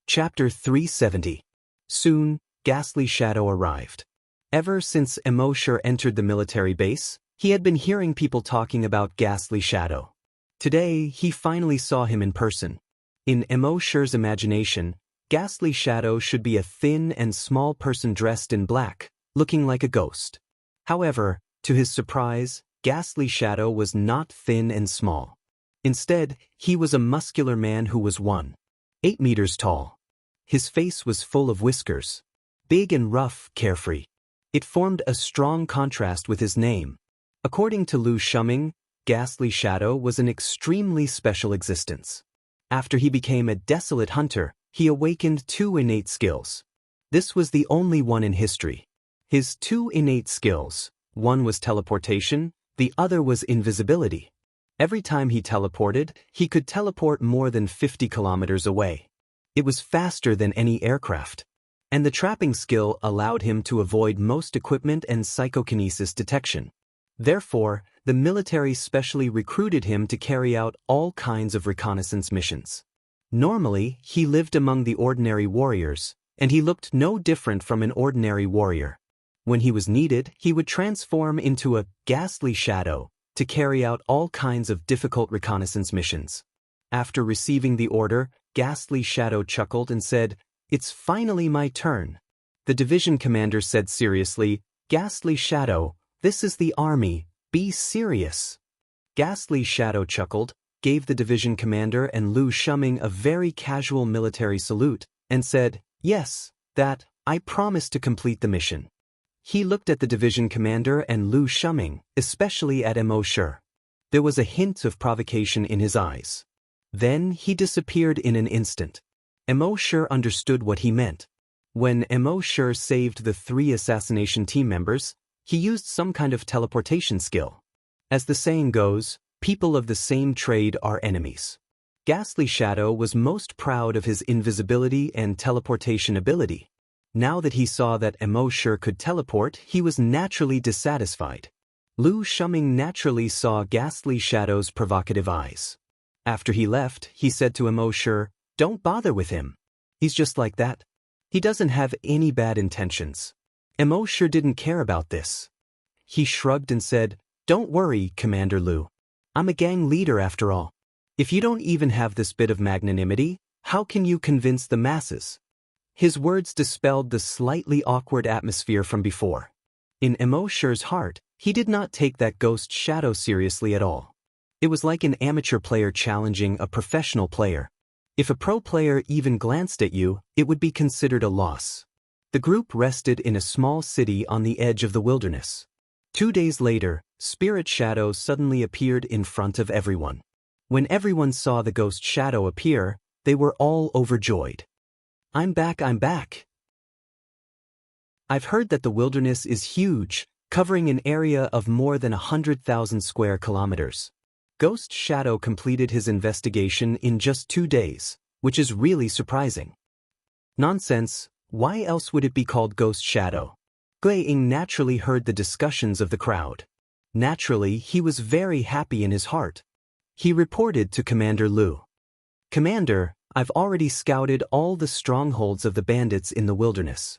Chapter 370. Soon, Ghastly Shadow arrived. Ever since Immortal entered the military base, he had been hearing people talking about Ghastly Shadow. Today, he finally saw him in person. In Immortal's imagination, Ghastly Shadow should be a thin and small person dressed in black, looking like a ghost. However, to his surprise, Ghastly Shadow was not thin and small. Instead, he was a muscular man who was 1.8 meters tall. His face was full of whiskers. Big and rough, carefree. It formed a strong contrast with his name. According to Lu Shuming, Ghastly Shadow was an extremely special existence. After he became a desolate hunter, he awakened 2 innate skills. This was the only one in history. His 2 innate skills, one was teleportation, the other was invisibility. Every time he teleported, he could teleport more than 50 kilometers away. It was faster than any aircraft. And the trapping skill allowed him to avoid most equipment and psychokinesis detection. Therefore, the military specially recruited him to carry out all kinds of reconnaissance missions. Normally, he lived among the ordinary warriors, and he looked no different from an ordinary warrior. When he was needed, he would transform into a ghastly shadow to carry out all kinds of difficult reconnaissance missions. After receiving the order, Ghastly Shadow chuckled and said, "It's finally my turn." The division commander said seriously, "Ghastly Shadow, this is the army, be serious." Ghastly Shadow chuckled, gave the division commander and Lu Shuming a very casual military salute, and said, "Yes, that, I promise to complete the mission." He looked at the division commander and Lu Shuming, especially at Immortal. There was a hint of provocation in his eyes. Then he disappeared in an instant. Immortal understood what he meant. When Immortal saved the 3 assassination team members, he used some kind of teleportation skill. As the saying goes, people of the same trade are enemies. Ghastly Shadow was most proud of his invisibility and teleportation ability. Now that he saw that Immortal could teleport, he was naturally dissatisfied. Lu Shuming naturally saw Ghastly Shadow's provocative eyes. After he left, he said to Immortal, "Don't bother with him. He's just like that. He doesn't have any bad intentions." Immortal didn't care about this. He shrugged and said, "Don't worry, Commander Lu. I'm a gang leader after all. If you don't even have this bit of magnanimity, how can you convince the masses?" His words dispelled the slightly awkward atmosphere from before. In Immortal's heart, he did not take that ghost shadow seriously at all. It was like an amateur player challenging a professional player. If a pro player even glanced at you, it would be considered a loss. The group rested in a small city on the edge of the wilderness. 2 days later, Spirit Shadow suddenly appeared in front of everyone. When everyone saw the ghost shadow appear, they were all overjoyed. I'm back. I've heard that the wilderness is huge, covering an area of more than 100,000 square kilometers. Ghost Shadow completed his investigation in just 2 days, which is really surprising. Nonsense, why else would it be called Ghost Shadow? Gui Ying naturally heard the discussions of the crowd. Naturally, he was very happy in his heart. He reported to Commander Lu. "Commander, I've already scouted all the strongholds of the bandits in the wilderness.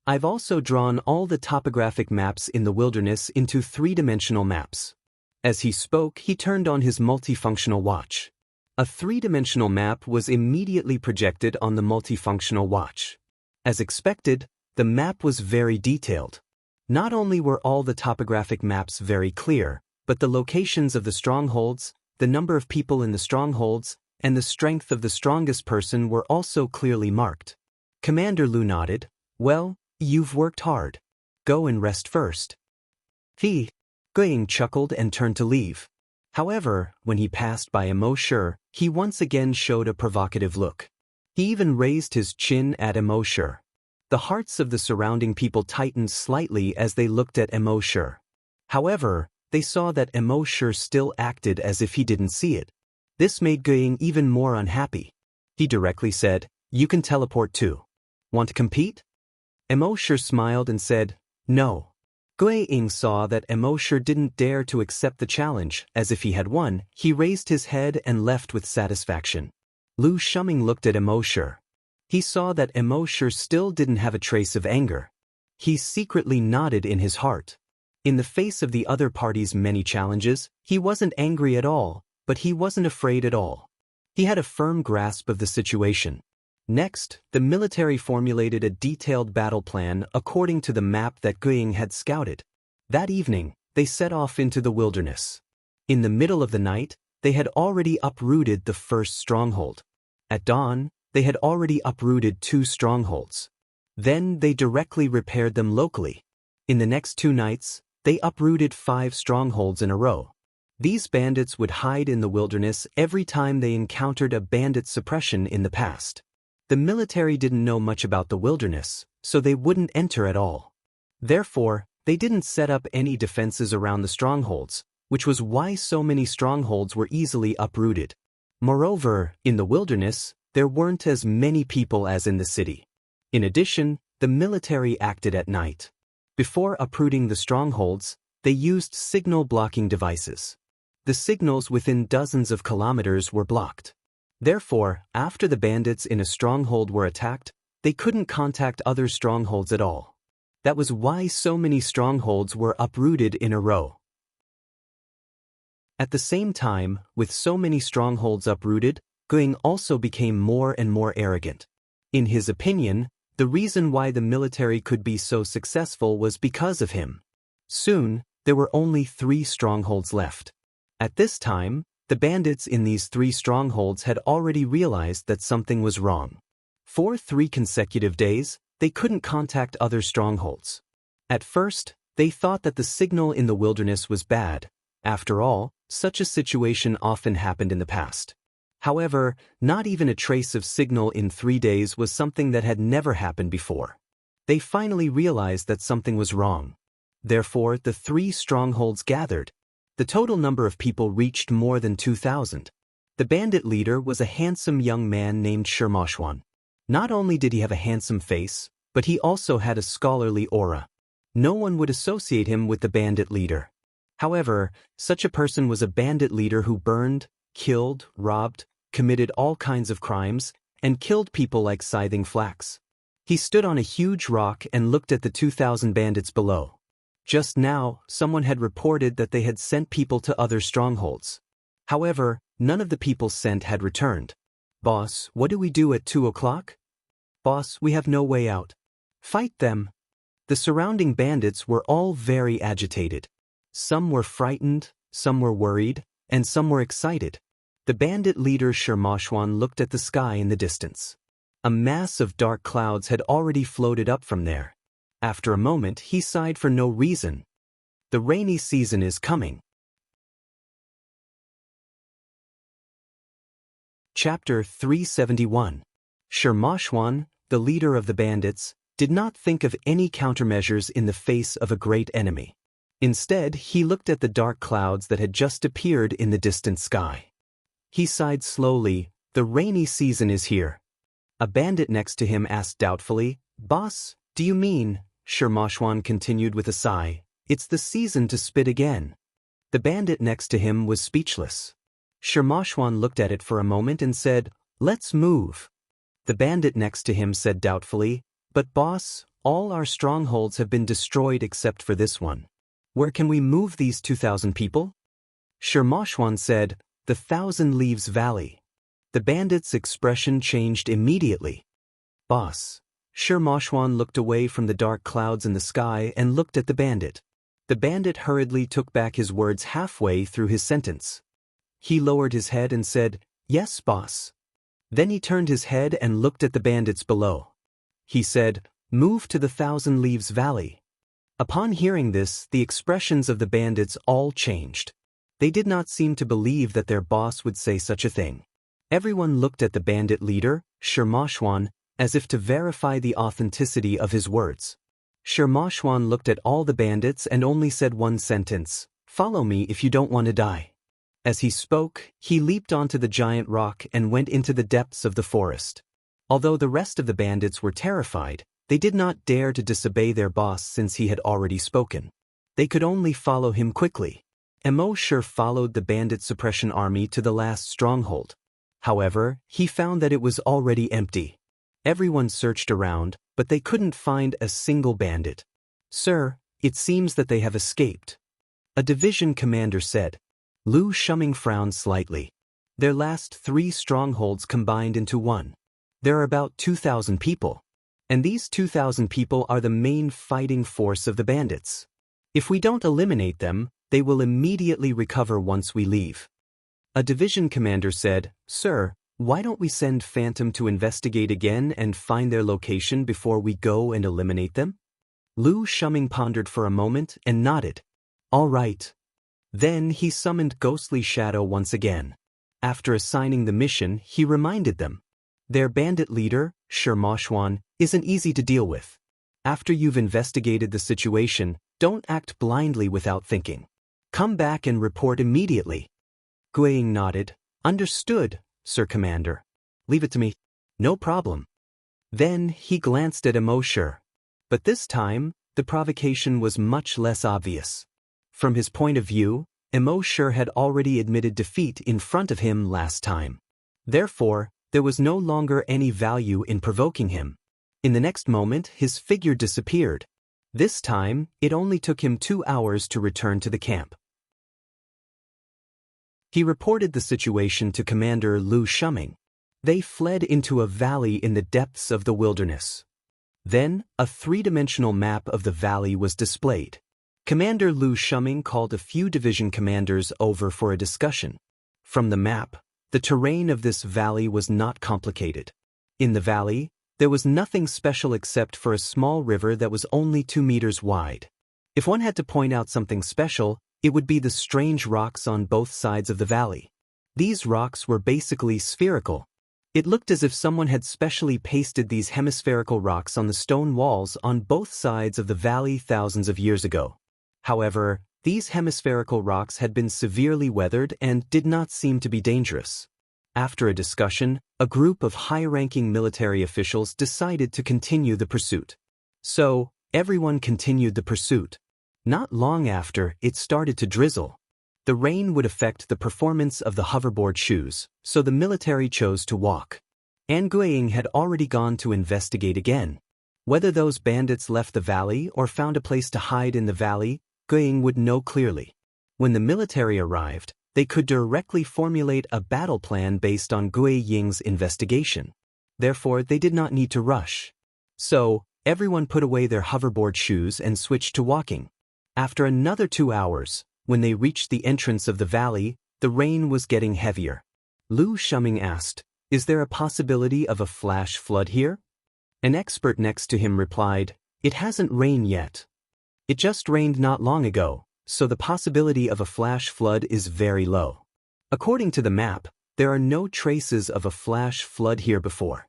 I've also drawn all the topographic maps in the wilderness into 3-dimensional maps." As he spoke, he turned on his multifunctional watch. A 3-dimensional map was immediately projected on the multifunctional watch. As expected, the map was very detailed. Not only were all the topographic maps very clear, but the locations of the strongholds, the number of people in the strongholds, and the strength of the strongest person were also clearly marked. Commander Lu nodded. "Well, you've worked hard. Go and rest first." Gui Ying chuckled and turned to leave. However, when he passed by Immortal, he once again showed a provocative look. He even raised his chin at Immortal. The hearts of the surrounding people tightened slightly as they looked at Immortal. However, they saw that Immortal still acted as if he didn't see it. This made Gui Ying even more unhappy. He directly said, "You can teleport too. Want to compete?" Immortal smiled and said, "No." Gui Ying saw that Immortal didn't dare to accept the challenge. As if he had won, he raised his head and left with satisfaction. Lu Shuming looked at Immortal. He saw that Emosure still didn't have a trace of anger. He secretly nodded in his heart. In the face of the other party's many challenges, he wasn't angry at all, but he wasn't afraid at all. He had a firm grasp of the situation. Next, the military formulated a detailed battle plan according to the map that Guiying had scouted. That evening, they set off into the wilderness. In the middle of the night, they had already uprooted the first stronghold. At dawn, they had already uprooted 2 strongholds. Then they directly repaired them locally. In the next 2 nights, they uprooted 5 strongholds in a row. These bandits would hide in the wilderness every time they encountered a bandit suppression in the past. The military didn't know much about the wilderness, so they wouldn't enter at all. Therefore, they didn't set up any defenses around the strongholds, which was why so many strongholds were easily uprooted. Moreover, in the wilderness, there weren't as many people as in the city. In addition, the military acted at night. Before uprooting the strongholds, they used signal-blocking devices. The signals within dozens of kilometers were blocked. Therefore, after the bandits in a stronghold were attacked, they couldn't contact other strongholds at all. That was why so many strongholds were uprooted in a row. At the same time, with so many strongholds uprooted, Guiying also became more and more arrogant. In his opinion, the reason why the military could be so successful was because of him. Soon, there were only 3 strongholds left. At this time, the bandits in these 3 strongholds had already realized that something was wrong. For 3 consecutive days, they couldn't contact other strongholds. At first, they thought that the signal in the wilderness was bad. After all, such a situation often happened in the past. However, not even a trace of signal in 3 days was something that had never happened before. They finally realized that something was wrong. Therefore, the 3 strongholds gathered. The total number of people reached more than 2,000. The bandit leader was a handsome young man named Xianxia. Not only did he have a handsome face, but he also had a scholarly aura. No one would associate him with the bandit leader. However, such a person was a bandit leader who burned, killed, robbed, committed all kinds of crimes, and killed people like scything flax. He stood on a huge rock and looked at the 2,000 bandits below. Just now, someone had reported that they had sent people to other strongholds. However, none of the people sent had returned. "Boss, what do we do at 2 o'clock? Boss, we have no way out." "Fight them." The surrounding bandits were all very agitated. Some were frightened, some were worried, and some were excited. The bandit leader Xianxia looked at the sky in the distance. A mass of dark clouds had already floated up from there. After a moment, he sighed for no reason. The rainy season is coming. Chapter 371. Xianxia, the leader of the bandits, did not think of any countermeasures in the face of a great enemy. Instead, he looked at the dark clouds that had just appeared in the distant sky. He sighed slowly. The rainy season is here. A bandit next to him asked doubtfully, "Boss, do you mean?" Xianxia continued with a sigh, "It's the season to spit again." The bandit next to him was speechless. Xianxia looked at it for a moment and said, "Let's move." The bandit next to him said doubtfully, "But boss, all our strongholds have been destroyed except for this one. Where can we move these 2,000 people?" Xianxia said, "The Thousand Leaves Valley." The bandit's expression changed immediately. "Boss." Xianxia looked away from the dark clouds in the sky and looked at the bandit. The bandit hurriedly took back his words halfway through his sentence. He lowered his head and said, "Yes, boss." Then he turned his head and looked at the bandits below. He said, "Move to the Thousand Leaves Valley." Upon hearing this, the expressions of the bandits all changed. They did not seem to believe that their boss would say such a thing. Everyone looked at the bandit leader, Xianxia, as if to verify the authenticity of his words. Xianxia looked at all the bandits and only said one sentence, "Follow me if you don't want to die." As he spoke, he leaped onto the giant rock and went into the depths of the forest. Although the rest of the bandits were terrified, they did not dare to disobey their boss since he had already spoken. They could only follow him quickly. Emosure followed the bandit suppression army to the last stronghold. However, he found that it was already empty. Everyone searched around, but they couldn't find a single bandit. "Sir, it seems that they have escaped," a division commander said. Lu Shuming frowned slightly. Their last 3 strongholds combined into one. There are about 2,000 people. And these 2,000 people are the main fighting force of the bandits. If we don't eliminate them, they will immediately recover once we leave. A division commander said, "Sir, why don't we send Phantom to investigate again and find their location before we go and eliminate them?" Lu Shuming pondered for a moment and nodded. "All right." Then he summoned Ghostly Shadow once again. After assigning the mission, he reminded them. Their bandit leader, Shirmoshwan, isn't easy to deal with. After you've investigated the situation, don't act blindly without thinking. Come back and report immediately. Guiying nodded. "Understood, Sir Commander. Leave it to me." "No problem." Then he glanced at Emoshur. But this time, the provocation was much less obvious. From his point of view, Emoshur had already admitted defeat in front of him last time. Therefore, there was no longer any value in provoking him. In the next moment, his figure disappeared. This time, it only took him 2 hours to return to the camp. He reported the situation to Commander Lu Shuming. They fled into a valley in the depths of the wilderness. Then, a 3-dimensional map of the valley was displayed. Commander Lu Shuming called a few division commanders over for a discussion. From the map, the terrain of this valley was not complicated. In the valley, there was nothing special except for a small river that was only 2 meters wide. If one had to point out something special, it would be the strange rocks on both sides of the valley. These rocks were basically spherical. It looked as if someone had specially pasted these hemispherical rocks on the stone walls on both sides of the valley thousands of years ago. However, these hemispherical rocks had been severely weathered and did not seem to be dangerous. After a discussion, a group of high-ranking military officials decided to continue the pursuit. So, everyone continued the pursuit. Not long after, it started to drizzle. The rain would affect the performance of the hoverboard shoes, so the military chose to walk. An Guiying had already gone to investigate again. Whether those bandits left the valley or found a place to hide in the valley, Guiying would know clearly. When the military arrived, they could directly formulate a battle plan based on Guiying's investigation. Therefore, they did not need to rush. So, everyone put away their hoverboard shoes and switched to walking. After another 2 hours, when they reached the entrance of the valley, the rain was getting heavier. Lu Shuming asked, "Is there a possibility of a flash flood here?" An expert next to him replied, "It hasn't rained yet. It just rained not long ago, so the possibility of a flash flood is very low. According to the map, there are no traces of a flash flood here before.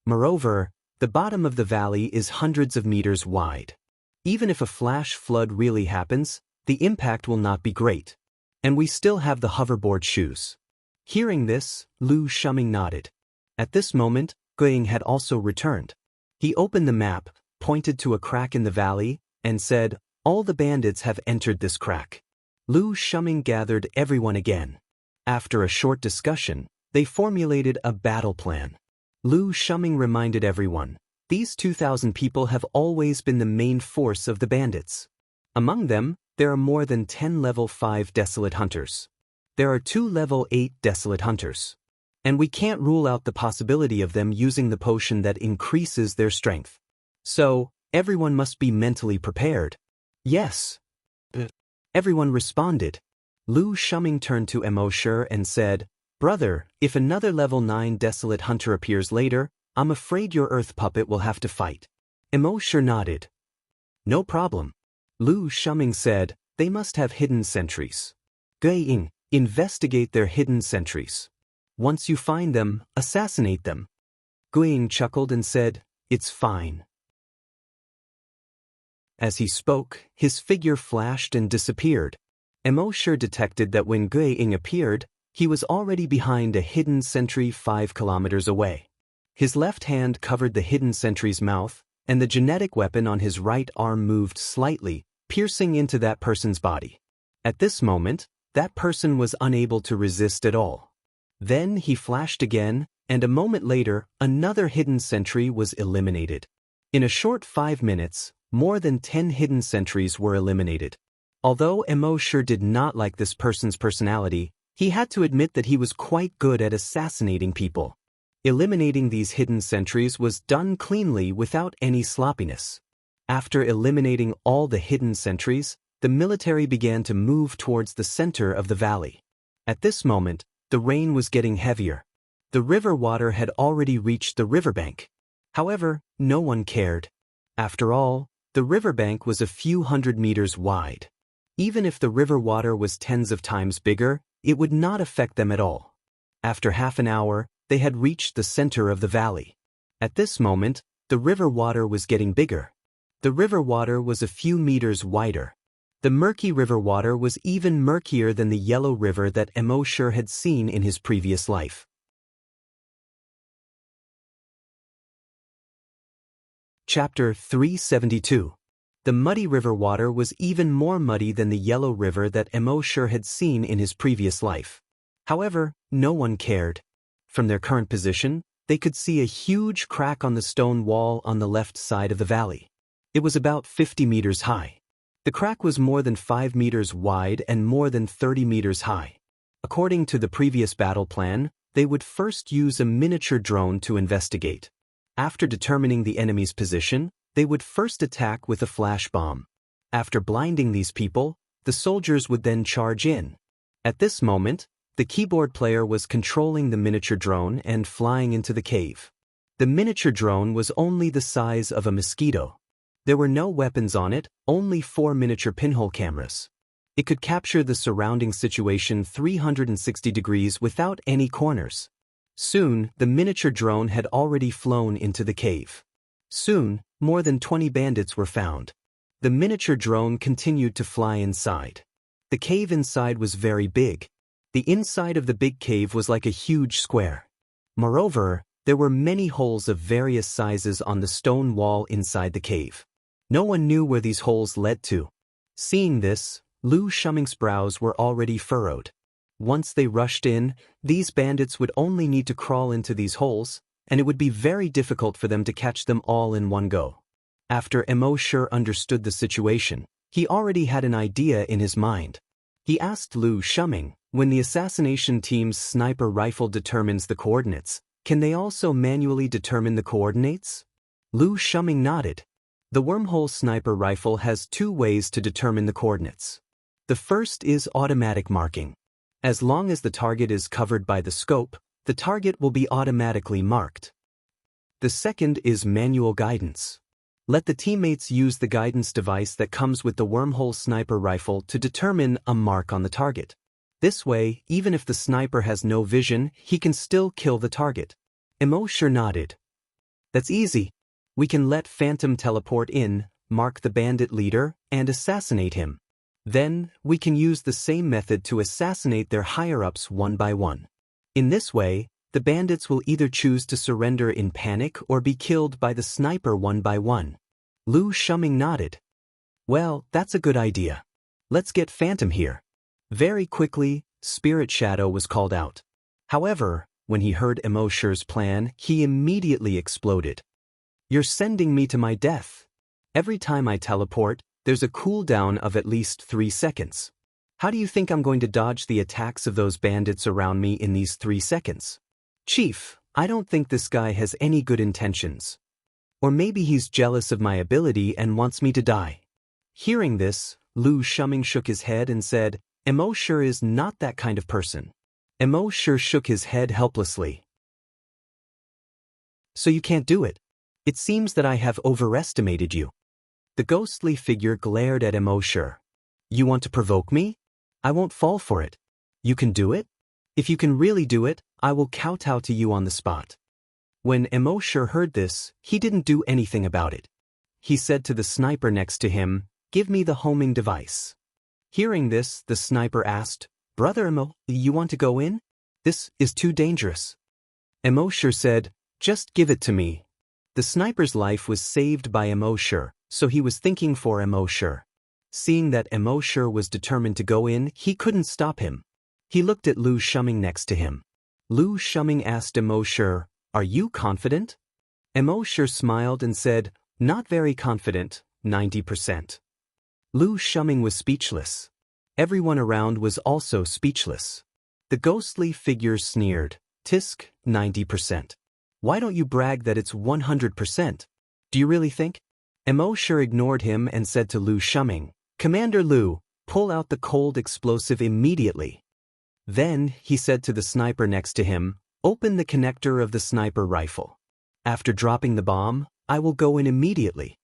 Moreover, the bottom of the valley is hundreds of meters wide. Even if a flash flood really happens, the impact will not be great. And we still have the hoverboard shoes." Hearing this, Lu Shuming nodded. At this moment, Guiying had also returned. He opened the map, pointed to a crack in the valley, and said, "All the bandits have entered this crack." Lu Shuming gathered everyone again. After a short discussion, they formulated a battle plan. Lu Shuming reminded everyone, these 2,000 people have always been the main force of the bandits. Among them, there are more than 10 level 5 desolate hunters. There are 2 level 8 desolate hunters. And we can't rule out the possibility of them using the potion that increases their strength. So, everyone must be mentally prepared. "Yes." Everyone responded. Lu Shuming turned to Emoshur and said, "Brother, if another level 9 desolate hunter appears later, I'm afraid your earth puppet will have to fight." Emoshur nodded. "No problem." Lu Shuming said, "They must have hidden sentries. Guiying, investigate their hidden sentries. Once you find them, assassinate them." Guiying chuckled and said, "It's fine." As he spoke, his figure flashed and disappeared. Emoshur detected that when Guiying appeared, he was already behind a hidden sentry 5 kilometers away. His left hand covered the hidden sentry's mouth, and the genetic weapon on his right arm moved slightly, piercing into that person's body. At this moment, that person was unable to resist at all. Then he flashed again, and a moment later, another hidden sentry was eliminated. In a short 5 minutes, more than 10 hidden sentries were eliminated. Although Immortal did not like this person's personality, he had to admit that he was quite good at assassinating people. Eliminating these hidden sentries was done cleanly without any sloppiness. After eliminating all the hidden sentries, the military began to move towards the center of the valley. At this moment, the rain was getting heavier. The river water had already reached the riverbank. However, no one cared. After all, the riverbank was a few hundred meters wide. Even if the river water was tens of times bigger, it would not affect them at all. After half an hour, they had reached the center of the valley. At this moment, the river water was getting bigger. The river water was a few meters wider. The murky river water was even murkier than the yellow river that Immortal had seen in his previous life. Chapter 372. The muddy river water was even more muddy than the yellow river that Immortal had seen in his previous life. However, no one cared. From their current position, they could see a huge crack on the stone wall on the left side of the valley. It was about 50 meters high. The crack was more than 5 meters wide and more than 30 meters high. According to the previous battle plan, they would first use a miniature drone to investigate. After determining the enemy's position, they would first attack with a flash bomb. After blinding these people, the soldiers would then charge in. At this moment, the keyboard player was controlling the miniature drone and flying into the cave. The miniature drone was only the size of a mosquito. There were no weapons on it, only 4 miniature pinhole cameras. It could capture the surrounding situation 360 degrees without any corners. Soon, the miniature drone had already flown into the cave. Soon, more than 20 bandits were found. The miniature drone continued to fly inside. The cave inside was very big. The inside of the big cave was like a huge square. Moreover, there were many holes of various sizes on the stone wall inside the cave. No one knew where these holes led to. Seeing this, Lu Shuming's brows were already furrowed. Once they rushed in, these bandits would only need to crawl into these holes, and it would be very difficult for them to catch them all in one go. After Immortal understood the situation, he already had an idea in his mind. He asked Lu Shuming, when the assassination team's sniper rifle determines the coordinates, can they also manually determine the coordinates? Lu Shuming nodded. The wormhole sniper rifle has 2 ways to determine the coordinates. The first is automatic marking. As long as the target is covered by the scope, the target will be automatically marked. The second is manual guidance. Let the teammates use the guidance device that comes with the wormhole sniper rifle to determine a mark on the target. This way, even if the sniper has no vision, he can still kill the target. Immortal nodded. That's easy. We can let Phantom teleport in, mark the bandit leader, and assassinate him. Then, we can use the same method to assassinate their higher-ups one by one. In this way, the bandits will either choose to surrender in panic or be killed by the sniper one by one. Lu Shuming nodded. Well, that's a good idea. Let's get Phantom here. Very quickly, Spirit Shadow was called out. However, when he heard Immortal's plan, he immediately exploded. You're sending me to my death. Every time I teleport, there's a cooldown of at least 3 seconds. How do you think I'm going to dodge the attacks of those bandits around me in these 3 seconds? Chief, I don't think this guy has any good intentions. Or maybe he's jealous of my ability and wants me to die. Hearing this, Lu Shuming shook his head and said, Immortal is not that kind of person. Immortal shook his head helplessly. So you can't do it. It seems that I have overestimated you. The ghostly figure glared at Immortal. You want to provoke me? I won't fall for it. You can do it? If you can really do it, I will kowtow to you on the spot. When Immortal heard this, he didn't do anything about it. He said to the sniper next to him, Give me the homing device. Hearing this, the sniper asked, Brother Immortal, you want to go in? This is too dangerous. Immortal said, Just give it to me. The sniper's life was saved by Immortal, so he was thinking for Immortal. Seeing that Immortal was determined to go in, he couldn't stop him. He looked at Lu Shuming next to him. Lu Shuming asked Immortal, "Are you confident?" Immortal smiled and said, "Not very confident, 90%. Lu Shuming was speechless. Everyone around was also speechless. The ghostly figure sneered, "Tisk, 90%. Why don't you brag that it's 100%? Do you really think?" Immortal ignored him and said to Lu Shuming, "Commander Lu, pull out the cold explosive immediately." Then, he said to the sniper next to him, "Open the connector of the sniper rifle. After dropping the bomb, I will go in immediately."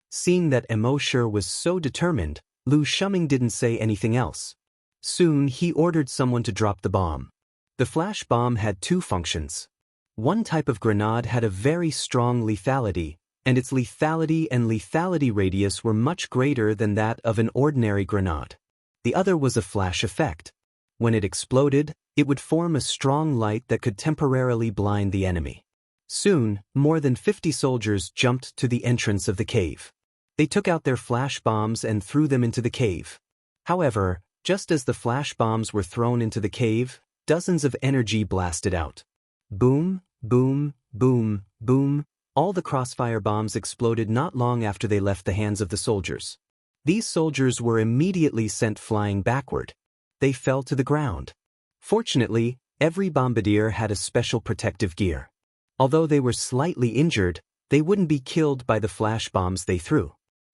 Seeing that Immortal was so determined, Lu Shuming didn't say anything else. Soon, he ordered someone to drop the bomb. The flash bomb had two functions. One type of grenade had a very strong lethality, and its lethality and lethality radius were much greater than that of an ordinary grenade. The other was a flash effect. When it exploded, it would form a strong light that could temporarily blind the enemy. Soon, more than 50 soldiers jumped to the entrance of the cave. They took out their flash bombs and threw them into the cave. However, just as the flash bombs were thrown into the cave, dozens of energy blasted out. Boom, boom, boom, boom. All the crossfire bombs exploded not long after they left the hands of the soldiers. These soldiers were immediately sent flying backward. They fell to the ground. Fortunately, every bombardier had a special protective gear. Although they were slightly injured, they wouldn't be killed by the flash bombs they threw.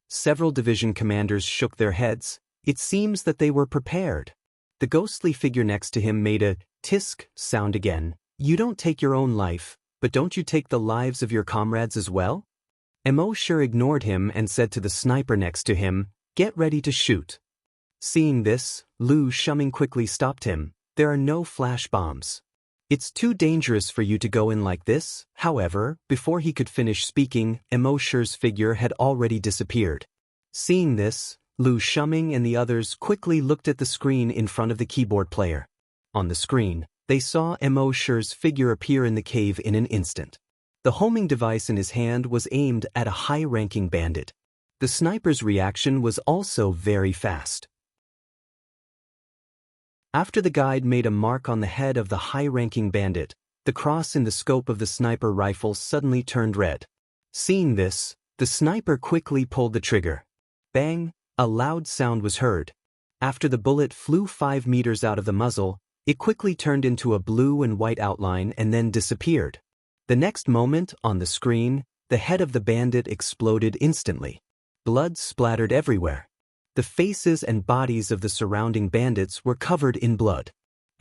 Several division commanders shook their heads. It seems that they were prepared. The ghostly figure next to him made a tisk sound again. "You don't take your own life, but don't you take the lives of your comrades as well?" Immortal ignored him and said to the sniper next to him, "Get ready to shoot." Seeing this, Lu Shuming quickly stopped him. "There are no flash bombs. It's too dangerous for you to go in like this." However, before he could finish speaking, Immortal's figure had already disappeared. Seeing this, Lu Shuming and the others quickly looked at the screen in front of the keyboard player. On the screen, they saw Immortal's figure appear in the cave in an instant. The homing device in his hand was aimed at a high-ranking bandit. The sniper's reaction was also very fast. After the guide made a mark on the head of the high-ranking bandit, the cross in the scope of the sniper rifle suddenly turned red. Seeing this, the sniper quickly pulled the trigger. Bang! A loud sound was heard. After the bullet flew 5 meters out of the muzzle, it quickly turned into a blue and white outline and then disappeared. The next moment, on the screen, the head of the bandit exploded instantly. Blood splattered everywhere. The faces and bodies of the surrounding bandits were covered in blood.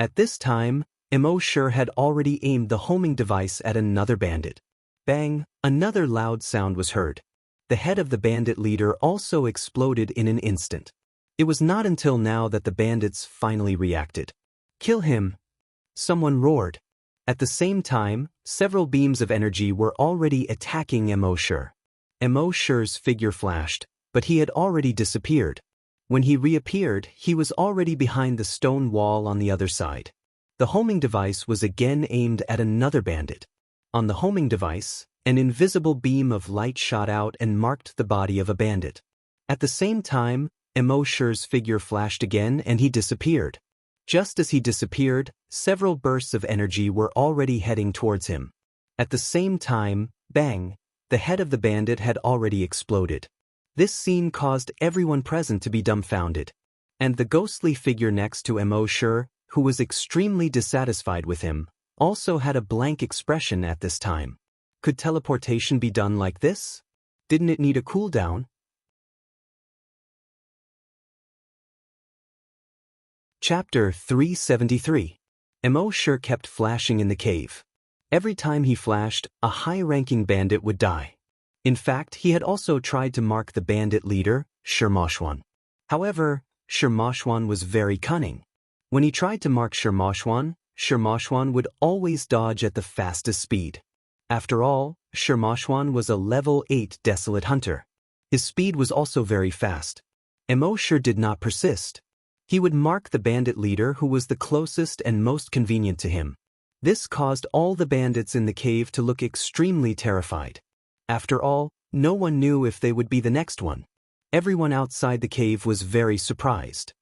At this time, Immortal had already aimed the homing device at another bandit. Bang! Another loud sound was heard. The head of the bandit leader also exploded in an instant. It was not until now that the bandits finally reacted. "Kill him!" someone roared. At the same time, several beams of energy were already attacking Immortal. Immortal's figure flashed, but he had already disappeared. When he reappeared, he was already behind the stone wall on the other side. The homing device was again aimed at another bandit. On the homing device, an invisible beam of light shot out and marked the body of a bandit. At the same time, Immortal's figure flashed again and he disappeared. Just as he disappeared, several bursts of energy were already heading towards him. At the same time, bang, the head of the bandit had already exploded. This scene caused everyone present to be dumbfounded. And the ghostly figure next to Immortal, who was extremely dissatisfied with him, also had a blank expression at this time. Could teleportation be done like this? Didn't it need a cooldown? Chapter 373. Immortal kept flashing in the cave. Every time he flashed, a high-ranking bandit would die. In fact, he had also tried to mark the bandit leader, Xianxia. However, Xianxia was very cunning. When he tried to mark Xianxia, Xianxia would always dodge at the fastest speed. After all, Xianxia was a level 8 desolate hunter. His speed was also very fast. Immortal did not persist. He would mark the bandit leader who was the closest and most convenient to him. This caused all the bandits in the cave to look extremely terrified. After all, no one knew if they would be the next one. Everyone outside the cave was very surprised.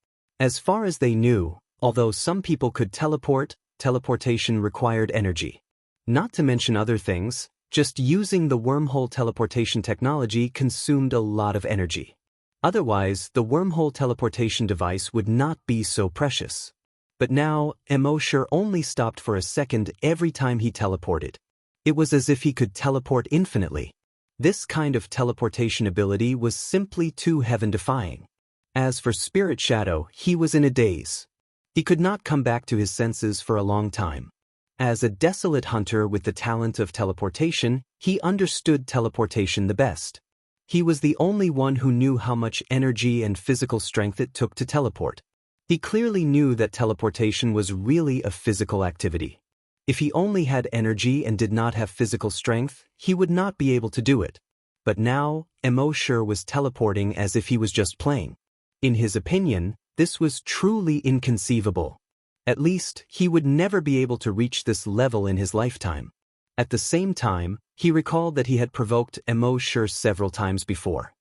As far as they knew, although some people could teleport, teleportation required energy. Not to mention other things, just using the wormhole teleportation technology consumed a lot of energy. Otherwise, the wormhole teleportation device would not be so precious. But now, Immortal only stopped for a second every time he teleported. It was as if he could teleport infinitely. This kind of teleportation ability was simply too heaven-defying. As for Spirit Shadow, he was in a daze. He could not come back to his senses for a long time. As a desolate hunter with the talent of teleportation, he understood teleportation the best. He was the only one who knew how much energy and physical strength it took to teleport. He clearly knew that teleportation was really a physical activity. If he only had energy and did not have physical strength, he would not be able to do it. But now, Immortal was teleporting as if he was just playing. In his opinion, this was truly inconceivable. At least, he would never be able to reach this level in his lifetime. At the same time, he recalled that he had provoked Immortal several times before.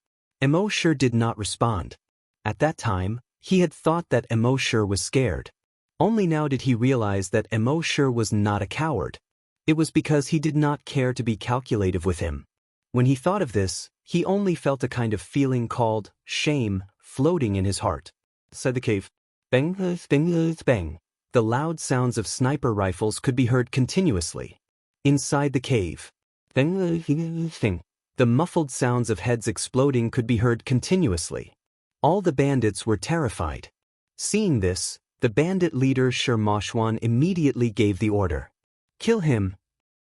Immortal did not respond. At that time, he had thought that Immortal was scared. Only now did he realize that Immortal was not a coward. It was because he did not care to be calculative with him. When he thought of this, he only felt a kind of feeling called shame floating in his heart. Said the cave. Bang, bang, bang. The loud sounds of sniper rifles could be heard continuously. Inside the cave. Bang, bang. The muffled sounds of heads exploding could be heard continuously. All the bandits were terrified. Seeing this, the bandit leader Xianxia immediately gave the order. Kill him.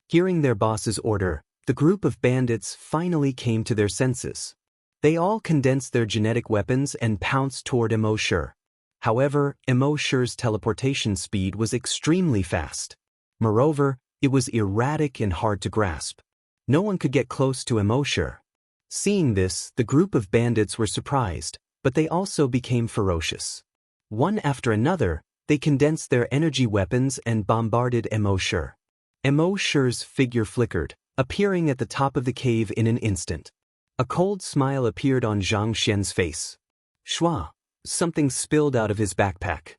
Hearing their boss's order, the group of bandits finally came to their senses. They all condensed their genetic weapons and pounced toward Immortal. However, Immortal's teleportation speed was extremely fast. Moreover, it was erratic and hard to grasp. No one could get close to Immortal. Seeing this, the group of bandits were surprised, but they also became ferocious. One after another, they condensed their energy weapons and bombarded Immortal. Immortal's figure flickered, appearing at the top of the cave in an instant. A cold smile appeared on Zhang Xian's face. Shua. Something spilled out of his backpack.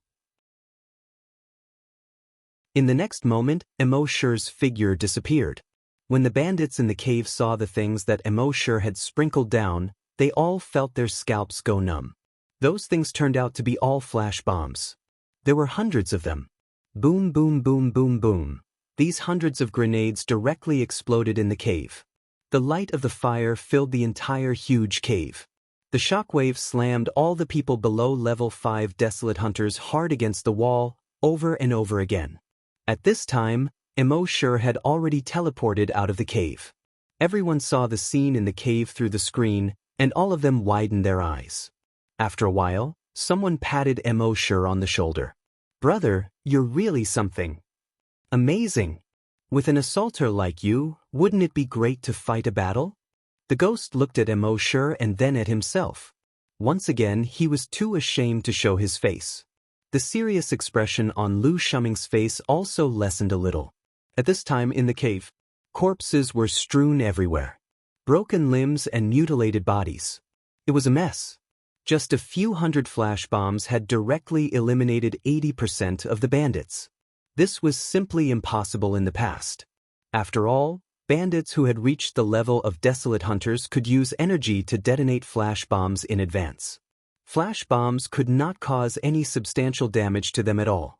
In the next moment, Immortal's figure disappeared. When the bandits in the cave saw the things that Immortal had sprinkled down, they all felt their scalps go numb. Those things turned out to be all flash bombs. There were hundreds of them. Boom, boom, boom, boom, boom. These hundreds of grenades directly exploded in the cave. The light of the fire filled the entire huge cave. The shockwave slammed all the people below level 5 desolate hunters hard against the wall, over and over again. At this time, Immortal had already teleported out of the cave. Everyone saw the scene in the cave through the screen, and all of them widened their eyes. After a while, someone patted Immortal on the shoulder. Brother, you're really something. Amazing. With an assaulter like you, wouldn't it be great to fight a battle? The ghost looked at Immortal and then at himself. Once again, he was too ashamed to show his face. The serious expression on Lu Shuming's face also lessened a little. At this time in the cave, corpses were strewn everywhere. Broken limbs and mutilated bodies. It was a mess. Just a few hundred flash bombs had directly eliminated 80% of the bandits. This was simply impossible in the past. After all, bandits who had reached the level of desolate hunters could use energy to detonate flash bombs in advance. Flash bombs could not cause any substantial damage to them at all.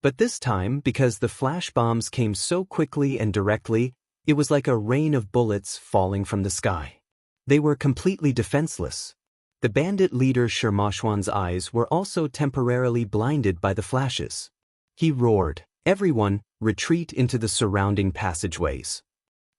But this time, because the flash bombs came so quickly and directly, it was like a rain of bullets falling from the sky. They were completely defenseless. The bandit leader Xianxia's eyes were also temporarily blinded by the flashes. He roared, "Everyone, retreat into the surrounding passageways."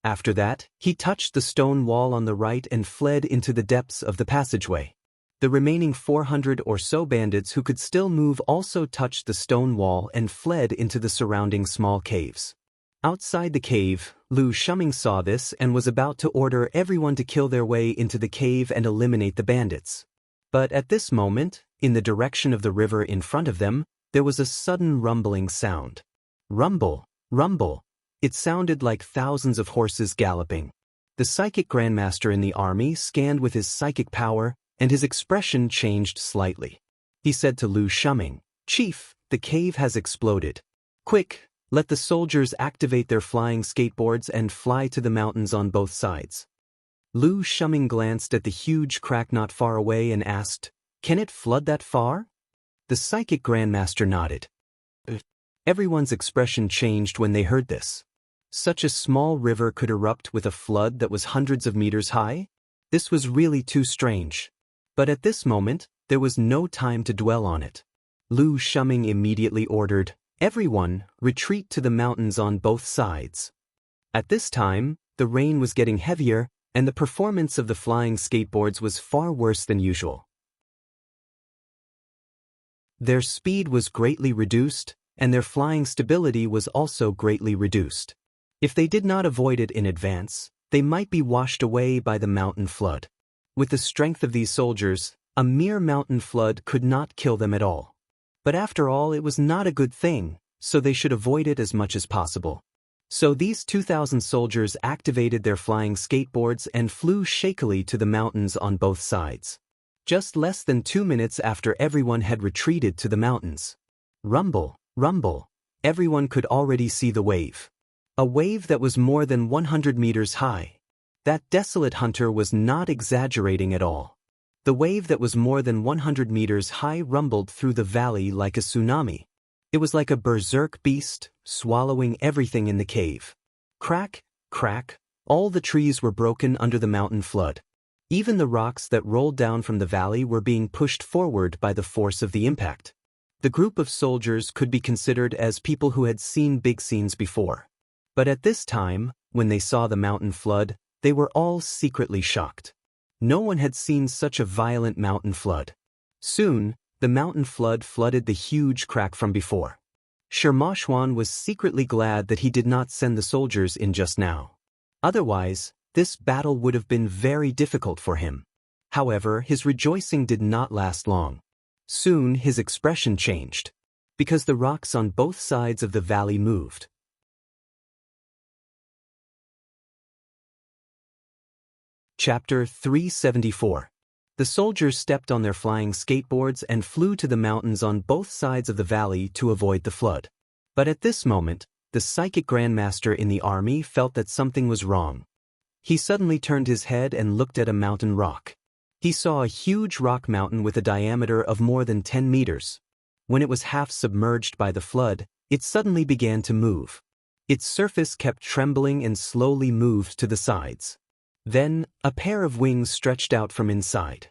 After that, he touched the stone wall on the right and fled into the depths of the passageway. The remaining 400 or so bandits who could still move also touched the stone wall and fled into the surrounding small caves. Outside the cave, Lu Shuming saw this and was about to order everyone to kill their way into the cave and eliminate the bandits. But at this moment, in the direction of the river in front of them, there was a sudden rumbling sound. Rumble, rumble. It sounded like thousands of horses galloping. The psychic grandmaster in the army scanned with his psychic power, and his expression changed slightly. He said to Lu Shuming, "Chief, the cave has exploded. Quick, Let the soldiers activate their flying skateboards and fly to the mountains on both sides. Lu Shuming glanced at the huge crack not far away and asked, "Can it flood that far?" The psychic grandmaster nodded. Everyone's expression changed when they heard this. Such a small river could erupt with a flood that was hundreds of meters high? This was really too strange. But at this moment, there was no time to dwell on it. Lu Shuming immediately ordered, "Everyone, retreat to the mountains on both sides." At this time, the rain was getting heavier, and the performance of the flying skateboards was far worse than usual. Their speed was greatly reduced, and their flying stability was also greatly reduced. If they did not avoid it in advance, they might be washed away by the mountain flood. With the strength of these soldiers, a mere mountain flood could not kill them at all. But after all, it was not a good thing, so they should avoid it as much as possible. So these 2,000 soldiers activated their flying skateboards and flew shakily to the mountains on both sides. Just less than 2 minutes after everyone had retreated to the mountains. Rumble, rumble, everyone could already see the wave. A wave that was more than 100 meters high. That desolate hunter was not exaggerating at all. The wave that was more than 100 meters high rumbled through the valley like a tsunami. It was like a berserk beast, swallowing everything in the cave. Crack, crack, all the trees were broken under the mountain flood. Even the rocks that rolled down from the valley were being pushed forward by the force of the impact. The group of soldiers could be considered as people who had seen big scenes before. But at this time, when they saw the mountain flood, they were all secretly shocked. No one had seen such a violent mountain flood. Soon, the mountain flood flooded the huge crack from before. Sima Xuan was secretly glad that he did not send the soldiers in just now. Otherwise, this battle would have been very difficult for him. However, his rejoicing did not last long. Soon his expression changed, because the rocks on both sides of the valley moved. Chapter 374. The soldiers stepped on their flying skateboards and flew to the mountains on both sides of the valley to avoid the flood. But at this moment, the psychic grandmaster in the army felt that something was wrong. He suddenly turned his head and looked at a mountain rock. He saw a huge rock mountain with a diameter of more than 10 meters. When it was half submerged by the flood, it suddenly began to move. Its surface kept trembling and slowly moved to the sides. Then, a pair of wings stretched out from inside.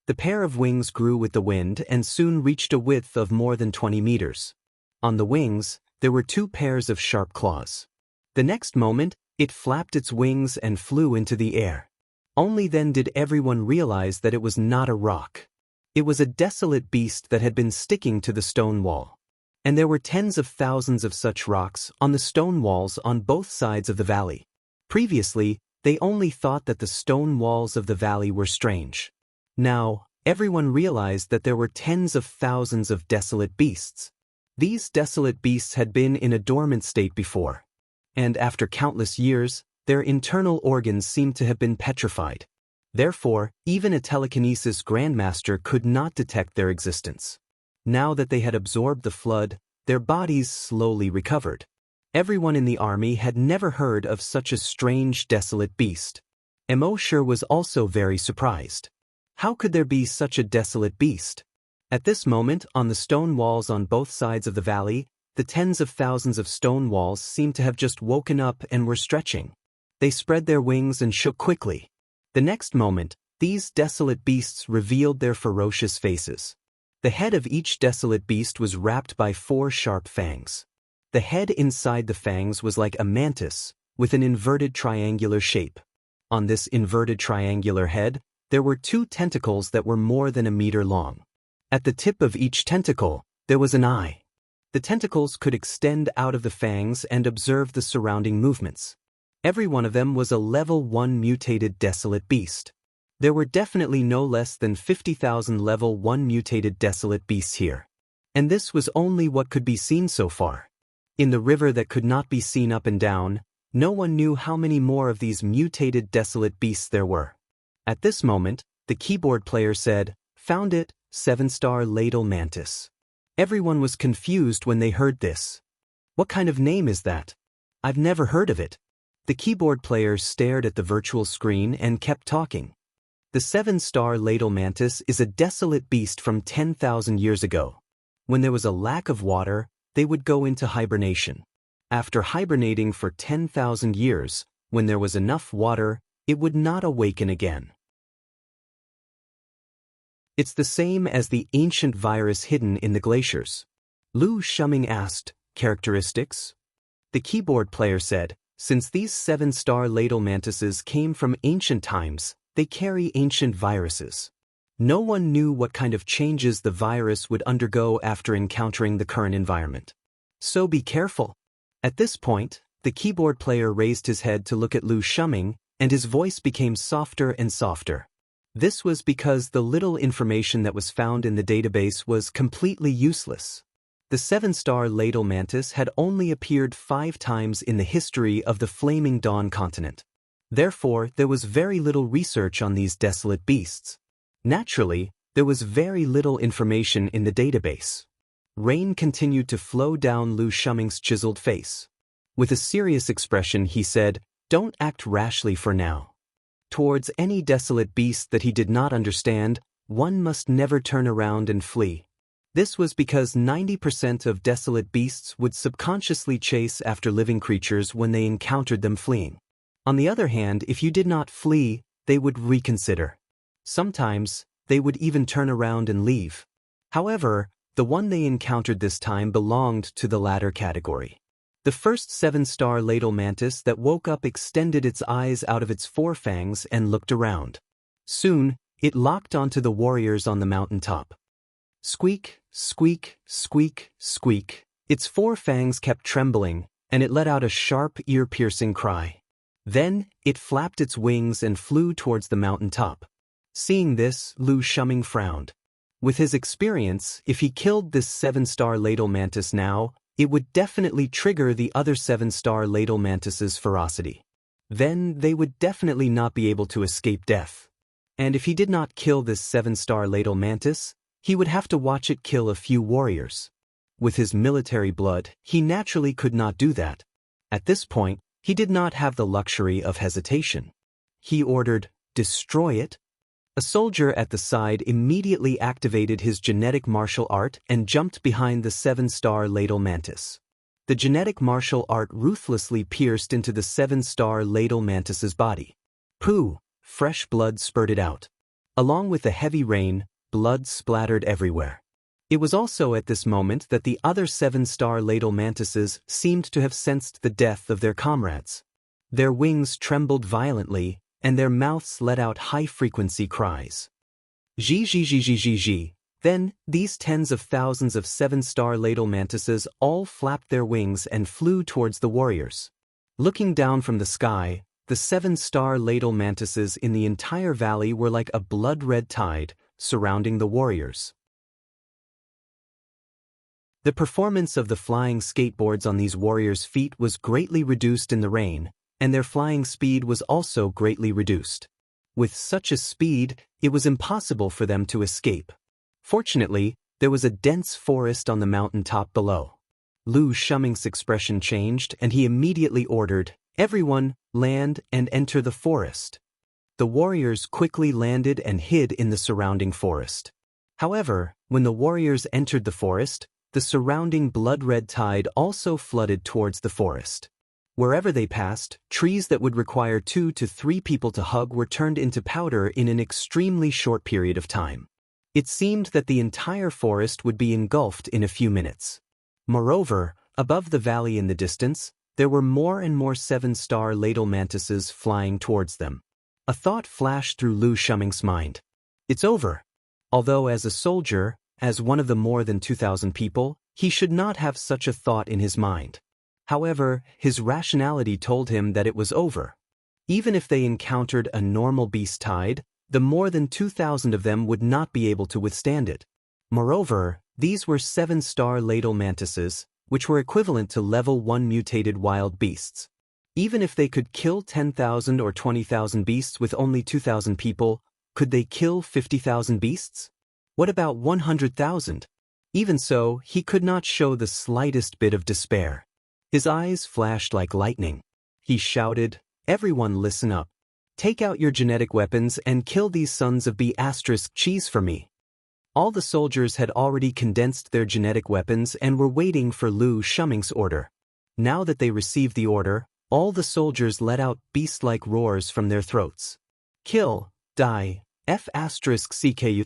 The pair of wings grew with the wind and soon reached a width of more than 20 meters. On the wings, there were 2 pairs of sharp claws. The next moment, it flapped its wings and flew into the air. Only then did everyone realize that it was not a rock. It was a desolate beast that had been sticking to the stone wall. And there were tens of thousands of such rocks on the stone walls on both sides of the valley. Previously, they only thought that the stone walls of the valley were strange. Now, everyone realized that there were tens of thousands of desolate beasts. These desolate beasts had been in a dormant state before. And after countless years, their internal organs seemed to have been petrified. Therefore, even a telekinesis grandmaster could not detect their existence. Now that they had absorbed the flood, their bodies slowly recovered. Everyone in the army had never heard of such a strange, desolate beast. Immortal was also very surprised. How could there be such a desolate beast? At this moment, on the stone walls on both sides of the valley, the tens of thousands of stone walls seemed to have just woken up and were stretching. They spread their wings and shook quickly. The next moment, these desolate beasts revealed their ferocious faces. The head of each desolate beast was wrapped by 4 sharp fangs. The head inside the fangs was like a mantis, with an inverted triangular shape. On this inverted triangular head, there were 2 tentacles that were more than a meter long. At the tip of each tentacle, there was an eye. The tentacles could extend out of the fangs and observe the surrounding movements. Every one of them was a level 1 mutated desolate beast. There were definitely no less than 50,000 level 1 mutated desolate beasts here. And this was only what could be seen so far. In the river that could not be seen up and down, no one knew how many more of these mutated desolate beasts there were. At this moment, the keyboard player said, "Found it, 7-star ladle mantis." Everyone was confused when they heard this. What kind of name is that? I've never heard of it. The keyboard player stared at the virtual screen and kept talking. The 7-star ladle mantis is a desolate beast from 10,000 years ago. When there was a lack of water, they would go into hibernation. After hibernating for 10,000 years, when there was enough water, it would not awaken again. It's the same as the ancient virus hidden in the glaciers. Lu Shuming asked, characteristics? The keyboard player said, since these 7-star ladle mantises came from ancient times, they carry ancient viruses. No one knew what kind of changes the virus would undergo after encountering the current environment. So be careful. At this point, the keyboard player raised his head to look at Lu Shuming, and his voice became softer and softer. This was because the little information that was found in the database was completely useless. The 7-star ladle mantis had only appeared 5 times in the history of the Flaming Dawn continent. Therefore, there was very little research on these desolate beasts. Naturally, there was very little information in the database. Rain continued to flow down Lu Shuming's chiseled face. With a serious expression, he said, "Don't act rashly for now." Towards any desolate beast that he did not understand, one must never turn around and flee. This was because 90% of desolate beasts would subconsciously chase after living creatures when they encountered them fleeing. On the other hand, if you did not flee, they would reconsider. Sometimes, they would even turn around and leave. However, the one they encountered this time belonged to the latter category. The first 7-star ladle mantis that woke up extended its eyes out of its forefangs and looked around. Soon, it locked onto the warriors on the mountaintop. Squeak, squeak, squeak, squeak. Its forefangs kept trembling, and it let out a sharp, ear-piercing cry. Then, it flapped its wings and flew towards the mountaintop. Seeing this, Lu Shuming frowned. With his experience, if he killed this 7-star ladle mantis now, it would definitely trigger the other 7-star ladle mantis's ferocity. Then they would definitely not be able to escape death. And if he did not kill this 7-star ladle mantis, he would have to watch it kill a few warriors. With his military blood, he naturally could not do that. At this point, he did not have the luxury of hesitation. He ordered, "Destroy it." A soldier at the side immediately activated his genetic martial art and jumped behind the 7-star ladle mantis. The genetic martial art ruthlessly pierced into the 7-star ladle mantis's body. Pooh! Fresh blood spurted out. Along with the heavy rain, blood splattered everywhere. It was also at this moment that the other 7-star ladle mantises seemed to have sensed the death of their comrades. Their wings trembled violently, and their mouths let out high-frequency cries. Zhi. Then, these tens of thousands of 7-star ladle mantises all flapped their wings and flew towards the warriors. Looking down from the sky, the 7-star ladle mantises in the entire valley were like a blood-red tide, surrounding the warriors. The performance of the flying skateboards on these warriors' feet was greatly reduced in the rain, and their flying speed was also greatly reduced. With such a speed, it was impossible for them to escape. Fortunately, there was a dense forest on the mountaintop below. Lu Shuming's expression changed, and he immediately ordered, "Everyone, land and enter the forest." The warriors quickly landed and hid in the surrounding forest. However, when the warriors entered the forest, the surrounding blood-red tide also flooded towards the forest. Wherever they passed, trees that would require 2 to 3 people to hug were turned into powder in an extremely short period of time. It seemed that the entire forest would be engulfed in a few minutes. Moreover, above the valley in the distance, there were more and more 7-star ladle mantises flying towards them. A thought flashed through Lu Shuming's mind. It's over. Although as a soldier, as one of the more than 2,000 people, he should not have such a thought in his mind. However, his rationality told him that it was over. Even if they encountered a normal beast tide, the more than 2,000 of them would not be able to withstand it. Moreover, these were 7-star ladle mantises, which were equivalent to level 1 mutated wild beasts. Even if they could kill 10,000 or 20,000 beasts with only 2,000 people, could they kill 50,000 beasts? What about 100,000? Even so, he could not show the slightest bit of despair. His eyes flashed like lightning. He shouted, "Everyone listen up. Take out your genetic weapons and kill these sons of B***cheese for me." All the soldiers had already condensed their genetic weapons and were waiting for Lu Shuming's order. Now that they received the order, all the soldiers let out beast-like roars from their throats. Kill, die, F***CKU.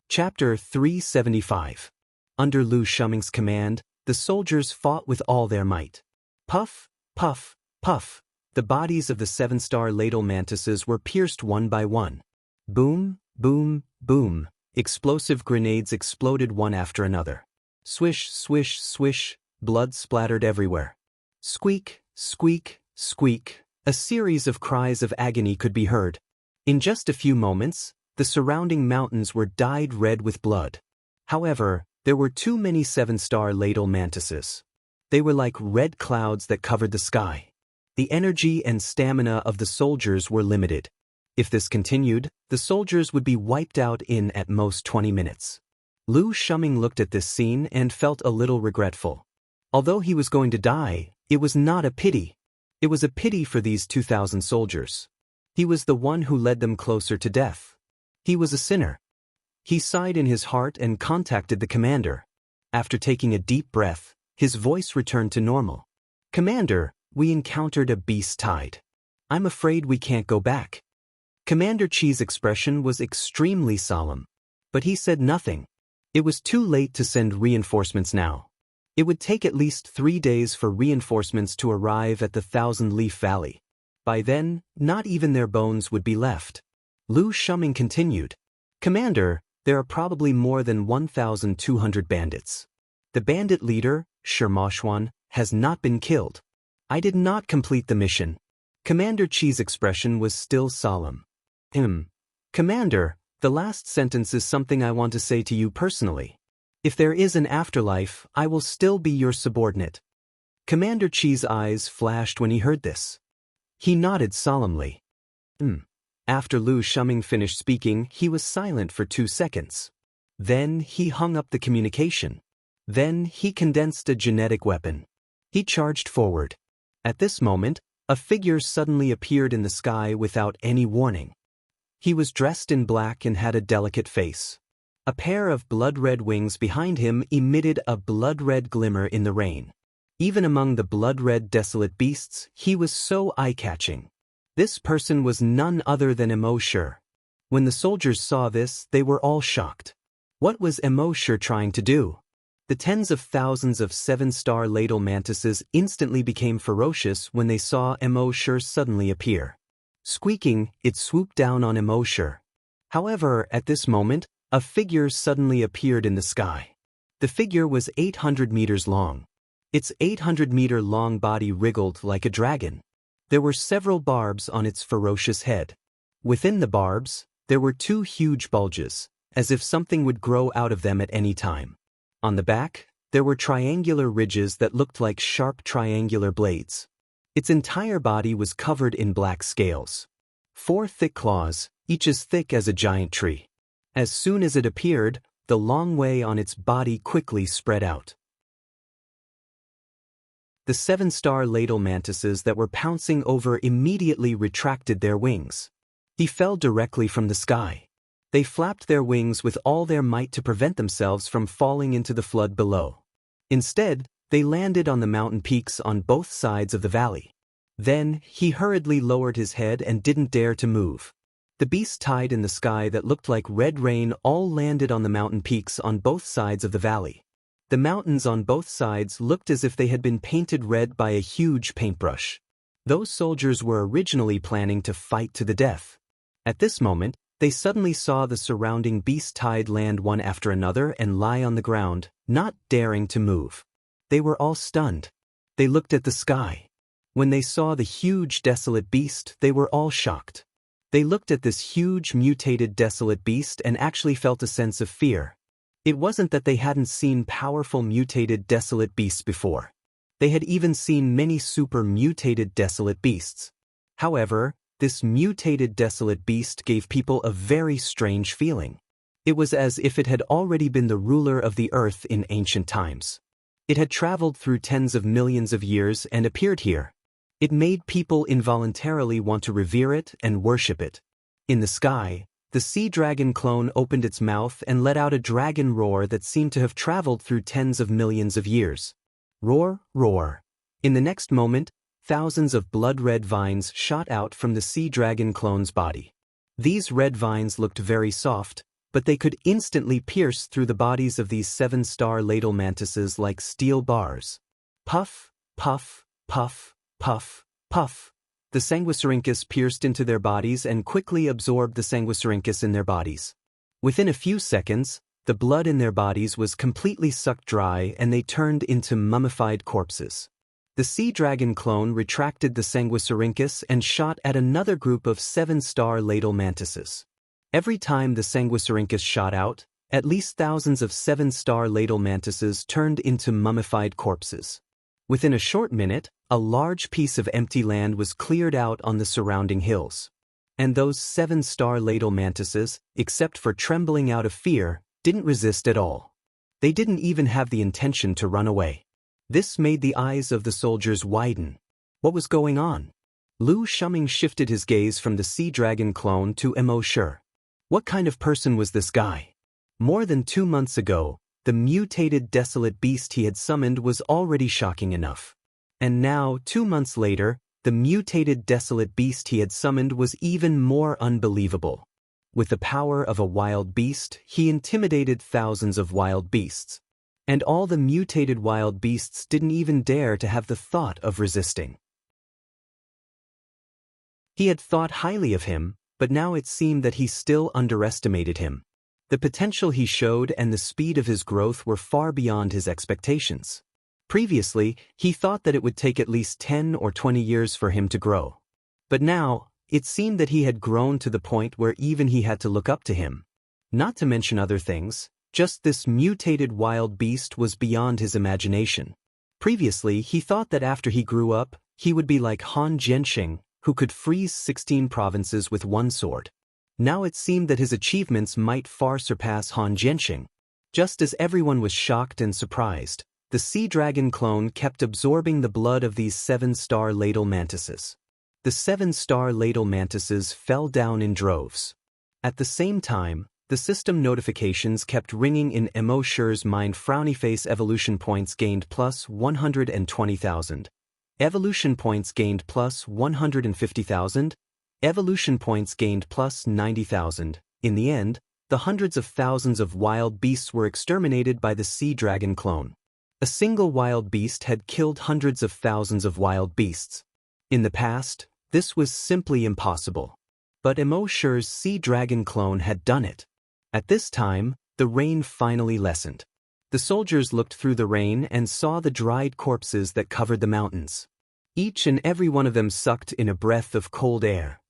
Chapter 375. Under Lu Shuming's command, the soldiers fought with all their might. Puff, puff, puff. The bodies of the 7-star ladle mantises were pierced one by one. Boom, boom, boom. Explosive grenades exploded one after another. Swish, swish, swish. Blood splattered everywhere. Squeak, squeak, squeak. A series of cries of agony could be heard. In just a few moments, the surrounding mountains were dyed red with blood. However, there were too many 7-star ladle mantises. They were like red clouds that covered the sky. The energy and stamina of the soldiers were limited. If this continued, the soldiers would be wiped out in at most 20 minutes. Lu Shuming looked at this scene and felt a little regretful. Although he was going to die, it was not a pity. It was a pity for these 2,000 soldiers. He was the one who led them closer to death. He was a sinner. He sighed in his heart and contacted the commander. After taking a deep breath, his voice returned to normal. "Commander, we encountered a beast tide. I'm afraid we can't go back." Commander Chi's expression was extremely solemn. But he said nothing. It was too late to send reinforcements now. It would take at least 3 days for reinforcements to arrive at the Thousand-Leaf Valley. By then, not even their bones would be left. Lu Shuming continued, "Commander, there are probably more than 1,200 bandits. The bandit leader, Shirmashwan, has not been killed. I did not complete the mission." Commander Chi's expression was still solemn. Commander, the last sentence is something I want to say to you personally. If there is an afterlife, I will still be your subordinate." Commander Chi's eyes flashed when he heard this. He nodded solemnly. After Lu Shuming finished speaking, he was silent for 2 seconds. Then he hung up the communication. Then he condensed a genetic weapon. He charged forward. At this moment, a figure suddenly appeared in the sky without any warning. He was dressed in black and had a delicate face. A pair of blood-red wings behind him emitted a blood-red glimmer in the rain. Even among the blood-red desolate beasts, he was so eye-catching. This person was none other than Immortal. When the soldiers saw this, they were all shocked. What was Immortal trying to do? The tens of thousands of 7-star ladle mantises instantly became ferocious when they saw Immortal suddenly appear. Squeaking, it swooped down on Immortal. However, at this moment, a figure suddenly appeared in the sky. The figure was 800 meters long. Its 800-meter-long body wriggled like a dragon. There were several barbs on its ferocious head. Within the barbs, there were 2 huge bulges, as if something would grow out of them at any time. On the back, there were triangular ridges that looked like sharp triangular blades. Its entire body was covered in black scales. 4 thick claws, each as thick as a giant tree. As soon as it appeared, the long way on its body quickly spread out. The 7-star ladle mantises that were pouncing over immediately retracted their wings. He fell directly from the sky. They flapped their wings with all their might to prevent themselves from falling into the flood below. Instead, they landed on the mountain peaks on both sides of the valley. Then, he hurriedly lowered his head and didn't dare to move. The beast tide in the sky that looked like red rain all landed on the mountain peaks on both sides of the valley. The mountains on both sides looked as if they had been painted red by a huge paintbrush. Those soldiers were originally planning to fight to the death. At this moment, they suddenly saw the surrounding beast tide land one after another and lie on the ground, not daring to move. They were all stunned. They looked at the sky. When they saw the huge desolate beast, they were all shocked. They looked at this huge mutated desolate beast and actually felt a sense of fear. It wasn't that they hadn't seen powerful mutated desolate beasts before. They had even seen many super mutated desolate beasts. However, this mutated desolate beast gave people a very strange feeling. It was as if it had already been the ruler of the earth in ancient times. It had traveled through tens of millions of years and appeared here. It made people involuntarily want to revere it and worship it. In the sky, the sea dragon clone opened its mouth and let out a dragon roar that seemed to have traveled through tens of millions of years. Roar, roar. In the next moment, thousands of blood-red vines shot out from the sea dragon clone's body. These red vines looked very soft, but they could instantly pierce through the bodies of these 7-star ladle mantises like steel bars. Puff, puff, puff, puff, puff. The Sanguisurincus pierced into their bodies and quickly absorbed the Sanguisurincus in their bodies. Within a few seconds, the blood in their bodies was completely sucked dry and they turned into mummified corpses. The sea dragon clone retracted the Sanguisurincus and shot at another group of 7-star ladle mantises. Every time the Sanguisurincus shot out, at least thousands of 7-star ladle mantises turned into mummified corpses. Within a short minute, a large piece of empty land was cleared out on the surrounding hills. And those 7-star ladle mantises, except for trembling out of fear, didn't resist at all. They didn't even have the intention to run away. This made the eyes of the soldiers widen. What was going on? Lu Shuming shifted his gaze from the sea dragon clone to Immortal. What kind of person was this guy? More than 2 months ago, the mutated desolate beast he had summoned was already shocking enough. And now, 2 months later, the mutated desolate beast he had summoned was even more unbelievable. With the power of a wild beast, he intimidated thousands of wild beasts. And all the mutated wild beasts didn't even dare to have the thought of resisting. He had thought highly of him, but now it seemed that he still underestimated him. The potential he showed and the speed of his growth were far beyond his expectations. Previously, he thought that it would take at least 10 or 20 years for him to grow. But now, it seemed that he had grown to the point where even he had to look up to him. Not to mention other things, just this mutated wild beast was beyond his imagination. Previously, he thought that after he grew up, he would be like Han Jianxing, who could freeze 16 provinces with one sword. Now it seemed that his achievements might far surpass Han Jianxing. Just as everyone was shocked and surprised, the sea dragon clone kept absorbing the blood of these 7-star ladle mantises. The 7-star ladle mantises fell down in droves. At the same time, the system notifications kept ringing in Immortal's mind. Frowny face evolution points gained plus 120,000. Evolution points gained plus 150,000. Evolution points gained plus 90,000. In the end, the hundreds of thousands of wild beasts were exterminated by the sea dragon clone. A single wild beast had killed hundreds of thousands of wild beasts. In the past, this was simply impossible. But Immortal's sea dragon clone had done it. At this time, the rain finally lessened. The soldiers looked through the rain and saw the dried corpses that covered the mountains. Each and every one of them sucked in a breath of cold air.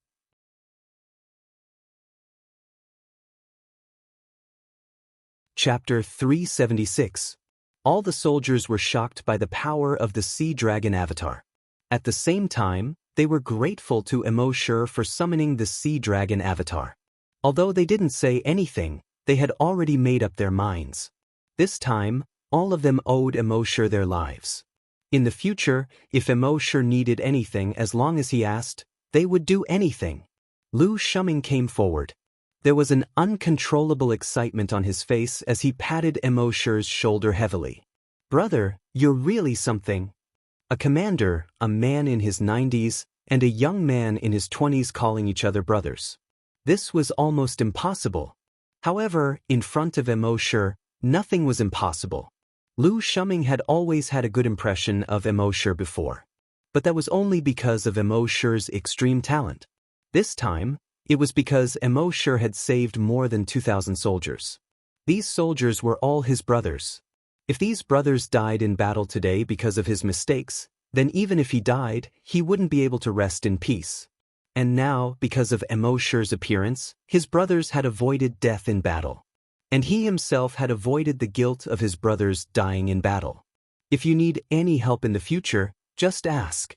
Chapter 376. All the soldiers were shocked by the power of the sea dragon avatar. At the same time, they were grateful to Immortal for summoning the sea dragon avatar. Although they didn't say anything, they had already made up their minds. This time, all of them owed Immortal their lives. In the future, if Immortal needed anything as long as he asked, they would do anything. Lu Shuming came forward. There was an uncontrollable excitement on his face as he patted Immortal's shoulder heavily. "Brother, you're really something." A commander, a man in his 90s, and a young man in his 20s calling each other brothers. This was almost impossible. However, in front of Immortal, nothing was impossible. Lu Shuming had always had a good impression of Immortal before. But that was only because of Immortal's extreme talent. This time, it was because Immortal had saved more than 2,000 soldiers. These soldiers were all his brothers. If these brothers died in battle today because of his mistakes, then even if he died, he wouldn't be able to rest in peace. And now, because of Immortal's appearance, his brothers had avoided death in battle. And he himself had avoided the guilt of his brothers dying in battle. If you need any help in the future, just ask.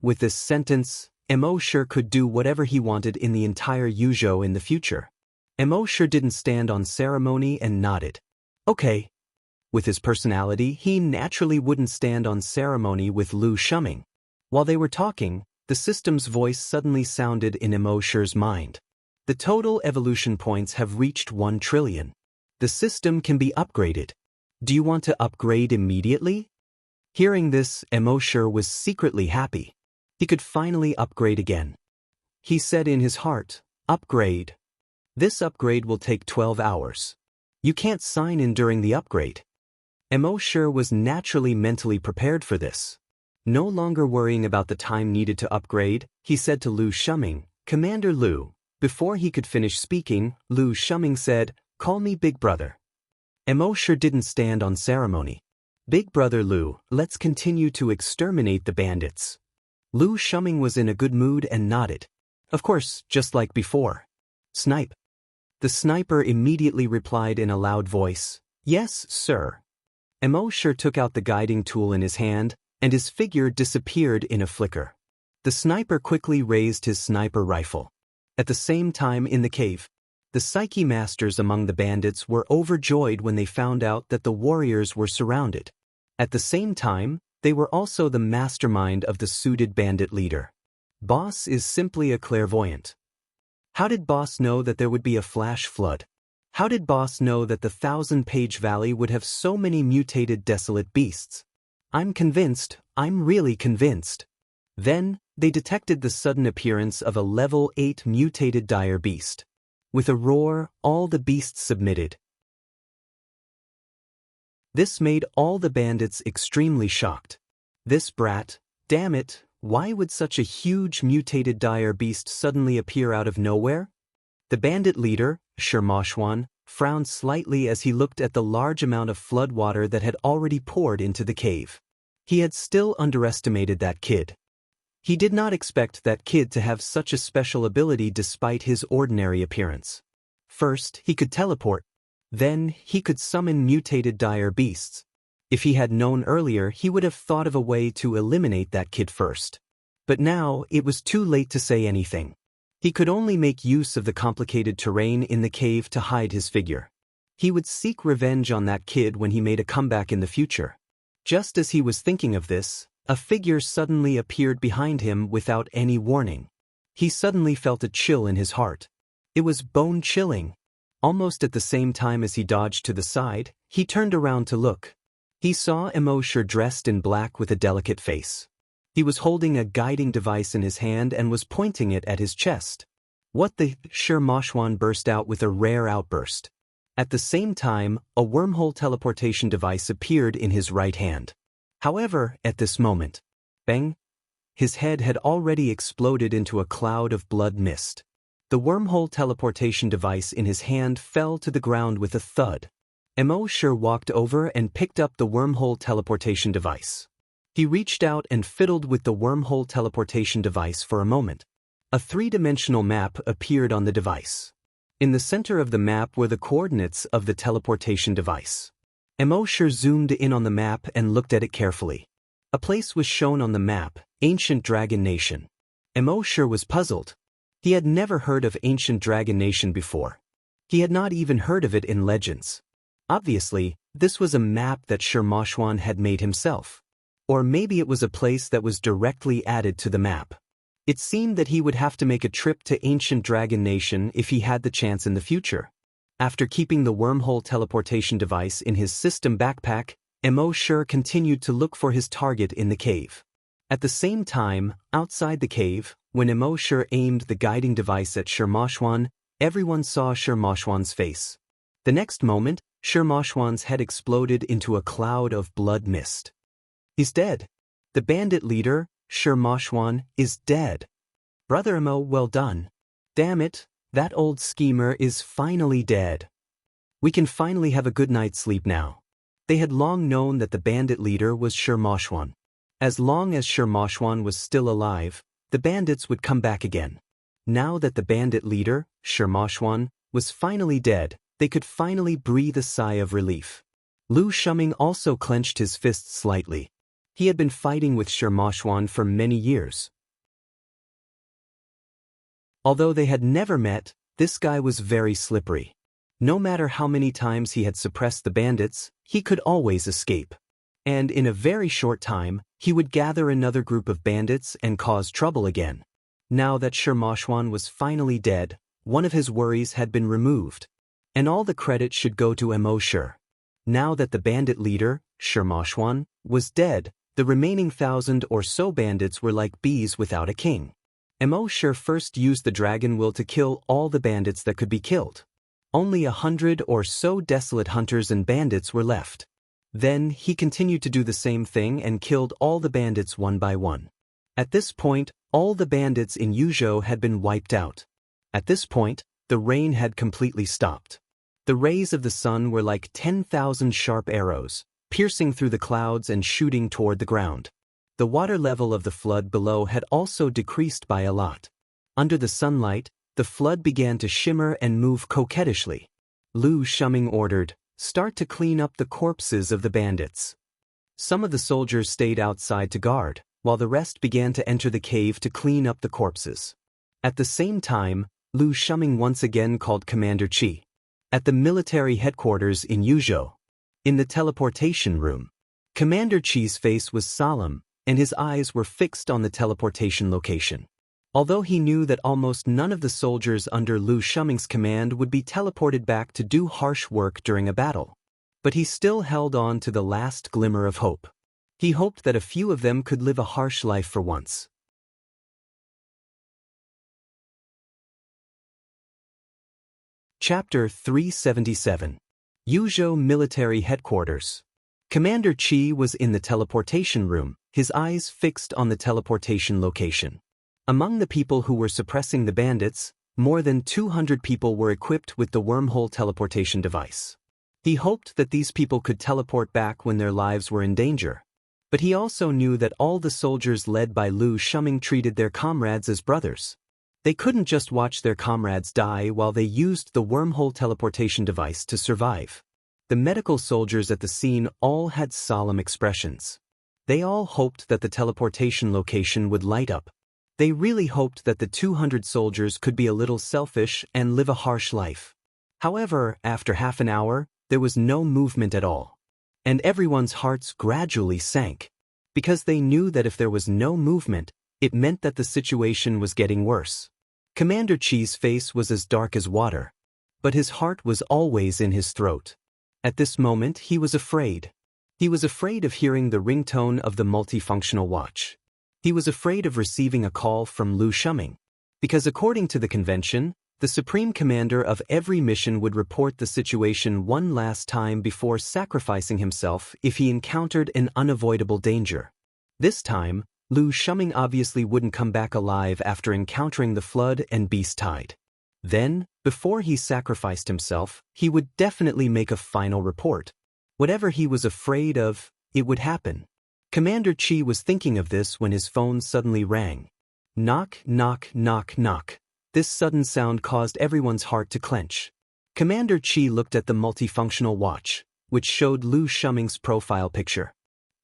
With this sentence, Immortal could do whatever he wanted in the entire Yuzhou in the future. Mo sure didn't stand on ceremony and nodded. Okay. With his personality, he naturally wouldn't stand on ceremony with Lu Shuming. While they were talking, the system's voice suddenly sounded in Mo Sher's mind. The total evolution points have reached 1 trillion. The system can be upgraded. Do you want to upgrade immediately? Hearing this, Mo Sher was secretly happy. He could finally upgrade again. He said in his heart, upgrade. This upgrade will take 12 hours. You can't sign in during the upgrade. Mo Sher was naturally mentally prepared for this. No longer worrying about the time needed to upgrade, he said to Lu Shuming, Commander Lu. Before he could finish speaking, Lu Shuming said, call me Big Brother. Mo Sher didn't stand on ceremony. Big Brother Lu, let's continue to exterminate the bandits. Lu Shuming was in a good mood and nodded. Of course, just like before. Snipe. The sniper immediately replied in a loud voice, yes, sir. Mo Sher took out the guiding tool in his hand, and his figure disappeared in a flicker. The sniper quickly raised his sniper rifle. At the same time in the cave, the psyche masters among the bandits were overjoyed when they found out that the warriors were surrounded. At the same time, they were also the mastermind of the suited bandit leader. Boss is simply a clairvoyant. How did Boss know that there would be a flash flood? How did Boss know that the 1,000-page valley would have so many mutated desolate beasts? I'm convinced, I'm really convinced. Then, they detected the sudden appearance of a level 8 mutated dire beast. With a roar, all the beasts submitted. This made all the bandits extremely shocked. This brat, damn it, why would such a huge mutated dire beast suddenly appear out of nowhere? The bandit leader, Shirmashwan, frowned slightly as he looked at the large amount of flood water that had already poured into the cave. He had still underestimated that kid. He did not expect that kid to have such a special ability despite his ordinary appearance. First, he could teleport. Then, he could summon mutated dire beasts. If he had known earlier, he would have thought of a way to eliminate that kid first. But now, it was too late to say anything. He could only make use of the complicated terrain in the cave to hide his figure. He would seek revenge on that kid when he made a comeback in the future. Just as he was thinking of this, a figure suddenly appeared behind him without any warning. He suddenly felt a chill in his heart. It was bone-chilling. Almost at the same time as he dodged to the side, he turned around to look. He saw Mo Sher dressed in black with a delicate face. He was holding a guiding device in his hand and was pointing it at his chest. What the? Shirmashwan burst out with a rare outburst. At the same time, a wormhole teleportation device appeared in his right hand. However, at this moment, bang! His head had already exploded into a cloud of blood mist. The wormhole teleportation device in his hand fell to the ground with a thud. Mo Sher walked over and picked up the wormhole teleportation device. He reached out and fiddled with the wormhole teleportation device for a moment. A 3-dimensional map appeared on the device. In the center of the map were the coordinates of the teleportation device. Mo Sher zoomed in on the map and looked at it carefully. A place was shown on the map, Ancient Dragon Nation. Mo Sher was puzzled. He had never heard of Ancient Dragon Nation before. He had not even heard of it in Legends. Obviously, this was a map that Shirmashwan had made himself. Or maybe it was a place that was directly added to the map. It seemed that he would have to make a trip to Ancient Dragon Nation if he had the chance in the future. After keeping the wormhole teleportation device in his system backpack, Mo Sher continued to look for his target in the cave. At the same time, outside the cave, when Mo Sher aimed the guiding device at Shirmashwan, everyone saw Shirmashwan's face. The next moment, Shirmashwan's head exploded into a cloud of blood mist. He's dead. The bandit leader, Shirmashwan, is dead. Brother Mo, well done. Damn it, that old schemer is finally dead. We can finally have a good night's sleep now. They had long known that the bandit leader was Shirmashwan. As long as Shirmashwan was still alive, the bandits would come back again. Now that the bandit leader, Shirmashwan, was finally dead, they could finally breathe a sigh of relief. Lu Shuming also clenched his fists slightly. He had been fighting with Shirmashwan for many years. Although they had never met, This guy was very slippery. No matter how many times he had suppressed the bandits, he could always escape. And in a very short time, he would gather another group of bandits and cause trouble again. Now that Xianxia was finally dead, one of his worries had been removed. And all the credit should go to Immortal. Now that the bandit leader, Xianxia, was dead, the remaining 1,000 or so bandits were like bees without a king. Immortal first used the dragon will to kill all the bandits that could be killed. Only 100 or so desolate hunters and bandits were left. Then he continued to do the same thing and killed all the bandits one by one. At this point, all the bandits in Yuzhou had been wiped out. At this point, the rain had completely stopped. The rays of the sun were like 10,000 sharp arrows, piercing through the clouds and shooting toward the ground. The water level of the flood below had also decreased by a lot. Under the sunlight, the flood began to shimmer and move coquettishly. Lu Shuming ordered, "Start to clean up the corpses of the bandits." Some of the soldiers stayed outside to guard, while the rest began to enter the cave to clean up the corpses. At the same time, Lu Shuming once again called Commander Qi. At the military headquarters in Yuzhou. In the teleportation room, Commander Qi's face was solemn, and his eyes were fixed on the teleportation location. Although he knew that almost none of the soldiers under Lu Shuming's command would be teleported back to do harsh work during a battle. But he still held on to the last glimmer of hope. He hoped that a few of them could live a harsh life for once. Chapter 377. Yuzhou Military Headquarters. Commander Qi was in the teleportation room, his eyes fixed on the teleportation location. Among the people who were suppressing the bandits, more than 200 people were equipped with the wormhole teleportation device. He hoped that these people could teleport back when their lives were in danger. But he also knew that all the soldiers led by Lu Shuming treated their comrades as brothers. They couldn't just watch their comrades die while they used the wormhole teleportation device to survive. The medical soldiers at the scene all had solemn expressions. They all hoped that the teleportation location would light up. They really hoped that the 200 soldiers could be a little selfish and live a harsh life. However, after half an hour, there was no movement at all. And everyone's hearts gradually sank. Because they knew that if there was no movement, it meant that the situation was getting worse. Commander Qi's face was as dark as water. But his heart was always in his throat. At this moment, he was afraid. He was afraid of hearing the ringtone of the multifunctional watch. He was afraid of receiving a call from Lu Shuming. Because according to the convention, the Supreme Commander of every mission would report the situation one last time before sacrificing himself if he encountered an unavoidable danger. This time, Lu Shuming obviously wouldn't come back alive after encountering the flood and beast tide. Then, before he sacrificed himself, he would definitely make a final report. Whatever he was afraid of, it would happen. Commander Qi was thinking of this when his phone suddenly rang. Knock, knock, knock, knock. This sudden sound caused everyone's heart to clench. Commander Qi looked at the multifunctional watch, which showed Lu Shuming's profile picture.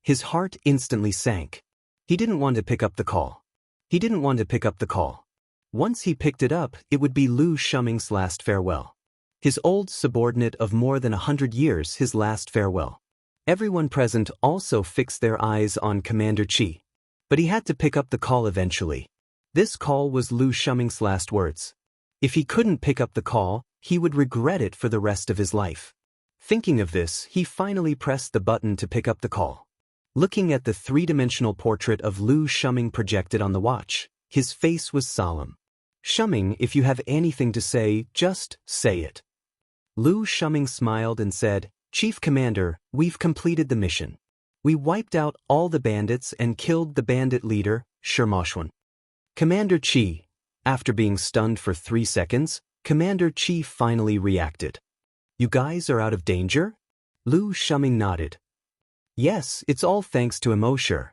His heart instantly sank. He didn't want to pick up the call. He didn't want to pick up the call. Once he picked it up, it would be Lu Shuming's last farewell. His old subordinate of more than 100 years, his last farewell. Everyone present also fixed their eyes on Commander Qi. But he had to pick up the call eventually. This call was Lu Shuming's last words. If he couldn't pick up the call, he would regret it for the rest of his life. Thinking of this, he finally pressed the button to pick up the call. Looking at the three-dimensional portrait of Lu Shuming projected on the watch, his face was solemn. Shuming, if you have anything to say, just say it. Lu Shuming smiled and said, Chief Commander, we've completed the mission. We wiped out all the bandits and killed the bandit leader, Xianxia. Commander Qi. After being stunned for 3 seconds, Commander Qi finally reacted. You guys are out of danger? Lu Shuming nodded. Yes, it's all thanks to Immortal.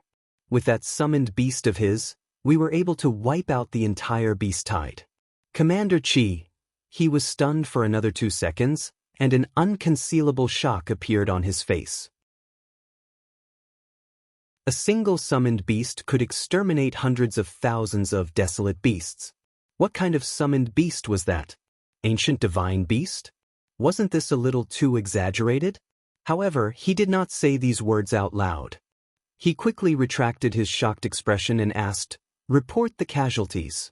With that summoned beast of his, we were able to wipe out the entire beast tide. Commander Qi. He was stunned for another 2 seconds, and an unconcealable shock appeared on his face. A single summoned beast could exterminate hundreds of thousands of desolate beasts. What kind of summoned beast was that? ancient divine beast? Wasn't this a little too exaggerated? However, he did not say these words out loud. He quickly retracted his shocked expression and asked, "Report the casualties."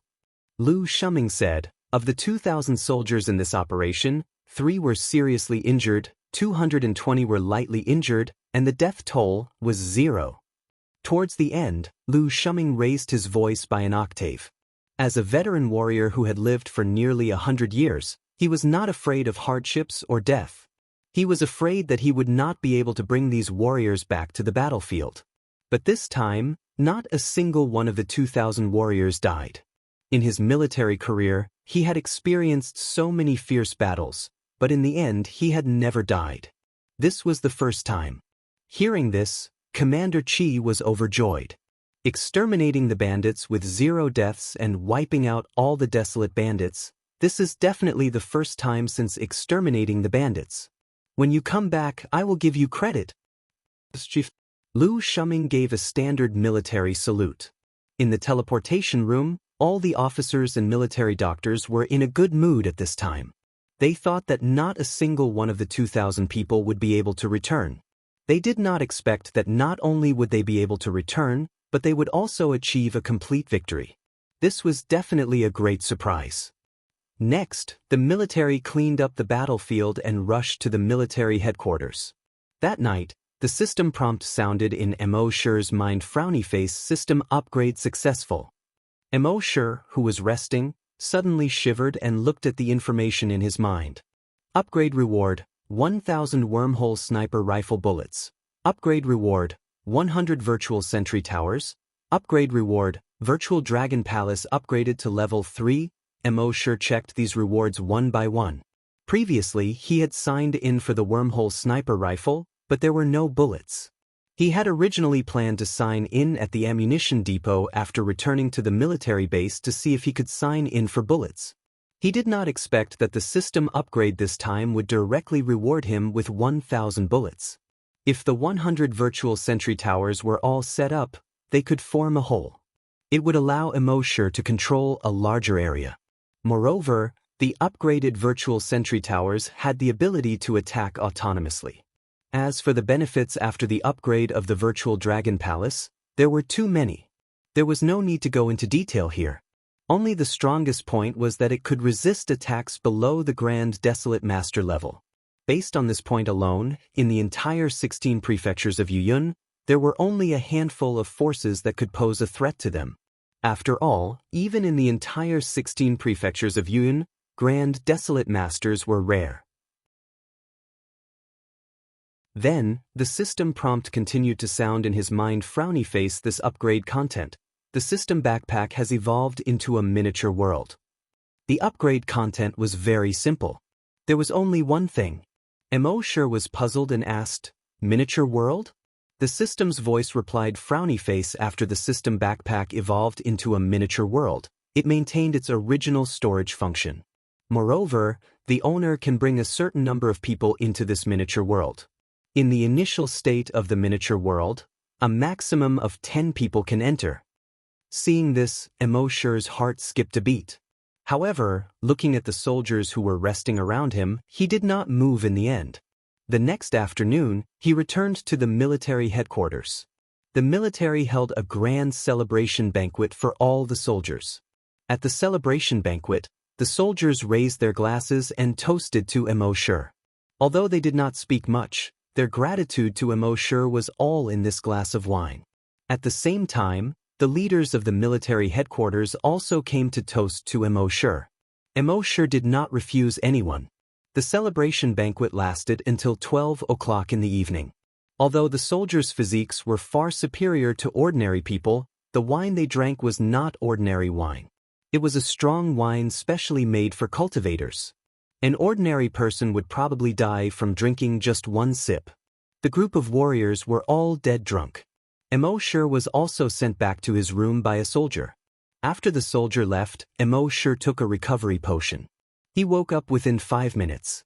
Lu Shuming said, "Of the 2,000 soldiers in this operation, 3 were seriously injured, 220 were lightly injured, and the death toll was 0. Towards the end, Lu Shuming raised his voice by an octave. As a veteran warrior who had lived for nearly 100 years, he was not afraid of hardships or death. He was afraid that he would not be able to bring these warriors back to the battlefield. But this time, not a single one of the 2,000 warriors died. In his military career, he had experienced so many fierce battles, but in the end he had never died. This was the first time. Hearing this, Commander Qi was overjoyed. Exterminating the bandits with 0 deaths and wiping out all the desolate bandits, this is definitely the first time since exterminating the bandits. When you come back, I will give you credit. Chief Lu Shuming gave a standard military salute. In the teleportation room, all the officers and military doctors were in a good mood at this time. They thought that not a single one of the 2,000 people would be able to return. They did not expect that not only would they be able to return, but they would also achieve a complete victory. This was definitely a great surprise. Next, the military cleaned up the battlefield and rushed to the military headquarters. That night, the system prompt sounded in Mo Shi's mind: frowny face, system upgrade successful. Mo Shi, who was resting, suddenly shivered and looked at the information in his mind. Upgrade reward, 1,000 wormhole sniper rifle bullets. Upgrade reward, 100 virtual sentry towers. Upgrade reward, virtual dragon palace upgraded to level 3. Mo Shi checked these rewards one by one. Previously, he had signed in for the wormhole sniper rifle, but there were no bullets. He had originally planned to sign in at the ammunition depot after returning to the military base to see if he could sign in for bullets. He did not expect that the system upgrade this time would directly reward him with 1,000 bullets. If the 100 virtual sentry towers were all set up, they could form a whole. It would allow Mo Shi to control a larger area. Moreover, the upgraded virtual sentry towers had the ability to attack autonomously. As for the benefits after the upgrade of the virtual dragon palace, there were too many. There was no need to go into detail here. Only the strongest point was that it could resist attacks below the Grand Desolate Master level. Based on this point alone, in the entire 16 prefectures of Yuyun, there were only a handful of forces that could pose a threat to them. After all, even in the entire 16 prefectures of Yuyun, Grand Desolate Masters were rare. Then, the system prompt continued to sound in his mind: frowny face, this upgrade content. The system backpack has evolved into a miniature world. The upgrade content was very simple. There was only one thing. Mo Shi was puzzled and asked, "Miniature world?" The system's voice replied: frowny face. After the system backpack evolved into a miniature world, it maintained its original storage function. Moreover, the owner can bring a certain number of people into this miniature world. In the initial state of the miniature world, a maximum of 10 people can enter. Seeing this, Mo Shi's heart skipped a beat. However, looking at the soldiers who were resting around him, he did not move in the end. The next afternoon, he returned to the military headquarters. The military held a grand celebration banquet for all the soldiers. At the celebration banquet, the soldiers raised their glasses and toasted to Mo Shi. Although they did not speak much, their gratitude to Mo Shi was all in this glass of wine. At the same time, the leaders of the military headquarters also came to toast to Mo Shi. Mo Shi did not refuse anyone. The celebration banquet lasted until 12 o'clock in the evening. Although the soldiers' physiques were far superior to ordinary people, the wine they drank was not ordinary wine. It was a strong wine specially made for cultivators. An ordinary person would probably die from drinking just one sip. The group of warriors were all dead drunk. Mo Shi was also sent back to his room by a soldier. After the soldier left, Mo Shi took a recovery potion. He woke up within 5 minutes.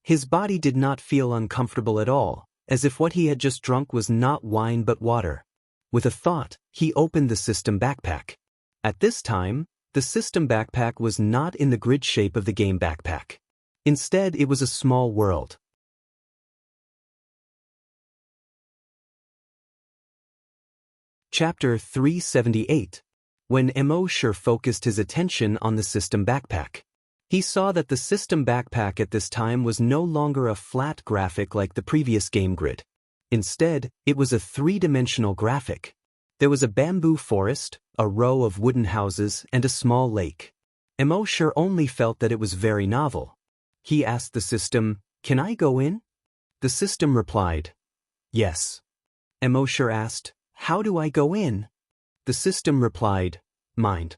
His body did not feel uncomfortable at all, as if what he had just drunk was not wine but water. With a thought, he opened the system backpack. At this time, The system backpack was not in the grid shape of the game backpack. Instead, it was a small world. Chapter 378. When Emosure focused his attention on the system backpack. He saw that the system backpack at this time was no longer a flat graphic like the previous game grid. Instead, it was a three-dimensional graphic. There was a bamboo forest, a row of wooden houses, and a small lake. Emosure only felt that it was very novel. He asked the system, "Can I go in?" The system replied, "Yes." Emosure asked, "How do I go in?" The system replied, "Mind."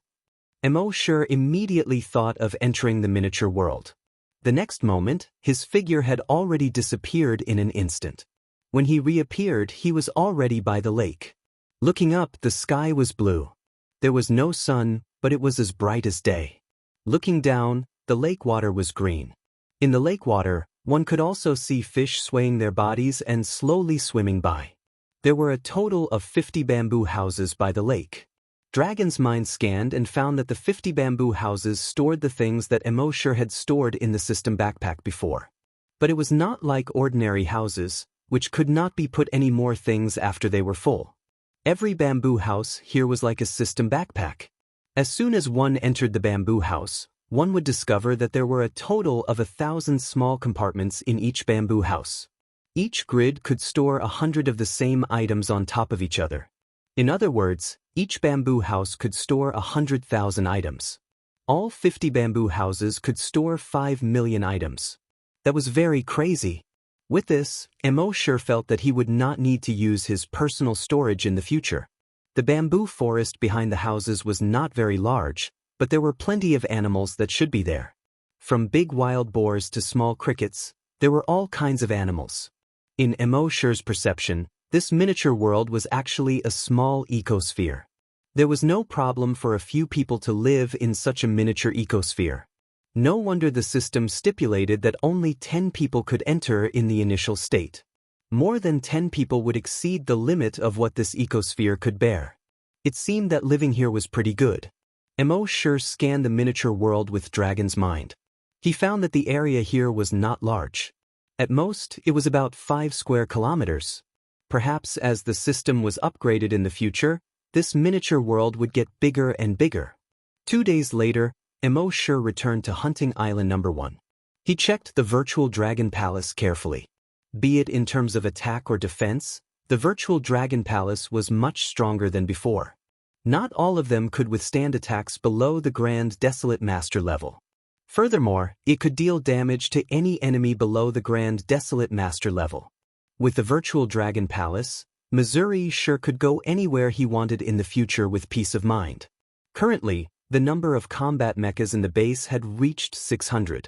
Emosure immediately thought of entering the miniature world. The next moment, his figure had already disappeared in an instant. When he reappeared, he was already by the lake. Looking up, the sky was blue. There was no sun, but it was as bright as day. Looking down, the lake water was green. In the lake water, one could also see fish swaying their bodies and slowly swimming by. There were a total of 50 bamboo houses by the lake. Dragon's mind scanned and found that the 50 bamboo houses stored the things that Emosure had stored in the system backpack before. But it was not like ordinary houses, which could not be put any more things after they were full. Every bamboo house here was like a system backpack. As soon as one entered the bamboo house, one would discover that there were a total of 1,000 small compartments in each bamboo house. Each grid could store 100 of the same items on top of each other. In other words, each bamboo house could store 100,000 items. All 50 bamboo houses could store 5 million items. That was very crazy. With this, Emosure felt that he would not need to use his personal storage in the future. The bamboo forest behind the houses was not very large, but there were plenty of animals that should be there. From big wild boars to small crickets, there were all kinds of animals. In Emosure's perception, this miniature world was actually a small ecosphere. There was no problem for a few people to live in such a miniature ecosphere. No wonder the system stipulated that only 10 people could enter in the initial state. More than 10 people would exceed the limit of what this ecosphere could bear. It seemed that living here was pretty good. Emosure scanned the miniature world with Dragon's mind. He found that the area here was not large. At most, it was about 5 square kilometers. Perhaps as the system was upgraded in the future, this miniature world would get bigger and bigger. 2 days later, Emosure returned to Hunting Island number 1. He checked the virtual dragon palace carefully. Be it in terms of attack or defense, the virtual dragon palace was much stronger than before. Not all of them could withstand attacks below the Grand Desolate Master level. Furthermore, it could deal damage to any enemy below the Grand Desolate Master level. With the virtual dragon palace, Missouri sure could go anywhere he wanted in the future with peace of mind. Currently, the number of combat mechas in the base had reached 600.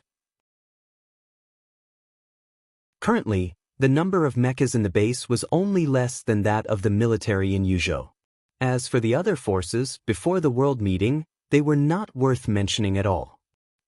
Currently, the number of mechas in the base was only less than that of the military in Yuzhou. As for the other forces, before the world meeting, they were not worth mentioning at all.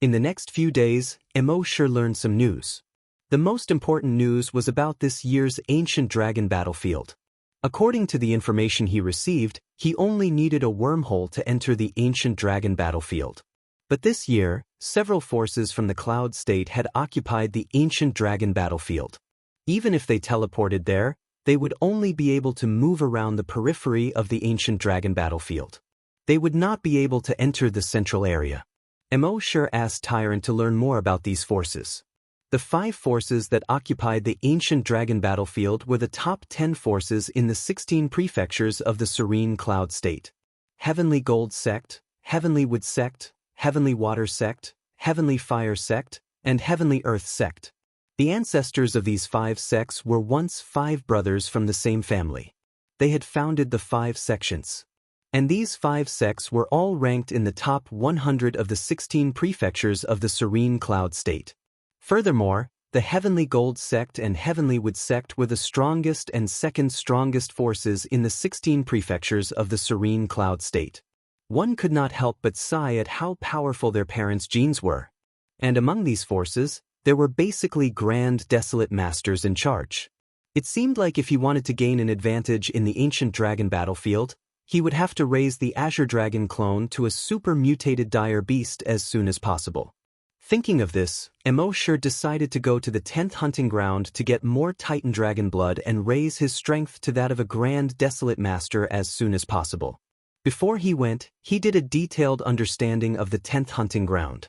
In the next few days, Emosure learned some news. The most important news was about this year's Ancient Dragon battlefield. According to the information he received, he only needed a wormhole to enter the Ancient Dragon battlefield. But this year, several forces from the Cloud State had occupied the Ancient Dragon battlefield. Even if they teleported there, they would only be able to move around the periphery of the Ancient Dragon battlefield. They would not be able to enter the central area. Emosure asked Tyrant to learn more about these forces. The 5 forces that occupied the Ancient Dragon battlefield were the top 10 forces in the 16 prefectures of the Serene Cloud State. Heavenly Gold Sect, Heavenly Wood Sect, Heavenly Water Sect, Heavenly Fire Sect, and Heavenly Earth Sect. The ancestors of these 5 sects were once 5 brothers from the same family. They had founded the 5 sections. And these 5 sects were all ranked in the top 100 of the 16 prefectures of the Serene Cloud State. Furthermore, the Heavenly Gold Sect and Heavenly Wood Sect were the strongest and second strongest forces in the 16 prefectures of the Serene Cloud State. One could not help but sigh at how powerful their parents' genes were. And among these forces, there were basically Grand Desolate Masters in charge. It seemed like if he wanted to gain an advantage in the Ancient Dragon battlefield, He would have to raise the Azure Dragon clone to a super mutated dire beast as soon as possible. Thinking of this, Emosure decided to go to the 10th hunting ground to get more Titan Dragon blood and raise his strength to that of a Grand Desolate Master as soon as possible. Before he went, he did a detailed understanding of the 10th hunting ground.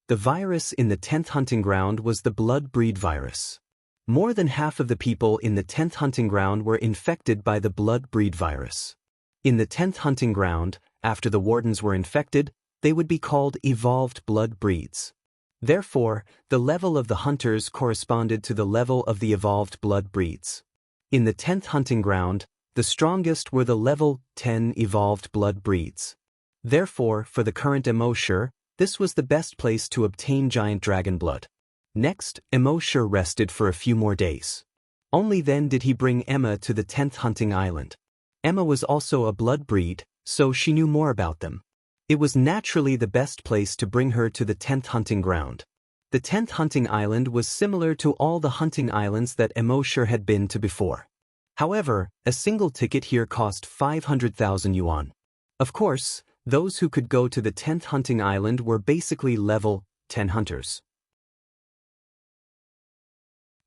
The virus in the 10th hunting ground was the blood breed virus. More than half of the people in the 10th hunting ground were infected by the blood breed virus. In the 10th hunting ground, after the wardens were infected, they would be called evolved blood breeds. Therefore, the level of the hunters corresponded to the level of the evolved blood breeds. In the 10th hunting ground, the strongest were the level 10 evolved blood breeds. Therefore, for the current Emosure, this was the best place to obtain giant dragon blood. Next, Emosure rested for a few more days. Only then did he bring Emma to the 10th hunting island. Emma was also a blood breed, so she knew more about them. It was naturally the best place to bring her to the 10th hunting ground. The 10th hunting island was similar to all the hunting islands that Emosure had been to before. However, a single ticket here cost 500,000 yuan. Of course, those who could go to the 10th hunting island were basically level 10 hunters.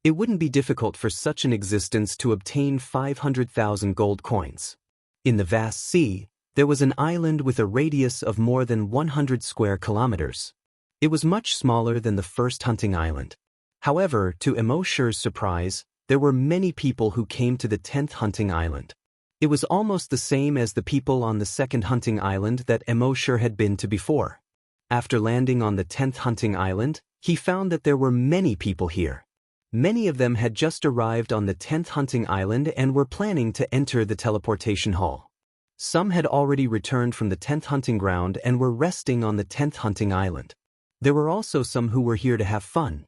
It wouldn't be difficult for such an existence to obtain 500,000 gold coins. In the vast sea, there was an island with a radius of more than 100 square kilometers. It was much smaller than the first hunting island. However, to Emosure's surprise, there were many people who came to the 10th hunting island. It was almost the same as the people on the second hunting island that Emosure had been to before. After landing on the 10th hunting island, he found that there were many people here. Many of them had just arrived on the 10th hunting island and were planning to enter the teleportation hall. Some had already returned from the 10th hunting ground and were resting on the 10th hunting island. There were also some who were here to have fun.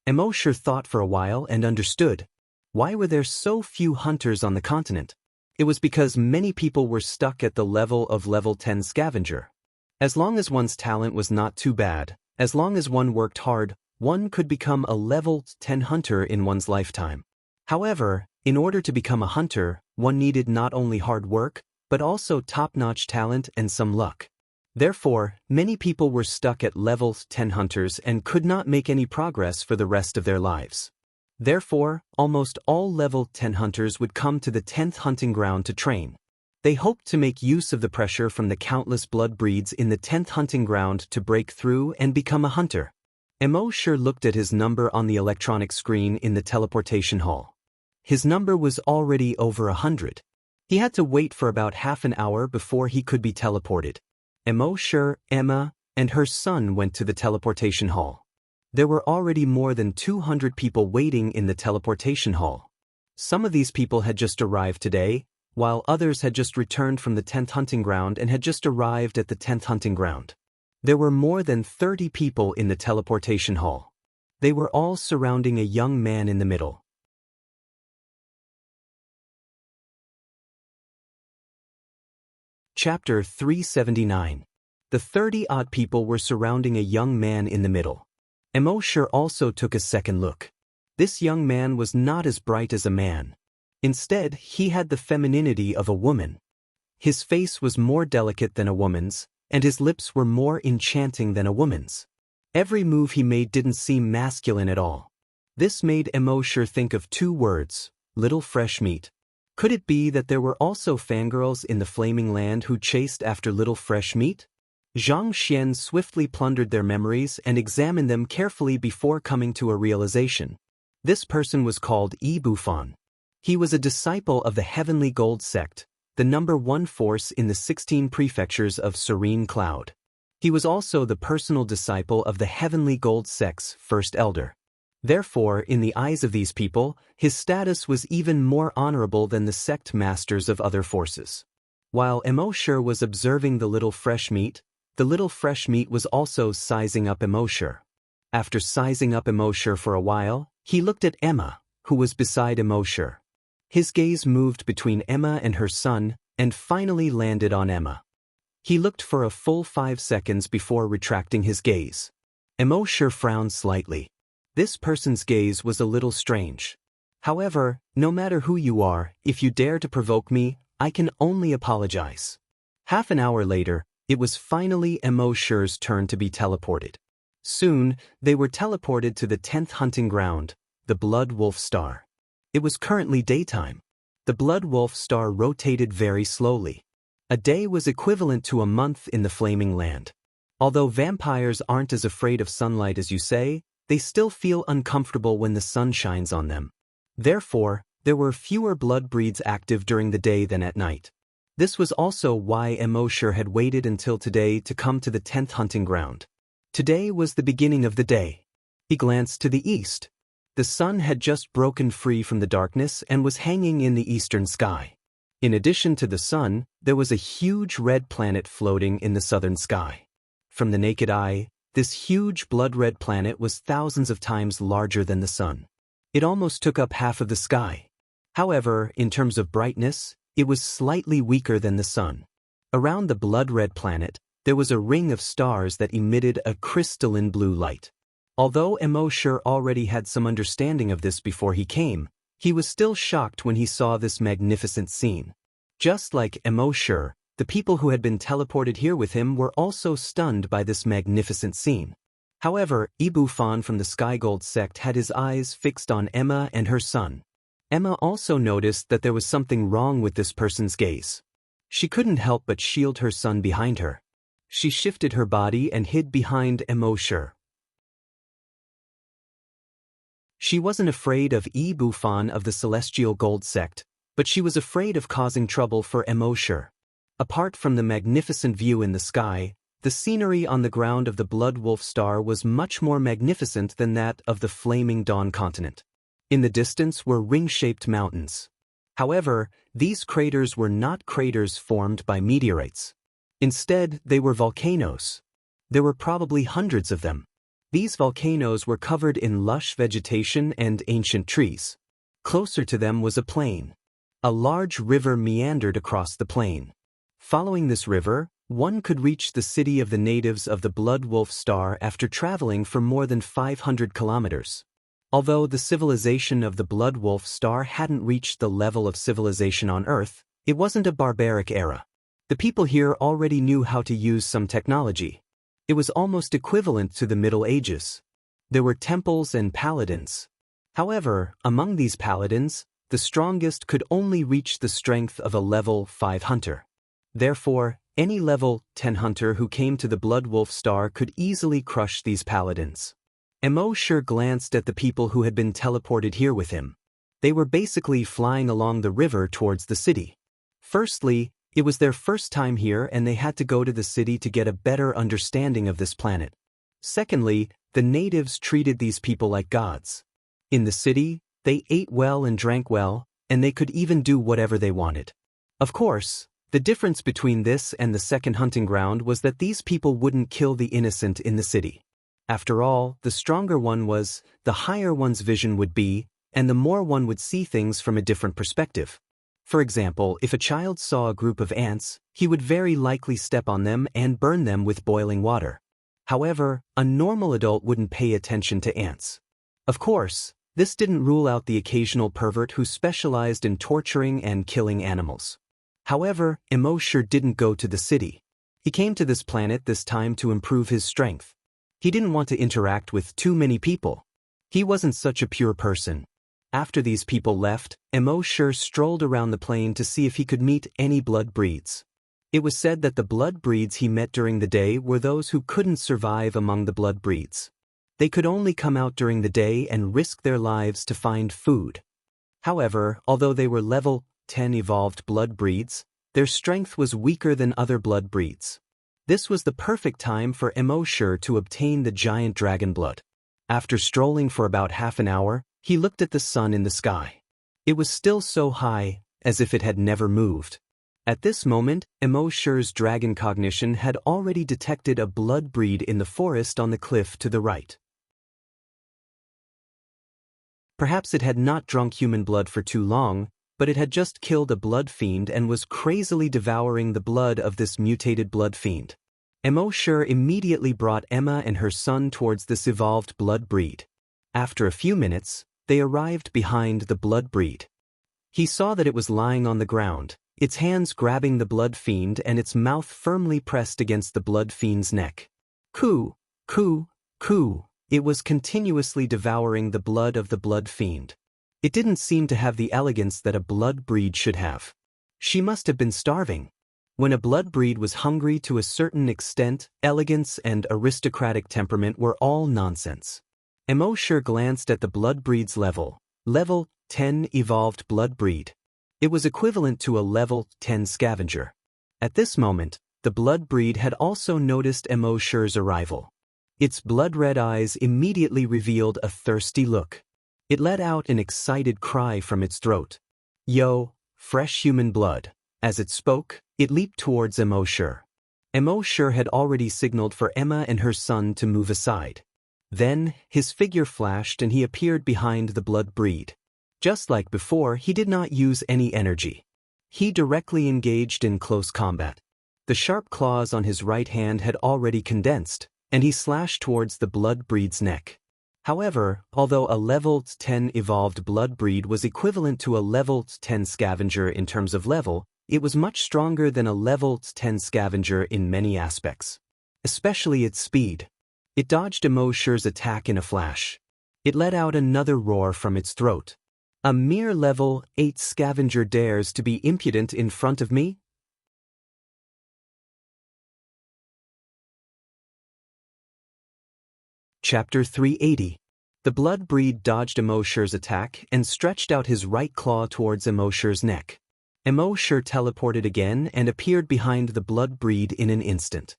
Emosure thought for a while and understood. Why were there so few hunters on the continent? It was because many people were stuck at the level of level 10 scavenger. As long as one's talent was not too bad, as long as one worked hard, one could become a level 10 hunter in one's lifetime. However, in order to become a hunter, one needed not only hard work, but also top-notch talent and some luck. Therefore, many people were stuck at level 10 hunters and could not make any progress for the rest of their lives. Therefore, almost all level 10 hunters would come to the 10th hunting ground to train. They hoped to make use of the pressure from the countless blood breeds in the 10th hunting ground to break through and become a hunter. Emosure looked at his number on the electronic screen in the teleportation hall. His number was already over 100. He had to wait for about half an hour before he could be teleported. Emosure, Emma, and her son went to the teleportation hall. There were already more than 200 people waiting in the teleportation hall. Some of these people had just arrived today, while others had just returned from the 10th hunting ground and had just arrived at the 10th hunting ground. There were more than 30 people in the teleportation hall. They were all surrounding a young man in the middle. Chapter 379. The 30-odd people were surrounding a young man in the middle. Emosure also took a second look. This young man was not as bright as a man. Instead, he had the femininity of a woman. His face was more delicate than a woman's, and his lips were more enchanting than a woman's. Every move he made didn't seem masculine at all. This made Emosure think of two words: little fresh meat. Could it be that there were also fangirls in the Flaming Land who chased after little fresh meat? Zhang Xian swiftly plundered their memories and examined them carefully before coming to a realization. This person was called Yi Bufan. He was a disciple of the Heavenly Gold Sect, the number 1 force in the 16 prefectures of Serene Cloud. He was also the personal disciple of the Heavenly Gold Sect's first elder. Therefore, in the eyes of these people, his status was even more honorable than the sect masters of other forces. While Emosure was observing the little fresh meat was also sizing up Emosure. After sizing up Emosure for a while, he looked at Emma, who was beside Emosure. His gaze moved between Emma and her son, and finally landed on Emma. He looked for a full 5 seconds before retracting his gaze. Emosure frowned slightly. This person's gaze was a little strange. However, no matter who you are, if you dare to provoke me, I can only apologize. Half an hour later, it was finally Emoshur's turn to be teleported. Soon, they were teleported to the 10th hunting ground, the Blood Wolf Star. It was currently daytime. The Blood Wolf Star rotated very slowly. A day was equivalent to a month in the Flaming Land. Although vampires aren't as afraid of sunlight as you say, they still feel uncomfortable when the sun shines on them. Therefore, there were fewer blood breeds active during the day than at night. This was also why Emoshur had waited until today to come to the 10th hunting ground. Today was the beginning of the day. He glanced to the east. The sun had just broken free from the darkness and was hanging in the eastern sky. In addition to the sun, there was a huge red planet floating in the southern sky. From the naked eye, this huge blood-red planet was thousands of times larger than the sun. It almost took up half of the sky. However, in terms of brightness, it was slightly weaker than the sun. Around the blood-red planet, there was a ring of stars that emitted a crystalline blue light. Although Emoshur already had some understanding of this before he came, he was still shocked when he saw this magnificent scene. Just like Emoshur, the people who had been teleported here with him were also stunned by this magnificent scene. However, Ibufan from the Skygold sect had his eyes fixed on Emma and her son. Emma also noticed that there was something wrong with this person's gaze. She couldn't help but shield her son behind her. She shifted her body and hid behind Emoshur. She wasn't afraid of Ibufan of the Celestial Gold sect, but she was afraid of causing trouble for Emoshur. Apart from the magnificent view in the sky, the scenery on the ground of the Blood Wolf Star was much more magnificent than that of the Flaming Dawn continent. In the distance were ring-shaped mountains. However, these craters were not craters formed by meteorites. Instead, they were volcanoes. There were probably hundreds of them. These volcanoes were covered in lush vegetation and ancient trees. Closer to them was a plain. A large river meandered across the plain. Following this river, one could reach the city of the natives of the Blood Wolf Star after traveling for more than 500 kilometers. Although the civilization of the Blood Wolf Star hadn't reached the level of civilization on Earth, it wasn't a barbaric era. The people here already knew how to use some technology. It was almost equivalent to the Middle Ages. There were temples and paladins. However, among these paladins, the strongest could only reach the strength of a level 5 hunter. Therefore, any level 10 hunter who came to the Blood Wolf Star could easily crush these paladins. Emoshur glanced at the people who had been teleported here with him. They were basically flying along the river towards the city. Firstly, it was their first time here and they had to go to the city to get a better understanding of this planet. Secondly, the natives treated these people like gods. In the city, they ate well and drank well, and they could even do whatever they wanted. Of course, the difference between this and the second hunting ground was that these people wouldn't kill the innocent in the city. After all, the stronger one was, the higher one's vision would be, and the more one would see things from a different perspective. For example, if a child saw a group of ants, he would very likely step on them and burn them with boiling water. However, a normal adult wouldn't pay attention to ants. Of course, this didn't rule out the occasional pervert who specialized in torturing and killing animals. However, Emoshur didn't go to the city. He came to this planet this time to improve his strength. He didn't want to interact with too many people. He wasn't such a pure person. After these people left, Emoshur strolled around the plain to see if he could meet any blood breeds. It was said that the blood breeds he met during the day were those who couldn't survive among the blood breeds. They could only come out during the day and risk their lives to find food. However, although they were level 10 evolved blood breeds, their strength was weaker than other blood breeds. This was the perfect time for Emoshur to obtain the giant dragon blood. After strolling for about half an hour, he looked at the sun in the sky. It was still so high, as if it had never moved. At this moment, Emoshur's dragon cognition had already detected a blood breed in the forest on the cliff to the right. Perhaps it had not drunk human blood for too long, but it had just killed a blood fiend and was crazily devouring the blood of this mutated blood fiend. Emoshur immediately brought Emma and her son towards this evolved blood breed. After a few minutes, they arrived behind the blood breed. He saw that it was lying on the ground, its hands grabbing the blood fiend and its mouth firmly pressed against the blood fiend's neck. Coo, coo, coo, it was continuously devouring the blood of the blood fiend. It didn't seem to have the elegance that a blood breed should have. She must have been starving. When a blood breed was hungry to a certain extent, elegance and aristocratic temperament were all nonsense. Immortal glanced at the blood breed's level 10 evolved blood breed. It was equivalent to a level 10 scavenger. At this moment, the blood breed had also noticed Immortal's arrival. Its blood-red eyes immediately revealed a thirsty look. It let out an excited cry from its throat. Yo, fresh human blood. As it spoke, it leaped towards Immortal. Immortal had already signaled for Emma and her son to move aside. Then, his figure flashed and he appeared behind the blood breed. Just like before, he did not use any energy. He directly engaged in close combat. The sharp claws on his right hand had already condensed, and he slashed towards the blood breed's neck. However, although a level 10 evolved blood breed was equivalent to a level 10 scavenger in terms of level, it was much stronger than a level 10 scavenger in many aspects. Especially its speed. It dodged Immortal's attack in a flash. It let out another roar from its throat. A mere level 8 scavenger dares to be impudent in front of me? Chapter 380. The blood breed dodged Immortal's attack and stretched out his right claw towards Immortal's neck. Immortal teleported again and appeared behind the blood breed in an instant.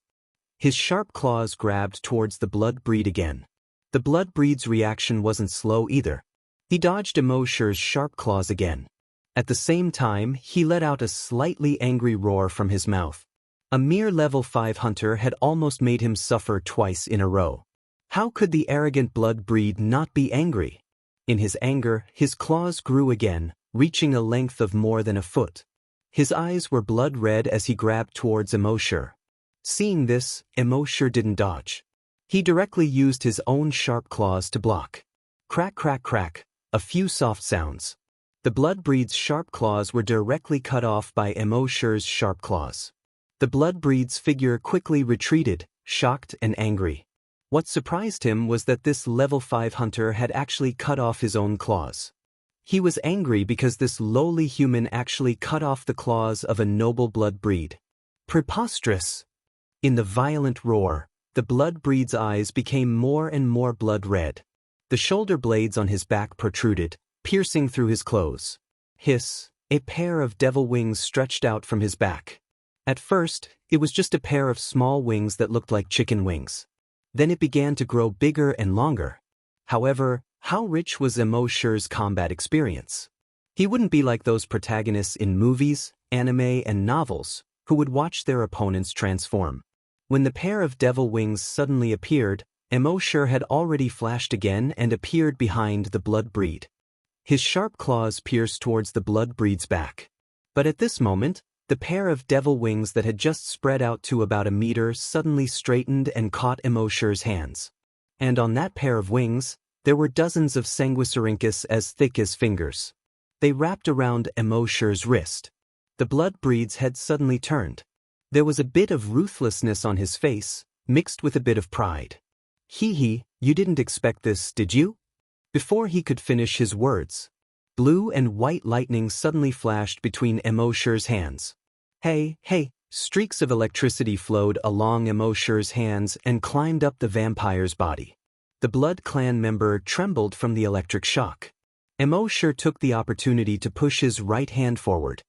His sharp claws grabbed towards the blood breed again. The blood breed's reaction wasn't slow either. He dodged Immortal's sharp claws again. At the same time, he let out a slightly angry roar from his mouth. A mere level 5 hunter had almost made him suffer twice in a row. How could the arrogant blood breed not be angry? In his anger, his claws grew again, reaching a length of more than a foot. His eyes were blood red as he grabbed towards Immortal. Seeing this, Immortal didn't dodge. He directly used his own sharp claws to block. Crack, crack, crack, a few soft sounds. The blood breed's sharp claws were directly cut off by Immortal's sharp claws. The blood breed's figure quickly retreated, shocked and angry. What surprised him was that this level 5 hunter had actually cut off his own claws. He was angry because this lowly human actually cut off the claws of a noble blood breed. Preposterous! In the violent roar, the blood breed's eyes became more and more blood red. The shoulder blades on his back protruded, piercing through his clothes. Hiss! A pair of devil wings stretched out from his back. At first, it was just a pair of small wings that looked like chicken wings. Then it began to grow bigger and longer. However, how rich was Immortal's combat experience? He wouldn't be like those protagonists in movies, anime, and novels, who would watch their opponents transform. When the pair of devil wings suddenly appeared, Immortal had already flashed again and appeared behind the blood breed. His sharp claws pierced towards the blood breed's back. But at this moment, the pair of devil wings that had just spread out to about a meter suddenly straightened and caught Immortal's hands. And on that pair of wings, there were dozens of Sanguisurincus as thick as fingers. They wrapped around Immortal's wrist. The blood breed's head suddenly turned. There was a bit of ruthlessness on his face, mixed with a bit of pride. Hee, you didn't expect this, did you? Before he could finish his words, blue and white lightning suddenly flashed between Immortal's hands. Hey, streaks of electricity flowed along Immortal's hands and climbed up the vampire's body. The blood clan member trembled from the electric shock. Immortal took the opportunity to push his right hand forward.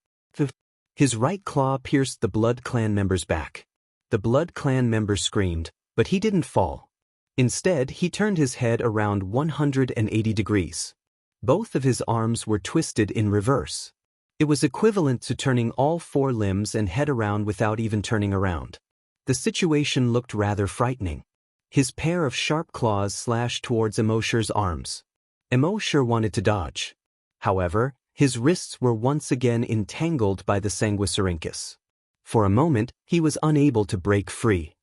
His right claw pierced the blood clan member's back. The blood clan member screamed, but he didn't fall. Instead, he turned his head around 180 degrees. Both of his arms were twisted in reverse. It was equivalent to turning all 4 limbs and head around without even turning around. The situation looked rather frightening. His pair of sharp claws slashed towards Immortal's arms. Immortal wanted to dodge. However, his wrists were once again entangled by the Sanguisurincus. For a moment, he was unable to break free.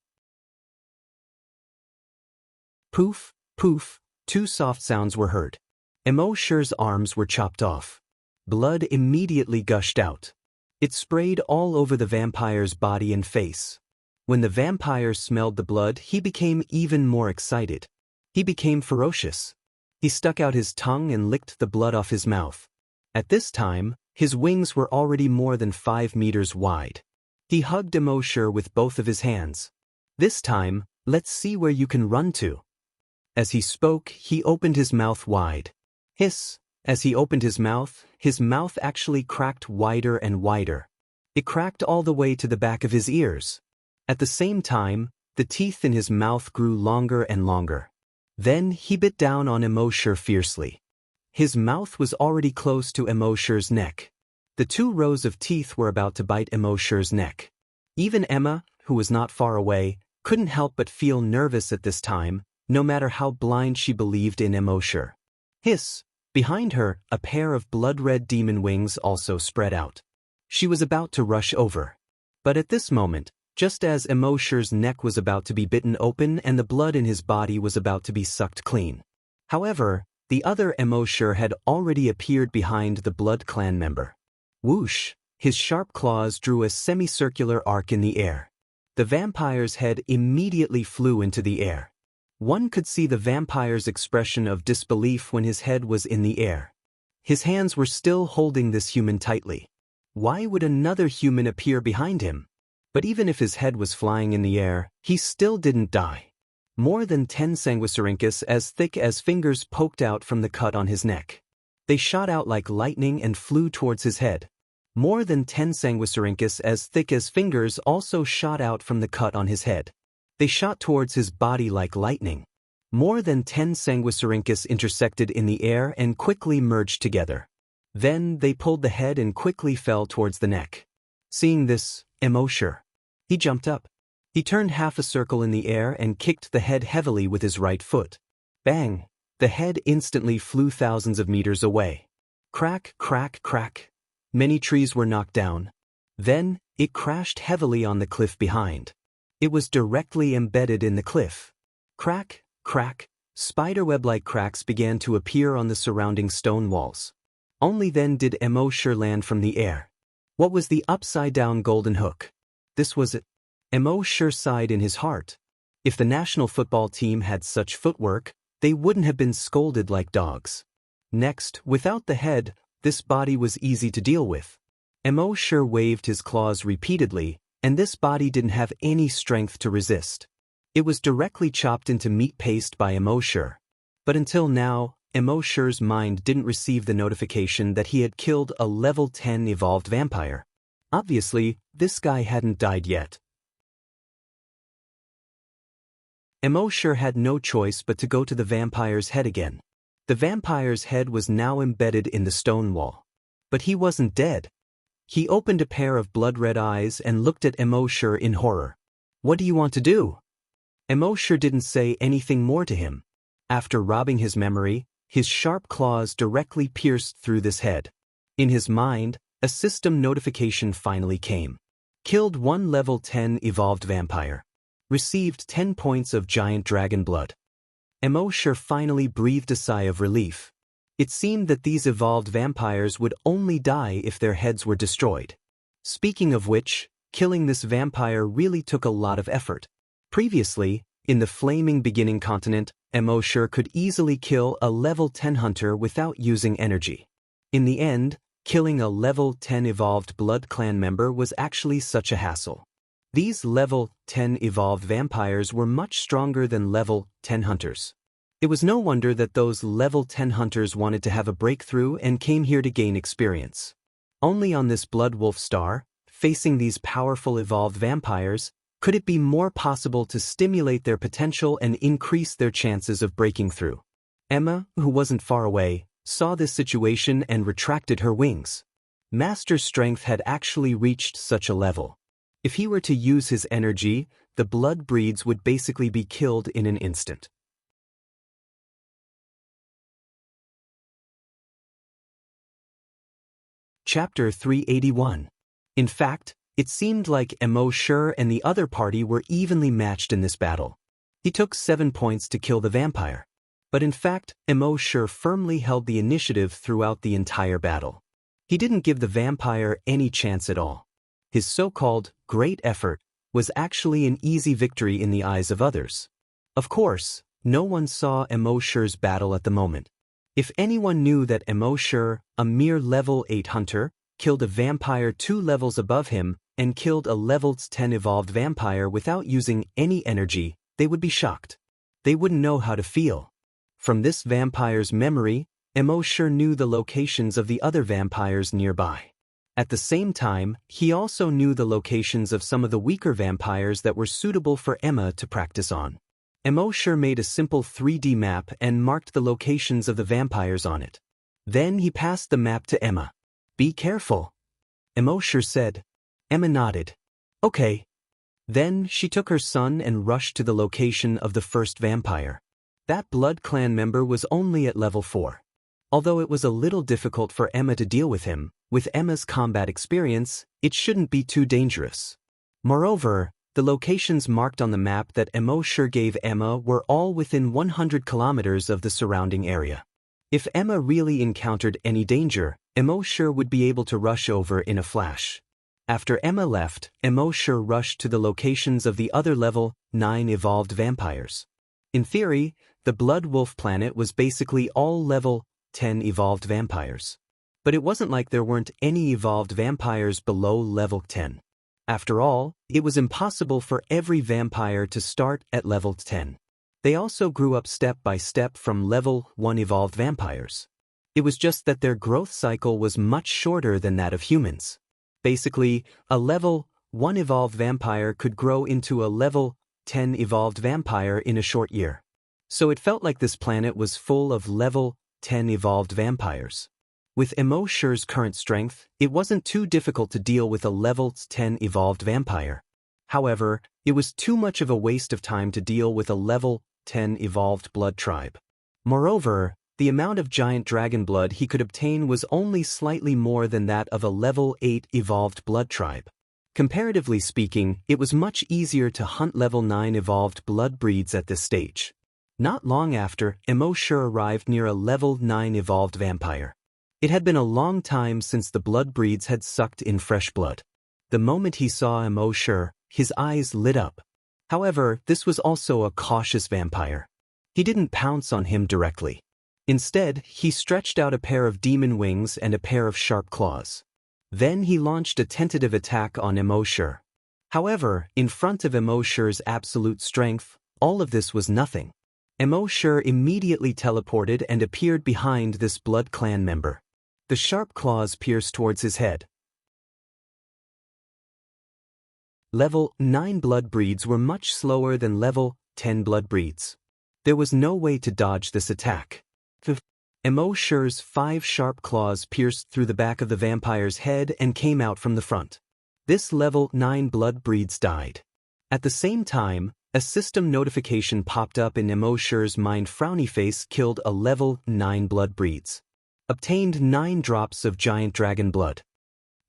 Poof, poof, 2 soft sounds were heard. Immortal's arms were chopped off. Blood immediately gushed out. It sprayed all over the vampire's body and face. When the vampire smelled the blood, he became even more excited. He became ferocious. He stuck out his tongue and licked the blood off his mouth. At this time, his wings were already more than 5 meters wide. He hugged Immortal with both of his hands. This time, let's see where you can run to. As he spoke, he opened his mouth wide. Hiss! As he opened his mouth actually cracked wider and wider. It cracked all the way to the back of his ears. At the same time, the teeth in his mouth grew longer and longer. Then he bit down on Immortal fiercely. His mouth was already close to Immortal's neck. The 2 rows of teeth were about to bite Immortal's neck. Even Emma, who was not far away, couldn't help but feel nervous at this time, no matter how blind she believed in Immortal. Hiss! Behind her, a pair of blood-red demon wings also spread out. She was about to rush over. But at this moment, just as Immortal's neck was about to be bitten open and the blood in his body was about to be sucked clean. However, the other Immortal had already appeared behind the Blood Clan member. Whoosh! His sharp claws drew a semicircular arc in the air. The vampire's head immediately flew into the air. One could see the vampire's expression of disbelief when his head was in the air. His hands were still holding this human tightly. Why would another human appear behind him? But even if his head was flying in the air, he still didn't die. More than 10 sanguisurincus as thick as fingers poked out from the cut on his neck. They shot out like lightning and flew towards his head. More than 10 sanguisurincus as thick as fingers also shot out from the cut on his head. They shot towards his body like lightning. More than 10 sanguisurincus intersected in the air and quickly merged together. Then they pulled the head and quickly fell towards the neck. Seeing this, Immortal. He jumped up. He turned half a circle in the air and kicked the head heavily with his right foot. Bang! The head instantly flew thousands of meters away. Crack, crack, crack. Many trees were knocked down. Then, it crashed heavily on the cliff behind. It was directly embedded in the cliff. Crack, crack, spiderweb-like cracks began to appear on the surrounding stone walls. Only then did Immortal land from the air. What was the upside-down golden hook? This was it. Immortal sighed in his heart. If the national football team had such footwork, they wouldn't have been scolded like dogs. Next, without the head, this body was easy to deal with. Immortal waved his claws repeatedly, and this body didn't have any strength to resist. It was directly chopped into meat paste by Immortal. But until now, Immortal's mind didn't receive the notification that he had killed a level 10 evolved vampire. Obviously, this guy hadn't died yet. Immortal had no choice but to go to the vampire's head again. The vampire's head was now embedded in the stone wall. But he wasn't dead. He opened a pair of blood-red eyes and looked at Immortal in horror. What do you want to do? Immortal didn't say anything more to him. After robbing his memory, his sharp claws directly pierced through this head. In his mind, a system notification finally came. Killed 1 level 10 evolved vampire. Received 10 points of giant dragon blood. Immortal finally breathed a sigh of relief. It seemed that these evolved vampires would only die if their heads were destroyed. Speaking of which, killing this vampire really took a lot of effort. Previously, in the flaming beginning continent, Immortal could easily kill a level 10 hunter without using energy. In the end, killing a level 10 evolved Blood Clan member was actually such a hassle. These level 10 evolved vampires were much stronger than level 10 hunters. It was no wonder that those level 10 hunters wanted to have a breakthrough and came here to gain experience. Only on this Blood Wolf star, facing these powerful evolved vampires, could it be more possible to stimulate their potential and increase their chances of breaking through. Emma, who wasn't far away, saw this situation and retracted her wings. Master Strength had actually reached such a level. If he were to use his energy, the blood breeds would basically be killed in an instant. Chapter 381. In fact, it seemed like Immortal and the other party were evenly matched in this battle. He took 7 points to kill the vampire. But in fact, Immortal firmly held the initiative throughout the entire battle. He didn't give the vampire any chance at all. His so-called great effort was actually an easy victory in the eyes of others. Of course, no one saw Immortal's battle at the moment. If anyone knew that Immortal, a mere level 8 hunter, killed a vampire 2 levels above him and killed a level 10 evolved vampire without using any energy, they would be shocked. They wouldn't know how to feel. From this vampire's memory, Immortal knew the locations of the other vampires nearby. At the same time, he also knew the locations of some of the weaker vampires that were suitable for Emma to practice on. Immortal made a simple 3D map and marked the locations of the vampires on it. Then he passed the map to Emma. "Be careful," Immortal said. Emma nodded. "Okay." Then she took her son and rushed to the location of the first vampire. That blood clan member was only at level 4. Although it was a little difficult for Emma to deal with him, with Emma's combat experience, it shouldn't be too dangerous. Moreover, the locations marked on the map that Immortal gave Emma were all within 100 kilometers of the surrounding area. If Emma really encountered any danger, Immortal would be able to rush over in a flash. After Emma left, Immortal rushed to the locations of the other level 9 evolved vampires. In theory, the Blood Wolf planet was basically all level 10 evolved vampires. But it wasn't like there weren't any evolved vampires below level 10. After all, it was impossible for every vampire to start at level 10. They also grew up step by step from level 1 evolved vampires. It was just that their growth cycle was much shorter than that of humans. Basically, a level 1 evolved vampire could grow into a level 10 evolved vampire in a short year. So it felt like this planet was full of level 10 evolved vampires. With Immortal's current strength, it wasn't too difficult to deal with a level 10 evolved vampire. However, it was too much of a waste of time to deal with a level 10 evolved blood tribe. Moreover, the amount of giant dragon blood he could obtain was only slightly more than that of a level 8 evolved blood tribe. Comparatively speaking, it was much easier to hunt level 9 evolved blood breeds at this stage. Not long after, Immortal arrived near a level 9 evolved vampire. It had been a long time since the blood breeds had sucked in fresh blood. The moment he saw Immortal, his eyes lit up. However, this was also a cautious vampire. He didn't pounce on him directly. Instead, he stretched out a pair of demon wings and a pair of sharp claws. Then he launched a tentative attack on Immortal. However, in front of Immortal's absolute strength, all of this was nothing. Immortal immediately teleported and appeared behind this blood clan member. The sharp claws pierced towards his head. Level 9 blood breeds were much slower than level 10 blood breeds. There was no way to dodge this attack. Immortal's 5 sharp claws pierced through the back of the vampire's head and came out from the front. This level 9 blood breeds died. At the same time, a system notification popped up in Immortal's mind. Frowny face killed a level 9 blood breeds. Obtained 9 drops of giant dragon blood.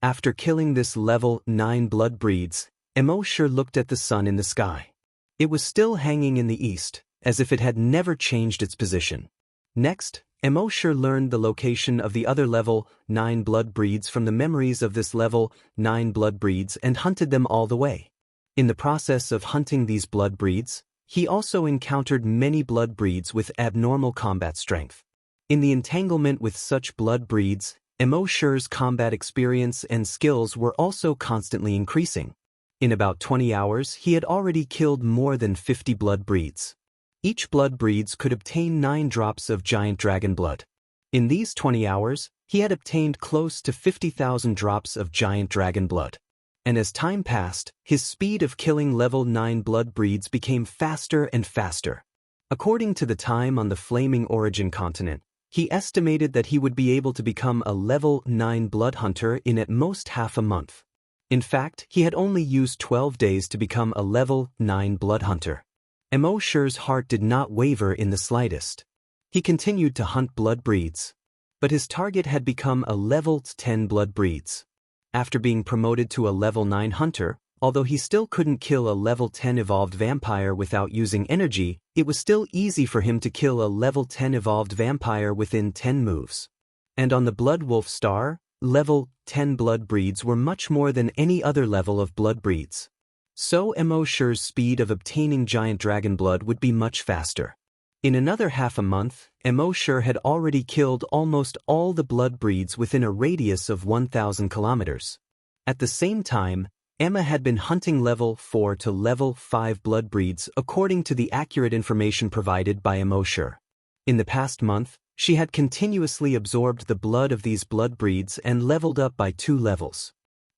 After killing this level 9 blood breeds, Immortal looked at the sun in the sky. It was still hanging in the east, as if it had never changed its position. Next, Immortal learned the location of the other level 9 blood breeds from the memories of this level 9 blood breeds and hunted them all the way. In the process of hunting these blood breeds, he also encountered many blood breeds with abnormal combat strength. In the entanglement with such blood breeds, Immortal's combat experience and skills were also constantly increasing. In about 20 hours, he had already killed more than 50 blood breeds. Each blood breeds could obtain 9 drops of giant dragon blood. In these 20 hours, he had obtained close to 50,000 drops of giant dragon blood. And as time passed, his speed of killing level 9 blood breeds became faster and faster. According to the time on the Flaming Origin continent, he estimated that he would be able to become a level 9 blood hunter in at most half a month. In fact, he had only used 12 days to become a level 9 blood hunter. Immortal's heart did not waver in the slightest. He continued to hunt blood breeds. But his target had become a level 10 blood breeds. After being promoted to a level 9 hunter, although he still couldn't kill a level 10 evolved vampire without using energy, it was still easy for him to kill a level 10 evolved vampire within 10 moves. And on the Blood Wolf star, level 10 blood breeds were much more than any other level of blood breeds. So Immosure's speed of obtaining giant dragon blood would be much faster. In another half a month, Immosure had already killed almost all the blood breeds within a radius of 1,000 kilometers. At the same time, Emma had been hunting level 4 to level 5 blood breeds according to the accurate information provided by Immosure. In the past month, she had continuously absorbed the blood of these blood breeds and leveled up by 2 levels.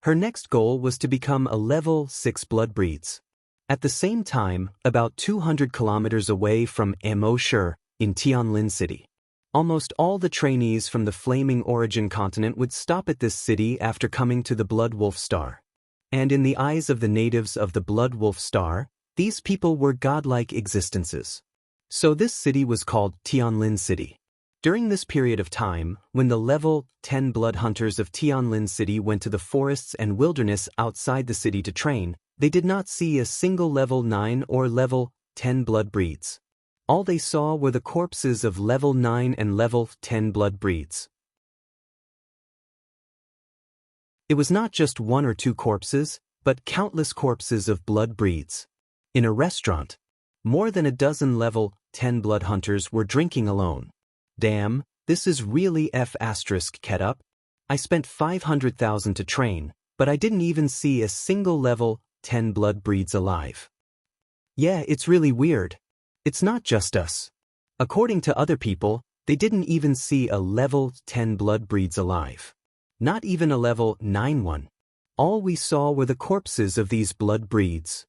Her next goal was to become a level 6 blood breeds. At the same time, about 200 kilometers away from Immosure, in Tianlin City, almost all the trainees from the Flaming Origin continent would stop at this city after coming to the Blood Wolf Star. And in the eyes of the natives of the Blood Wolf Star, these people were godlike existences. So this city was called Tianlin City. During this period of time, when the level 10 blood hunters of Tianlin City went to the forests and wilderness outside the city to train, they did not see a single level 9 or level 10 blood breeds. All they saw were the corpses of level 9 and level 10 blood breeds. It was not just 1 or 2 corpses, but countless corpses of blood breeds. In a restaurant, more than a dozen level 10 blood hunters were drinking alone. Damn, this is really *ket up. I spent 500,000 to train, but I didn't even see a single level 10 blood breeds alive. Yeah, it's really weird. It's not just us. According to other people, they didn't even see a level 10 blood breeds alive. Not even a level 9 one. All we saw were the corpses of these blood breeds.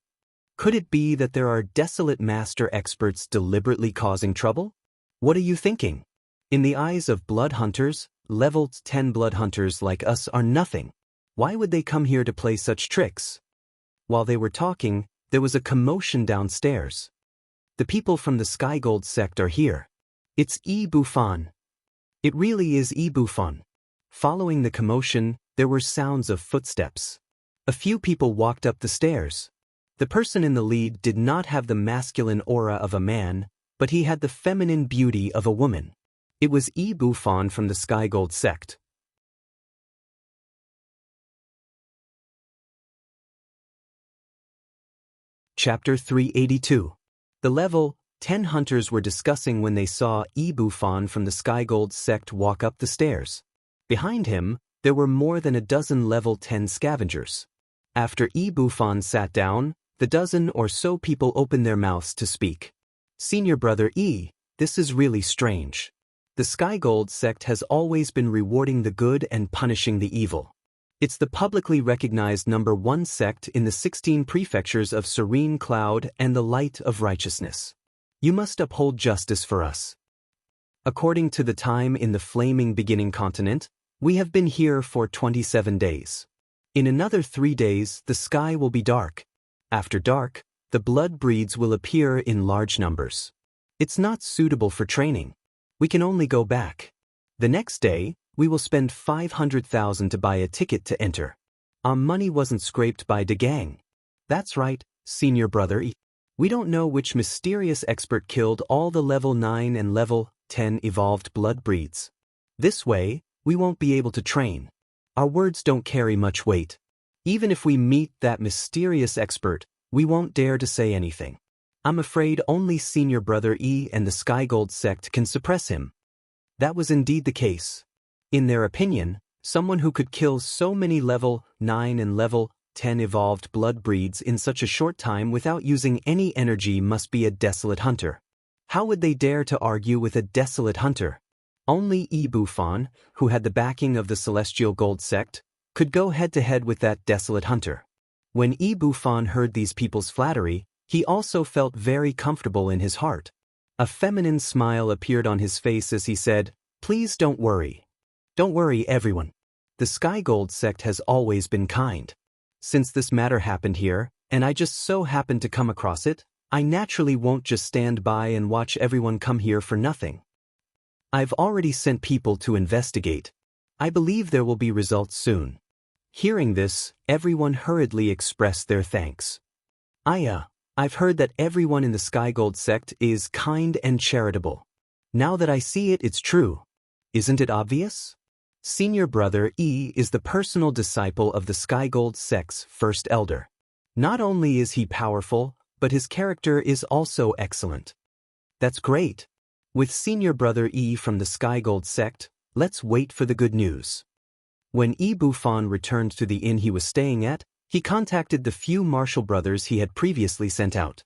Could it be that there are desolate master experts deliberately causing trouble? What are you thinking? In the eyes of blood hunters, level 10 blood hunters like us are nothing. Why would they come here to play such tricks? While they were talking, there was a commotion downstairs. The people from the Sky Gold sect are here. It's Bufan. It really is Bufan. Following the commotion, there were sounds of footsteps. A few people walked up the stairs. The person in the lead did not have the masculine aura of a man, but he had the feminine beauty of a woman. It was Bufan from the Sky Gold sect. Chapter 382. The level 10 hunters were discussing when they saw Bufan from the Sky Gold sect walk up the stairs. Behind him, there were more than a dozen level 10 scavengers. After Bufan sat down, the dozen or so people opened their mouths to speak. Senior brother this is really strange. The Sky Gold sect has always been rewarding the good and punishing the evil. It's the publicly recognized #1 sect in the 16 prefectures of Serene Cloud and the Light of Righteousness. You must uphold justice for us. According to the time in the Flaming Beginning continent, we have been here for 27 days. In another 3 days, the sky will be dark. After dark, the blood breeds will appear in large numbers. It's not suitable for training. We can only go back. The next day, we will spend 500,000 to buy a ticket to enter. Our money wasn't scraped by the gang. That's right, senior brother. We don't know which mysterious expert killed all the level 9 and level 10 evolved blood breeds. This way, we won't be able to train. Our words don't carry much weight. Even if we meet that mysterious expert, we won't dare to say anything. I'm afraid only senior brother and the Sky Gold sect can suppress him. That was indeed the case. In their opinion, someone who could kill so many level 9 and level 10 evolved blood breeds in such a short time without using any energy must be a desolate hunter. How would they dare to argue with a desolate hunter? Only Bufan, who had the backing of the Celestial Gold sect, could go head-to-head with that desolate hunter. When Bufan heard these people's flattery, he also felt very comfortable in his heart. A feminine smile appeared on his face as he said, "Please don't worry. Don't worry, everyone. The Sky Gold sect has always been kind. Since this matter happened here, and I just so happened to come across it, I naturally won't just stand by and watch everyone come here for nothing. I've already sent people to investigate. I believe there will be results soon." Hearing this, everyone hurriedly expressed their thanks. I've heard that everyone in the Sky Gold sect is kind and charitable. Now that I see it, it's true. Isn't it obvious? Senior brother E is the personal disciple of the Skygold sect's first elder. Not only is he powerful, but his character is also excellent. That's great. With senior brother E from the Skygold sect, let's wait for the good news. When E Bufan returned to the inn he was staying at, he contacted the few martial brothers he had previously sent out.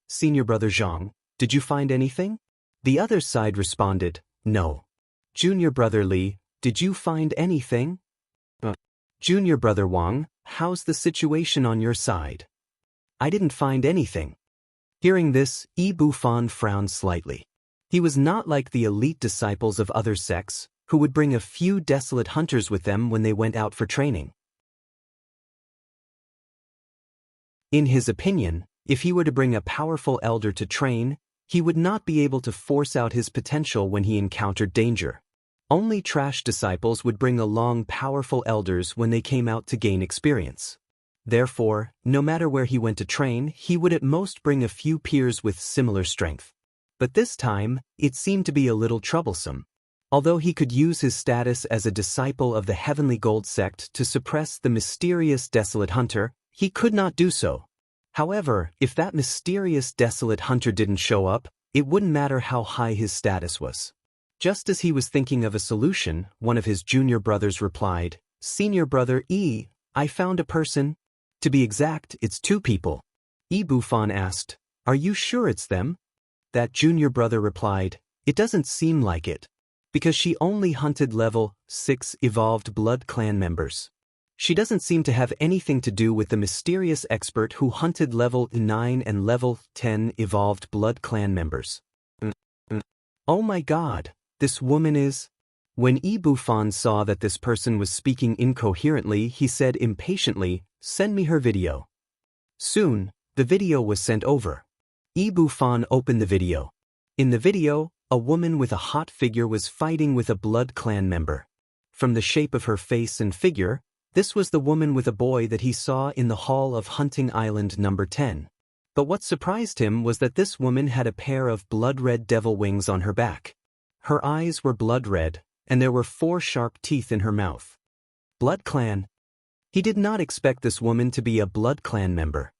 Senior brother Zhang, did you find anything? The other side responded, no. Junior brother Li, did you find anything? Junior brother Wang, how's the situation on your side? I didn't find anything. Hearing this, Yi Bufan frowned slightly. He was not like the elite disciples of other sects, who would bring a few desolate hunters with them when they went out for training. In his opinion, if he were to bring a powerful elder to train, he would not be able to force out his potential when he encountered danger. Only trash disciples would bring along powerful elders when they came out to gain experience. Therefore, no matter where he went to train, he would at most bring a few peers with similar strength. But this time, it seemed to be a little troublesome. Although he could use his status as a disciple of the Heavenly Gold sect to suppress the mysterious Desolate Hunter, he could not do so. However, if that mysterious Desolate Hunter didn't show up, it wouldn't matter how high his status was. Just as he was thinking of a solution, one of his junior brothers replied, Senior brother E, I found a person. To be exact, it's 2 people. E Bufan asked, are you sure it's them? That junior brother replied, it doesn't seem like it. Because she only hunted level 6 evolved blood clan members. She doesn't seem to have anything to do with the mysterious expert who hunted level 9 and level 10 evolved blood clan members. Oh my god, this woman is… When Yi Bufan saw that this person was speaking incoherently, he said impatiently, send me her video. Soon, the video was sent over. Yi Bufan opened the video. In the video, a woman with a hot figure was fighting with a blood clan member. From the shape of her face and figure, this was the woman with a boy that he saw in the hall of Hunting Island number 10. But what surprised him was that this woman had a pair of blood-red devil wings on her back. Her eyes were blood-red, and there were 4 sharp teeth in her mouth. Blood clan. He did not expect this woman to be a blood clan member.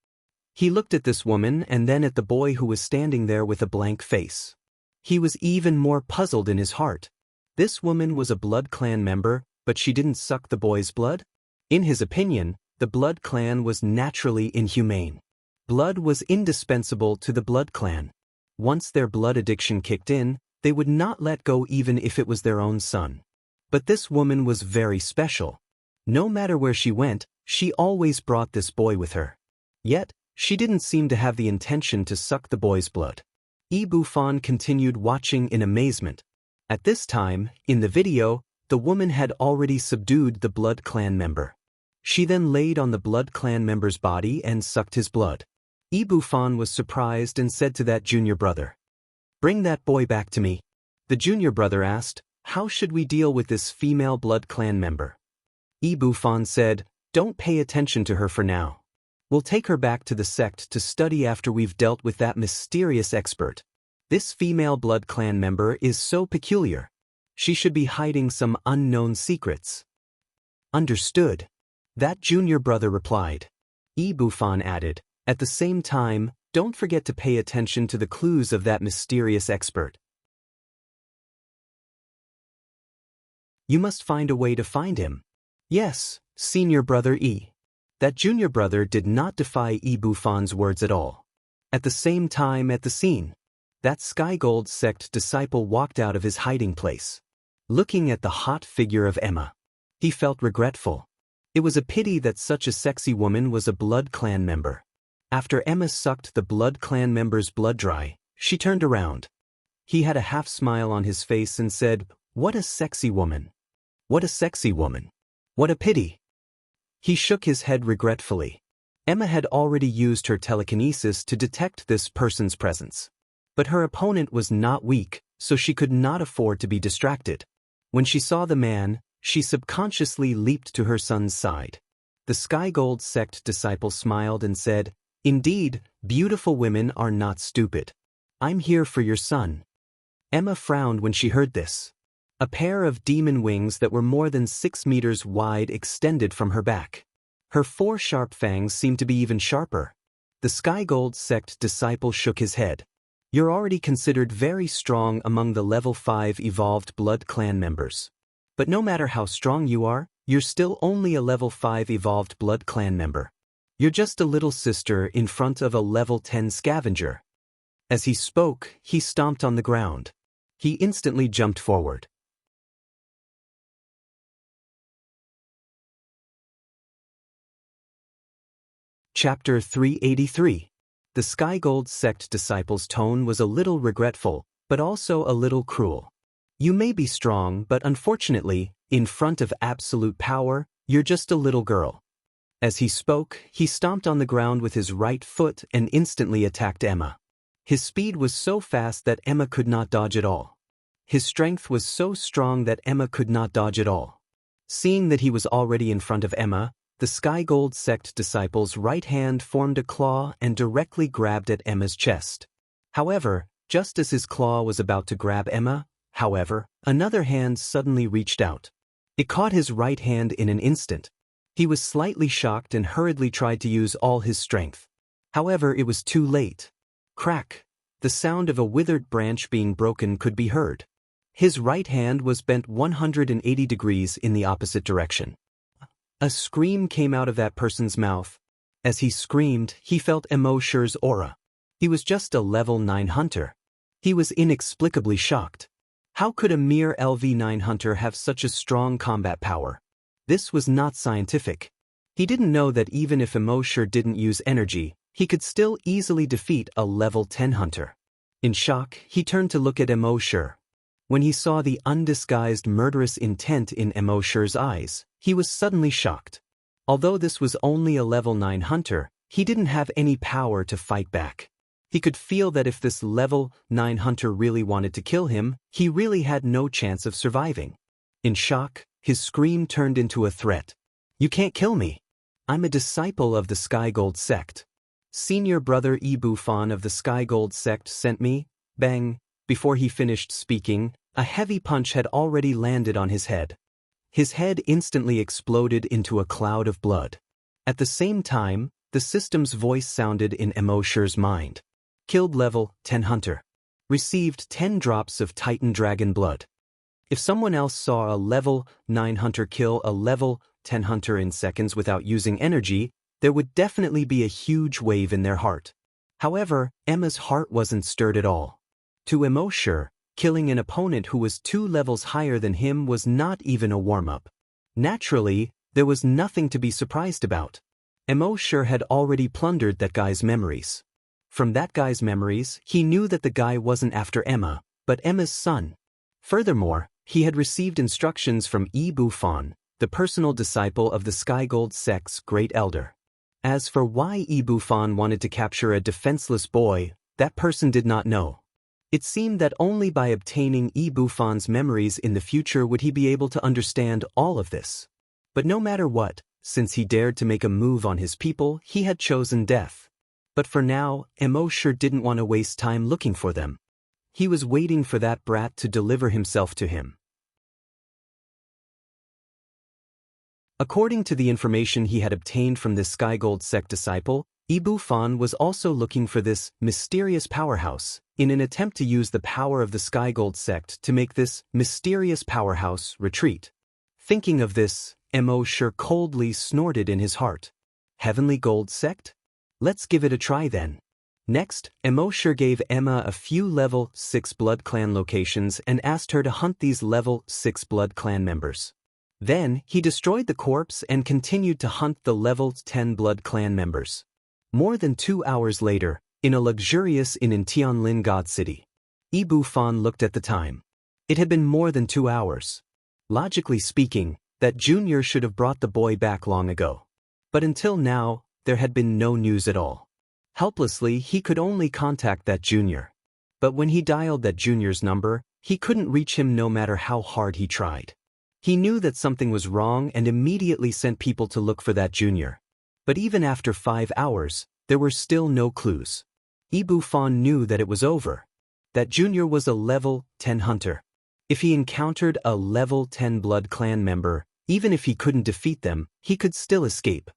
He looked at this woman and then at the boy who was standing there with a blank face. He was even more puzzled in his heart. This woman was a blood clan member, but she didn't suck the boy's blood? In his opinion, the blood clan was naturally inhumane. Blood was indispensable to the blood clan. Once their blood addiction kicked in, they would not let go even if it was their own son. But this woman was very special. No matter where she went, she always brought this boy with her. Yet, she didn't seem to have the intention to suck the boy's blood. Yi Bufan continued watching in amazement. At this time, in the video, the woman had already subdued the blood clan member. She then laid on the blood clan member's body and sucked his blood. Yi Bufan was surprised and said to that junior brother, bring that boy back to me. The junior brother asked, how should we deal with this female blood clan member? Yi Bufan said, don't pay attention to her for now. We'll take her back to the sect to study after we've dealt with that mysterious expert. This female blood clan member is so peculiar. She should be hiding some unknown secrets. Understood. That junior brother replied. Yi Bufan added, at the same time, don't forget to pay attention to the clues of that mysterious expert. You must find a way to find him. Yes, senior brother E. That junior brother did not defy Yi Bufan's words at all. At the same time at the scene, that Skygold sect disciple walked out of his hiding place. Looking at the hot figure of Emma, he felt regretful. It was a pity that such a sexy woman was a blood clan member. After Emma sucked the blood clan member's blood dry, she turned around. He had a half smile on his face and said, what a sexy woman. What a sexy woman. What a pity. He shook his head regretfully. Emma had already used her telekinesis to detect this person's presence. But her opponent was not weak, so she could not afford to be distracted. When she saw the man, she subconsciously leaped to her son's side. The Skygold sect disciple smiled and said, indeed, beautiful women are not stupid. I'm here for your son. Emma frowned when she heard this. A pair of demon wings that were more than 6 meters wide extended from her back. Her 4 sharp fangs seemed to be even sharper. The Sky Gold sect disciple shook his head. You're already considered very strong among the level 5 evolved blood clan members. But no matter how strong you are, you're still only a level 5 evolved blood clan member. You're just a little sister in front of a level 10 scavenger. As he spoke, he stomped on the ground. He instantly jumped forward. Chapter 383. The Sky Gold sect disciple's tone was a little regretful, but also a little cruel. You may be strong, but unfortunately, in front of absolute power, you're just a little girl. As he spoke, he stomped on the ground with his right foot and instantly attacked Emma. His speed was so fast that Emma could not dodge at all. His strength was so strong that Emma could not dodge at all. Seeing that he was already in front of Emma, the Sky Gold sect disciple's right hand formed a claw and directly grabbed at Emma's chest. However, just as his claw was about to grab Emma, another hand suddenly reached out. It caught his right hand in an instant. He was slightly shocked and hurriedly tried to use all his strength. However, it was too late. Crack! The sound of a withered branch being broken could be heard. His right hand was bent 180 degrees in the opposite direction. A scream came out of that person's mouth. As he screamed, he felt Emoshur's aura. He was just a level 9 hunter. He was inexplicably shocked. How could a mere LV9 hunter have such a strong combat power? This was not scientific. He didn't know that even if Emoshur didn't use energy, he could still easily defeat a level 10 hunter. In shock, he turned to look at Emoshur. When he saw the undisguised murderous intent in Emoshur's eyes, he was suddenly shocked. Although this was only a level 9 hunter, he didn't have any power to fight back. He could feel that if this level 9 hunter really wanted to kill him, he really had no chance of surviving. In shock, his scream turned into a threat. You can't kill me. I'm a disciple of the Sky Gold sect. Senior brother Ibufan of the Sky Gold sect sent me. Bang! Before he finished speaking, a heavy punch had already landed on his head. His head instantly exploded into a cloud of blood. At the same time, the system's voice sounded in Emoshur's mind. Killed level 10 hunter. Received 10 drops of Titan Dragon blood. If someone else saw a level 9 hunter kill a level 10 hunter in seconds without using energy, there would definitely be a huge wave in their heart. However, Emma's heart wasn't stirred at all. To Emoshur, killing an opponent who was 2 levels higher than him was not even a warm-up. Naturally, there was nothing to be surprised about. Emoshur had already plundered that guy's memories. From that guy's memories, he knew that the guy wasn't after Emma, but Emma's son. Furthermore, he had received instructions from Ibufan, the personal disciple of the Sky Gold sect's great elder. As for why Ibufan wanted to capture a defenseless boy, that person did not know. It seemed that only by obtaining Ibufan's memories in the future would he be able to understand all of this. But no matter what, since he dared to make a move on his people, he had chosen death. But for now, Emoshur didn't want to waste time looking for them. He was waiting for that brat to deliver himself to him. According to the information he had obtained from this Sky Gold sect disciple, Ibufan was also looking for this mysterious powerhouse, in an attempt to use the power of the Sky Gold sect to make this mysterious powerhouse retreat. Thinking of this, Emoshur coldly snorted in his heart. Heavenly Gold sect? Let's give it a try then. Next, Emoshur gave Emma a few level 6 blood clan locations and asked her to hunt these level 6 blood clan members. Then, he destroyed the corpse and continued to hunt the level 10 blood clan members. More than 2 hours later, in a luxurious inn in Tianlin God City, Ibufan looked at the time. It had been more than 2 hours. Logically speaking, that junior should have brought the boy back long ago. But until now, there had been no news at all. Helplessly, he could only contact that junior. But when he dialed that junior's number, he couldn't reach him no matter how hard he tried. He knew that something was wrong and immediately sent people to look for that junior. But even after 5 hours, there were still no clues. Ibufan knew that it was over. That junior was a level 10 hunter. If he encountered a level 10 Blood Clan member, even if he couldn't defeat them, he could still escape.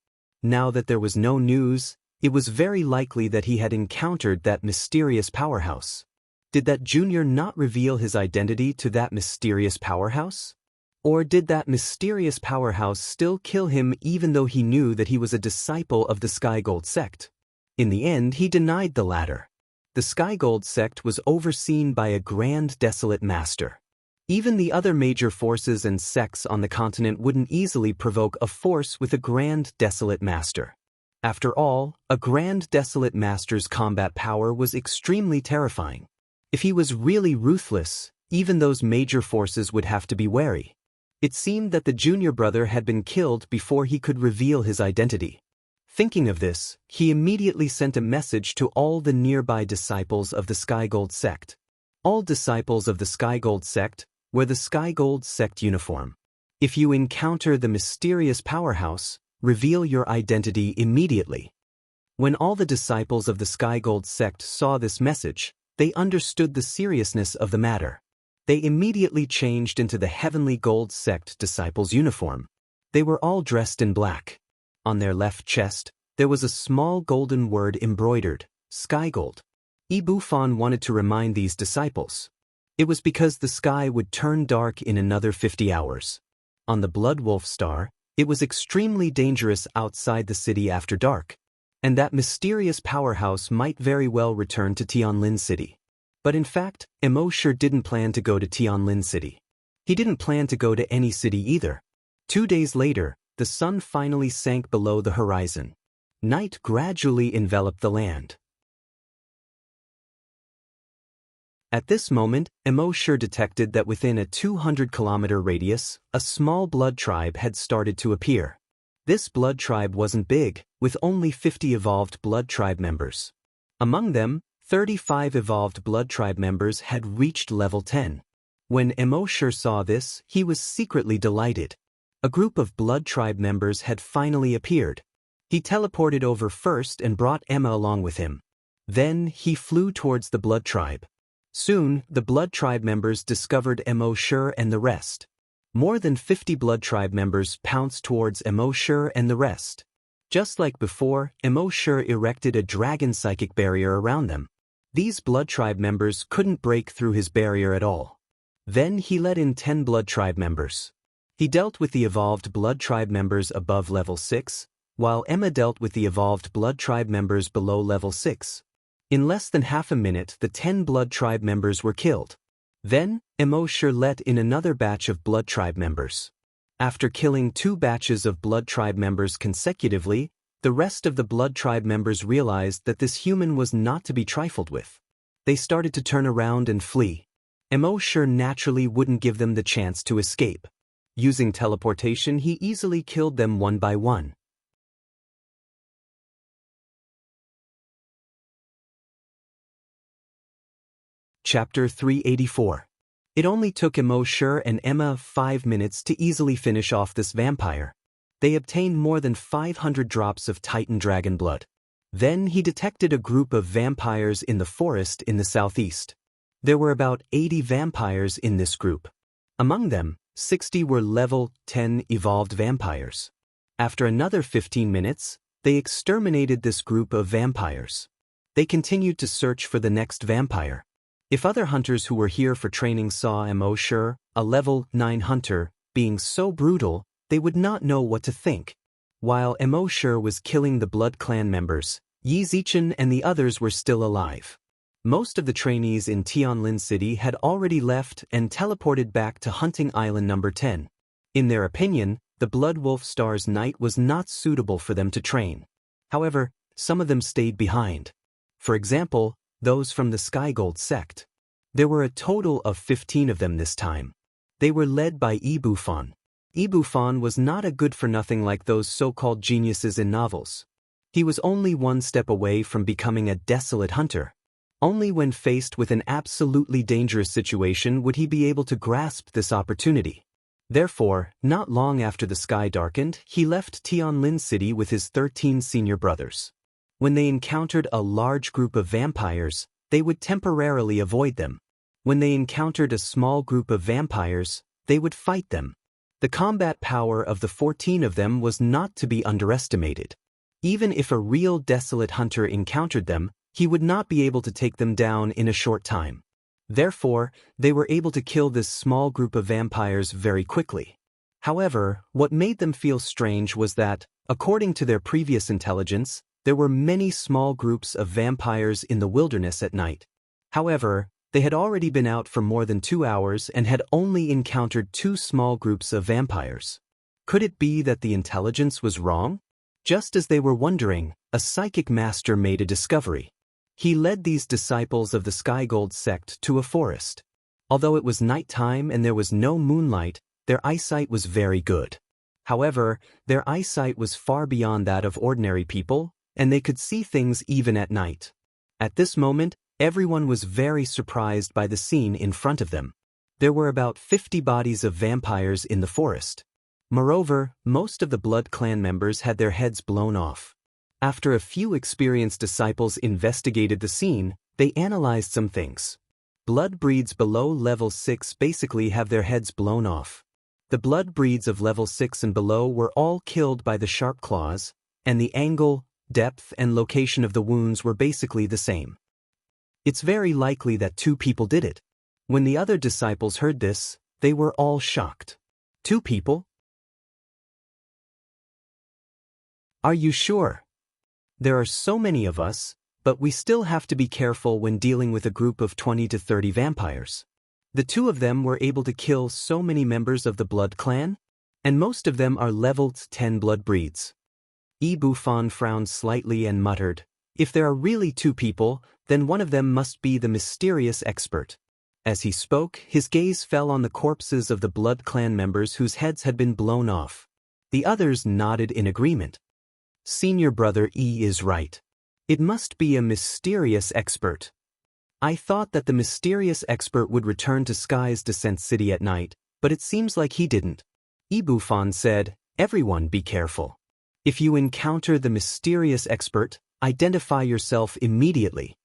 Now that there was no news, it was very likely that he had encountered that mysterious powerhouse. Did that junior not reveal his identity to that mysterious powerhouse? Or did that mysterious powerhouse still kill him even though he knew that he was a disciple of the Sky Gold sect? In the end, he denied the latter. The Sky Gold sect was overseen by a grand desolate master. Even the other major forces and sects on the continent wouldn't easily provoke a force with a grand desolate master. After all, a grand desolate master's combat power was extremely terrifying. If he was really ruthless, even those major forces would have to be wary. It seemed that the junior brother had been killed before he could reveal his identity. Thinking of this, he immediately sent a message to all the nearby disciples of the Sky Gold sect. All disciples of the Sky Gold sect wear the Sky Gold sect uniform. If you encounter the mysterious powerhouse, reveal your identity immediately. When all the disciples of the Sky Gold sect saw this message, they understood the seriousness of the matter. They immediately changed into the Heavenly Gold sect disciples' uniform. They were all dressed in black. On their left chest, there was a small golden word embroidered, Sky Gold. Bufan wanted to remind these disciples. It was because the sky would turn dark in another 50 hours. On the Blood Wolf star, it was extremely dangerous outside the city after dark, and that mysterious powerhouse might very well return to Tianlin City. But in fact, Immortal didn't plan to go to Tianlin City. He didn't plan to go to any city either. 2 days later, the sun finally sank below the horizon. Night gradually enveloped the land. At this moment, Immortal detected that within a 200-kilometer radius, a small blood tribe had started to appear. This blood tribe wasn't big, with only 50 evolved blood tribe members. Among them, 35 evolved blood tribe members had reached level 10. When Immortal saw this, he was secretly delighted. A group of blood tribe members had finally appeared. He teleported over first and brought Emma along with him. Then he flew towards the blood tribe. Soon, the blood tribe members discovered Immortal and the rest. More than 50 blood tribe members pounced towards Immortal and the rest. Just like before, Immortal erected a dragon psychic barrier around them. These blood tribe members couldn't break through his barrier at all. Then he let in 10 blood tribe members. He dealt with the evolved blood tribe members above level 6, while Emma dealt with the evolved blood tribe members below level 6. In less than half a minute, the 10 blood tribe members were killed. Then, Immortal let in another batch of blood tribe members. After killing 2 batches of blood tribe members consecutively, the rest of the blood tribe members realized that this human was not to be trifled with. They started to turn around and flee. Immortal naturally wouldn't give them the chance to escape. Using teleportation, he easily killed them one by one. Chapter 384. It only took Immortal and Emma 5 minutes to easily finish off this vampire. They obtained more than 500 drops of Titan dragon blood. Then he detected a group of vampires in the forest in the southeast. There were about 80 vampires in this group. Among them, 60 were level 10 evolved vampires. After another 15 minutes, they exterminated this group of vampires. They continued to search for the next vampire. If other hunters who were here for training saw Immortal, a level 9 hunter, being so brutal, they would not know what to think. While Immortal was killing the Blood Clan members, Yi Zichen and the others were still alive. Most of the trainees in Tianlin City had already left and teleported back to Hunting Island number 10. In their opinion, the Blood Wolf Star's night was not suitable for them to train. However, some of them stayed behind. For example, those from the Sky Gold sect. There were a total of 15 of them this time. They were led by Bufan. Bufan was not a good-for-nothing like those so-called geniuses in novels. He was only one step away from becoming a desolate hunter. Only when faced with an absolutely dangerous situation would he be able to grasp this opportunity. Therefore, not long after the sky darkened, he left Tianlin City with his 13 senior brothers. When they encountered a large group of vampires, they would temporarily avoid them. When they encountered a small group of vampires, they would fight them. The combat power of the 14 of them was not to be underestimated. Even if a real desolate hunter encountered them, he would not be able to take them down in a short time. Therefore, they were able to kill this small group of vampires very quickly. However, what made them feel strange was that, according to their previous intelligence, there were many small groups of vampires in the wilderness at night. However, they had already been out for more than 2 hours and had only encountered 2 small groups of vampires. Could it be that the intelligence was wrong? Just as they were wondering, a psychic master made a discovery. He led these disciples of the Skygold sect to a forest. Although it was nighttime and there was no moonlight, their eyesight was very good. However, their eyesight was far beyond that of ordinary people, and they could see things even at night. At this moment, everyone was very surprised by the scene in front of them. There were about 50 bodies of vampires in the forest. Moreover, most of the Blood Clan members had their heads blown off. After a few experienced disciples investigated the scene, they analyzed some things. Blood breeds below level 6 basically have their heads blown off. The blood breeds of level 6 and below were all killed by the sharp claws, and the angle, depth, and location of the wounds were basically the same. It's very likely that 2 people did it. When the other disciples heard this, they were all shocked. 2 people? Are you sure? There are so many of us, but we still have to be careful when dealing with a group of 20 to 30 vampires. The 2 of them were able to kill so many members of the Blood Clan, and most of them are leveled 10 blood breeds. Bufon frowned slightly and muttered, "If there are really 2 people, then one of them must be the mysterious expert." As he spoke, his gaze fell on the corpses of the Blood Clan members whose heads had been blown off. The others nodded in agreement. Senior brother E is right. It must be a mysterious expert. I thought that the mysterious expert would return to Sky's Descent City at night, but it seems like he didn't. Bufon said, "Everyone be careful. If you encounter the mysterious expert, identify yourself immediately."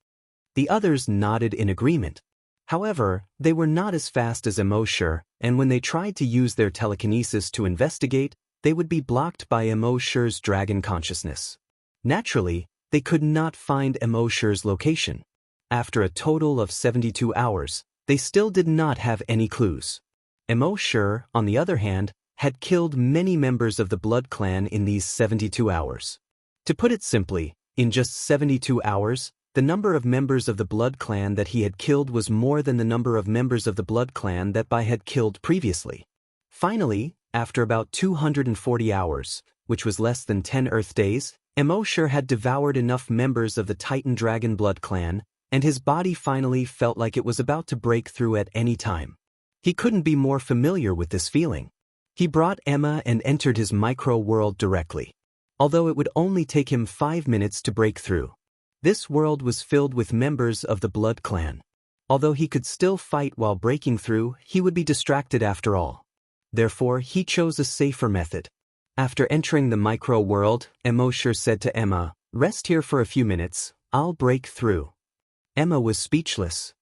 The others nodded in agreement. However, they were not as fast as Immortal, and when they tried to use their telekinesis to investigate, they would be blocked by Immortal's dragon consciousness. Naturally, they could not find Immortal's location. After a total of 72 hours, they still did not have any clues. Immortal, on the other hand, had killed many members of the Blood Clan in these 72 hours. To put it simply, in just 72 hours, the number of members of the Blood Clan that he had killed was more than the number of members of the Blood Clan that Bai had killed previously. Finally, after about 240 hours, which was less than 10 Earth days, Immortal had devoured enough members of the Titan Dragon Blood Clan, and his body finally felt like it was about to break through at any time. He couldn't be more familiar with this feeling. He brought Emma and entered his micro-world directly. Although it would only take him 5 minutes to break through. This world was filled with members of the Blood Clan. Although he could still fight while breaking through, he would be distracted after all. Therefore, he chose a safer method. After entering the micro-world, Immortal said to Emma, "Rest here for a few minutes, I'll break through." Emma was speechless.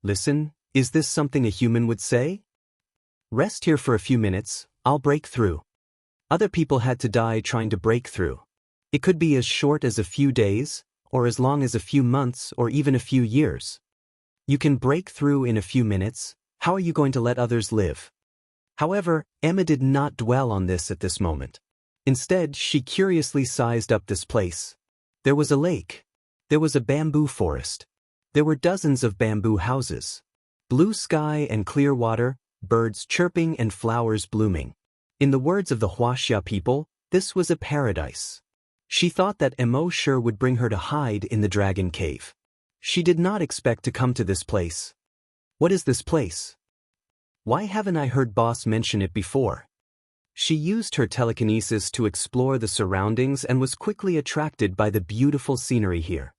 "Listen, is this something a human would say? Rest here for a few minutes, I'll break through." Other people had to die trying to break through. It could be as short as a few days, or as long as a few months, or even a few years. You can break through in a few minutes, how are you going to let others live? However, Emma did not dwell on this at this moment. Instead, she curiously sized up this place. There was a lake. There was a bamboo forest. There were dozens of bamboo houses. Blue sky and clear water, birds chirping and flowers blooming. In the words of the Wuxia people, this was a paradise. She thought that Immortal would bring her to hide in the dragon cave. She did not expect to come to this place. What is this place? Why haven't I heard Boss mention it before? She used her telekinesis to explore the surroundings and was quickly attracted by the beautiful scenery here.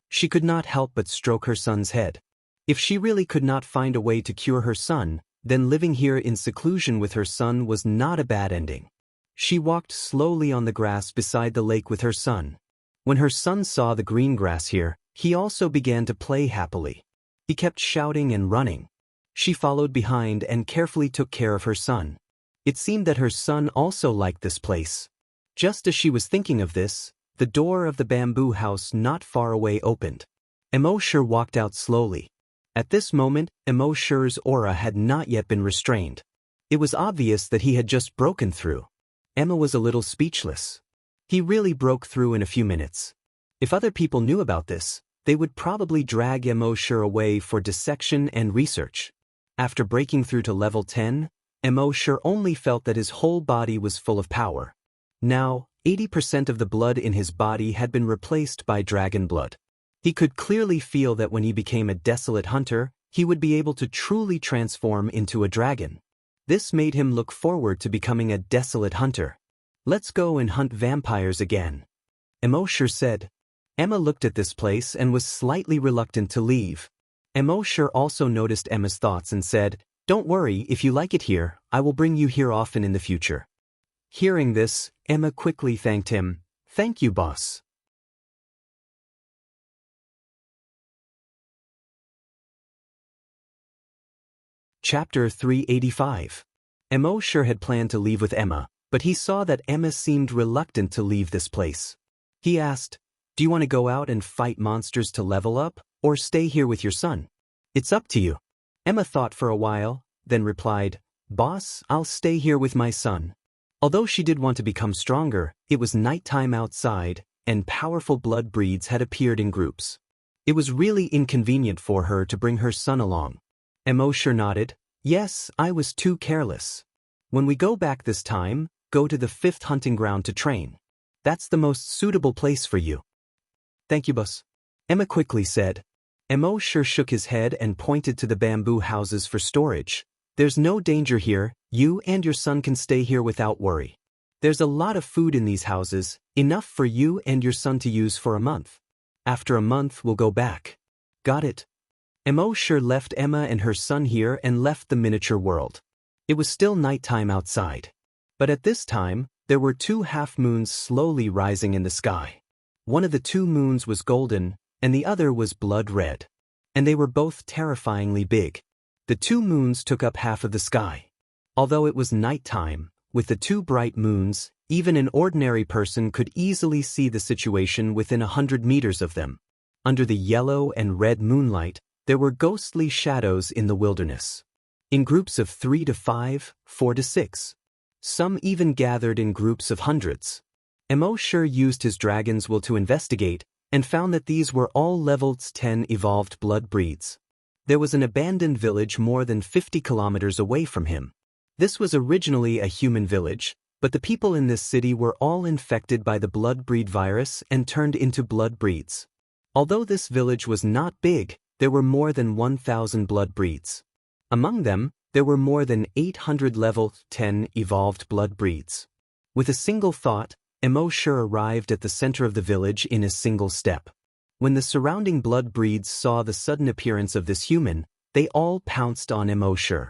She could not help but stroke her son's head. If she really could not find a way to cure her son, then living here in seclusion with her son was not a bad ending. She walked slowly on the grass beside the lake with her son. When her son saw the green grass here, he also began to play happily. He kept shouting and running. She followed behind and carefully took care of her son. It seemed that her son also liked this place. Just as she was thinking of this, the door of the bamboo house not far away opened. Immortal walked out slowly. At this moment, Immortal's aura had not yet been restrained. It was obvious that he had just broken through. Emma was a little speechless. He really broke through in a few minutes. If other people knew about this, they would probably drag Immortal away for dissection and research. After breaking through to level 10, Immortal only felt that his whole body was full of power. Now, 80% of the blood in his body had been replaced by dragon blood. He could clearly feel that when he became a desolate hunter, he would be able to truly transform into a dragon. This made him look forward to becoming a desolate hunter. "Let's go and hunt vampires again," Immortal said. Emma looked at this place and was slightly reluctant to leave. Immortal also noticed Emma's thoughts and said, "Don't worry, if you like it here, I will bring you here often in the future." Hearing this, Emma quickly thanked him. "Thank you, boss." Chapter 385. Immortal had planned to leave with Emma, but he saw that Emma seemed reluctant to leave this place. He asked, "Do you want to go out and fight monsters to level up, or stay here with your son? It's up to you." Emma thought for a while, then replied, "Boss, I'll stay here with my son." Although she did want to become stronger, it was nighttime outside, and powerful blood breeds had appeared in groups. It was really inconvenient for her to bring her son along. Immortal nodded. "Yes, I was too careless. When we go back this time, go to the 5th hunting ground to train. That's the most suitable place for you." "Thank you, boss," Emma quickly said. Immortal shook his head and pointed to the bamboo houses for storage. "There's no danger here, you and your son can stay here without worry. There's a lot of food in these houses, enough for you and your son to use for a month. After a month we'll go back." "Got it." Immortal left Emma and her son here and left the miniature world. It was still nighttime outside. But at this time, there were 2 half-moons slowly rising in the sky. One of the 2 moons was golden, and the other was blood red. And they were both terrifyingly big. The 2 moons took up half of the sky. Although it was nighttime, with the 2 bright moons, even an ordinary person could easily see the situation within 100 meters of them. Under the yellow and red moonlight, there were ghostly shadows in the wilderness. In groups of 3 to 5, 4 to 6. Some even gathered in groups of hundreds. Immortal used his dragon's will to investigate, and found that these were all level 10 evolved blood breeds. There was an abandoned village more than 50 kilometers away from him. This was originally a human village, but the people in this city were all infected by the blood breed virus and turned into blood breeds. Although this village was not big, there were more than 1,000 blood breeds. Among them, there were more than 800 level 10 evolved blood breeds. With a single thought, Immortal arrived at the center of the village in a single step. When the surrounding blood breeds saw the sudden appearance of this human, they all pounced on Immortal.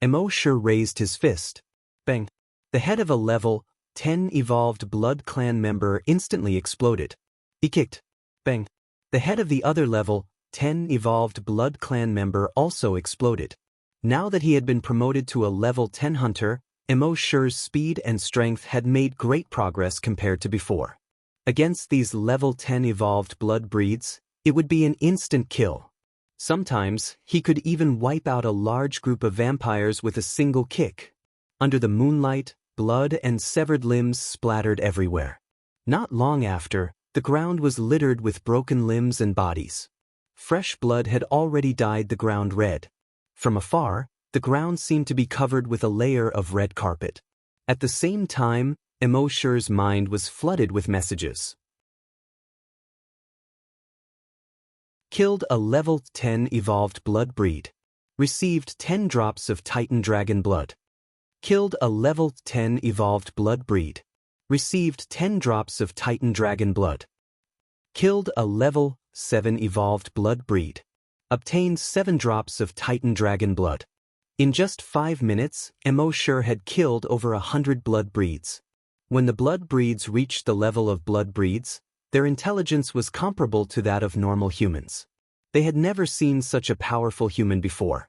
Immortal raised his fist. Bang! The head of a level 10 evolved blood clan member instantly exploded. He kicked. Bang! The head of the other level 10 evolved blood clan member also exploded. Now that he had been promoted to a level 10 hunter, Immortal's speed and strength had made great progress compared to before. Against these level 10 evolved blood breeds, it would be an instant kill. Sometimes, he could even wipe out a large group of vampires with a single kick. Under the moonlight, blood and severed limbs splattered everywhere. Not long after, the ground was littered with broken limbs and bodies. Fresh blood had already dyed the ground red. From afar, the ground seemed to be covered with a layer of red carpet. At the same time, Immortal's mind was flooded with messages. Killed a level 10 evolved blood breed. Received 10 drops of Titan dragon blood. Killed a level 10 evolved blood breed. Received 10 drops of Titan dragon blood. Killed a level 7 evolved blood breed. Obtained 7 drops of Titan dragon blood. In just 5 minutes, Immortal had killed over 100 blood breeds. When the blood breeds reached the level of blood breeds, Their intelligence was comparable to that of normal humans. They had never seen such a powerful human before.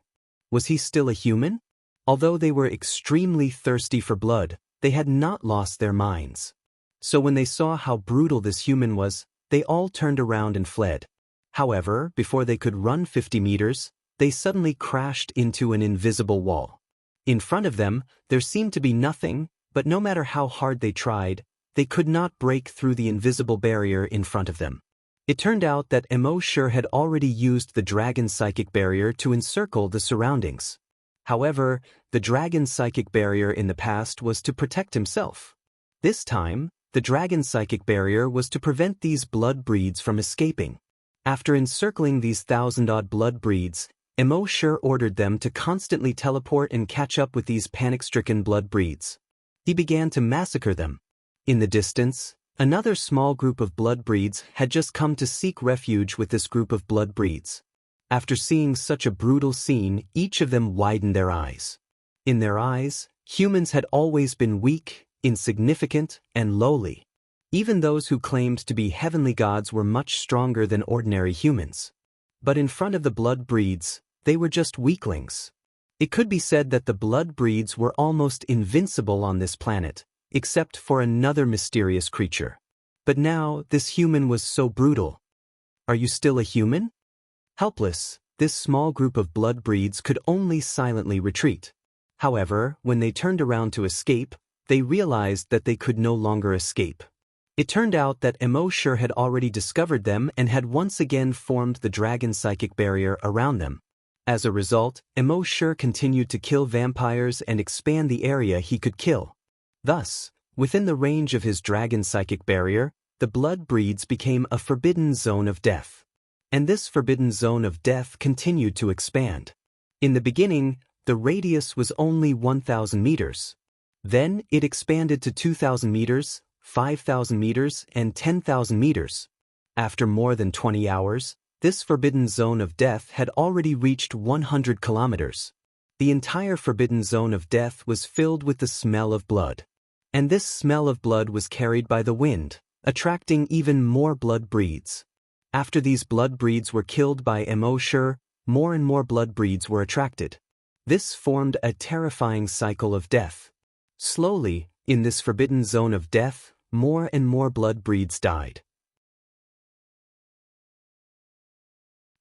Was he still a human? Although they were extremely thirsty for blood, they had not lost their minds. So when they saw how brutal this human was, they all turned around and fled. However, before they could run 50 meters, they suddenly crashed into an invisible wall. In front of them, there seemed to be nothing, but no matter how hard they tried, they could not break through the invisible barrier in front of them. It turned out that Immortal had already used the dragon's psychic barrier to encircle the surroundings. However, the dragon's psychic barrier in the past was to protect himself. This time, the dragon's psychic barrier was to prevent these blood breeds from escaping. After encircling these 1,000-odd blood breeds, Immortal ordered them to constantly teleport and catch up with these panic-stricken blood breeds. He began to massacre them. In the distance, another small group of blood breeds had just come to seek refuge with this group of blood breeds. After seeing such a brutal scene, each of them widened their eyes. In their eyes, humans had always been weak, insignificant, and lowly. Even those who claimed to be heavenly gods were much stronger than ordinary humans. But in front of the blood breeds, they were just weaklings. It could be said that the blood breeds were almost invincible on this planet, except for another mysterious creature. But now, this human was so brutal. Are you still a human? Helpless, this small group of blood breeds could only silently retreat. However, when they turned around to escape, they realized that they could no longer escape. It turned out that Immortal had already discovered them and had once again formed the dragon's psychic barrier around them. As a result, Immortal continued to kill vampires and expand the area he could kill. Thus, within the range of his dragon's psychic barrier, the blood breeds became a forbidden zone of death. And this forbidden zone of death continued to expand. In the beginning, the radius was only 1,000 meters. Then it expanded to 2,000 meters, 5,000 meters, and 10,000 meters. After more than 20 hours, this forbidden zone of death had already reached 100 kilometers. The entire forbidden zone of death was filled with the smell of blood. And this smell of blood was carried by the wind, attracting even more blood breeds. After these blood breeds were killed by Immortal, more and more blood breeds were attracted. This formed a terrifying cycle of death. Slowly, in this forbidden zone of death, more and more blood breeds died.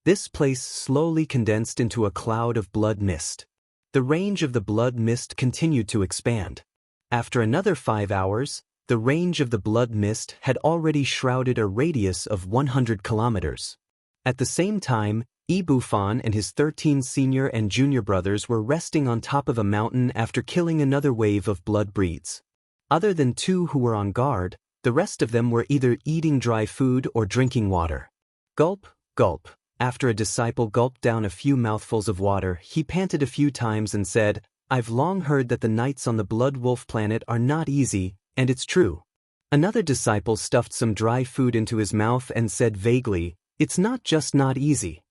This place slowly condensed into a cloud of blood mist. The range of the blood mist continued to expand. After another 5 hours, the range of the blood mist had already shrouded a radius of 100 kilometers. At the same time, Ibufan and his 13 senior and junior brothers were resting on top of a mountain after killing another wave of blood breeds. Other than 2 who were on guard, the rest of them were either eating dry food or drinking water. Gulp, gulp. After a disciple gulped down a few mouthfuls of water, he panted a few times and said, "I've long heard that the nights on the Blood Wolf planet are not easy, and it's true." Another disciple stuffed some dry food into his mouth and said vaguely, "It's not just not easy.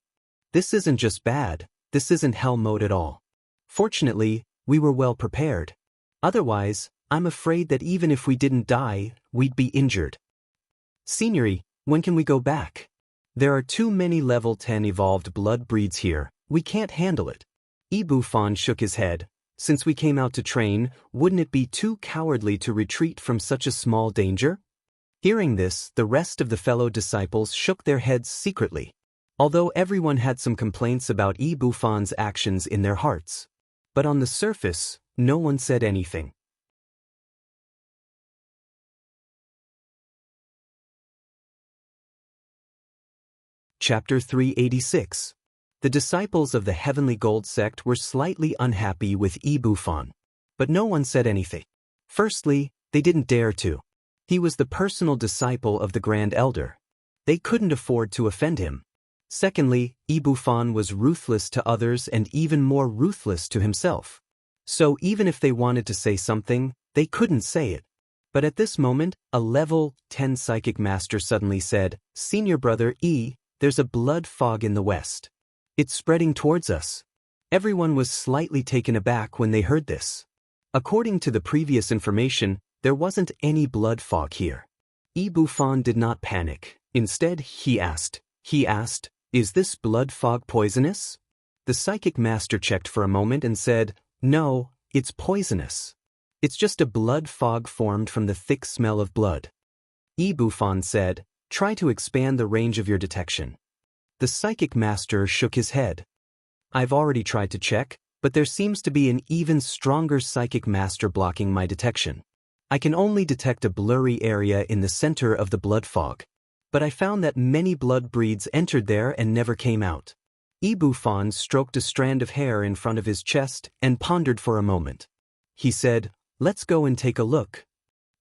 This isn't just bad, this isn't hell mode at all. Fortunately, we were well prepared. Otherwise, I'm afraid that even if we didn't die, we'd be injured. Signory, when can we go back? There are too many level 10 evolved blood breeds here, we can't handle it." Ibufan shook his head. "Since we came out to train, wouldn't it be too cowardly to retreat from such a small danger?" Hearing this, the rest of the fellow disciples shook their heads secretly, although everyone had some complaints about Ibufan's actions in their hearts. But on the surface, no one said anything. Chapter 386. The disciples of the Heavenly Gold sect were slightly unhappy with Ibufan. But no one said anything. Firstly, they didn't dare to. He was the personal disciple of the Grand Elder. They couldn't afford to offend him. Secondly, Ibufan was ruthless to others and even more ruthless to himself. So even if they wanted to say something, they couldn't say it. But at this moment, a level 10 psychic master suddenly said, "Senior brother E, there's a blood fog in the west. It's spreading towards us." Everyone was slightly taken aback when they heard this. According to the previous information, there wasn't any blood fog here. Bufan did not panic. Instead, he asked, "Is this blood fog poisonous?" The psychic master checked for a moment and said, "No, it's poisonous. It's just a blood fog formed from the thick smell of blood." Bufan said, "Try to expand the range of your detection." The psychic master shook his head. "I've already tried to check, but there seems to be an even stronger psychic master blocking my detection. I can only detect a blurry area in the center of the blood fog. But I found that many blood breeds entered there and never came out." Bufan stroked a strand of hair in front of his chest and pondered for a moment. He said, "Let's go and take a look."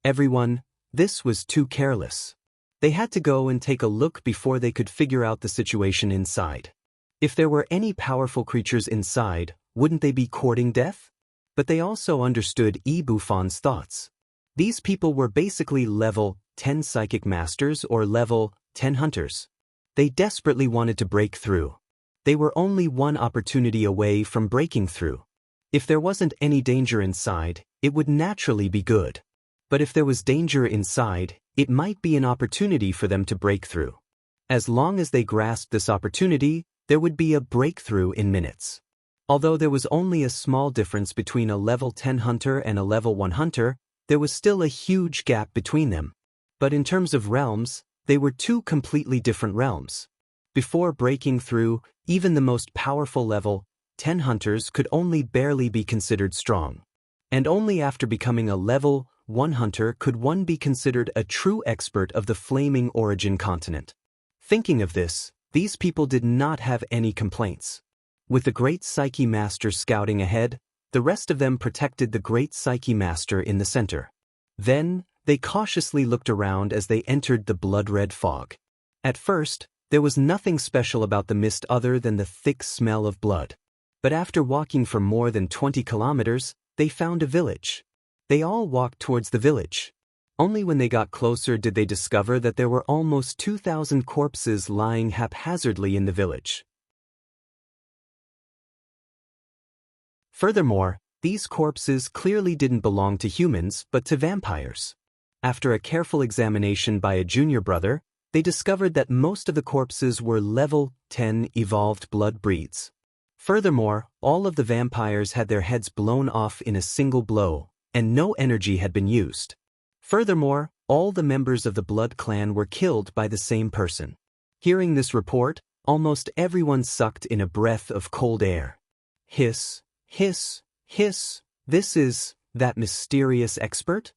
Everyone, this was too careless. They had to go and take a look before they could figure out the situation inside. If there were any powerful creatures inside, wouldn't they be courting death? But they also understood Bufan's thoughts. These people were basically level 10 psychic masters or level 10 hunters. They desperately wanted to break through. They were only one opportunity away from breaking through. If there wasn't any danger inside, it would naturally be good. But if there was danger inside, it might be an opportunity for them to break through. As long as they grasped this opportunity, there would be a breakthrough in minutes. Although there was only a small difference between a level 10 hunter and a level 1 hunter, there was still a huge gap between them. But in terms of realms, they were two completely different realms. Before breaking through, even the most powerful level 10 hunters could only barely be considered strong. And only after becoming a level 1 hunter could one be considered a true expert of the flaming origin continent. Thinking of this, these people did not have any complaints. With the Great Psyche Master scouting ahead, the rest of them protected the Great Psyche Master in the center. Then, they cautiously looked around as they entered the blood-red fog. At first, there was nothing special about the mist other than the thick smell of blood. But after walking for more than 20 kilometers, they found a village. They all walked towards the village. Only when they got closer did they discover that there were almost 2,000 corpses lying haphazardly in the village. Furthermore, these corpses clearly didn't belong to humans but to vampires. After a careful examination by a junior brother, they discovered that most of the corpses were level 10 evolved blood breeds. Furthermore, all of the vampires had their heads blown off in a single blow, and no energy had been used. Furthermore, all the members of the blood clan were killed by the same person. Hearing this report, almost everyone sucked in a breath of cold air. Hiss, hiss, hiss, this is that mysterious expert?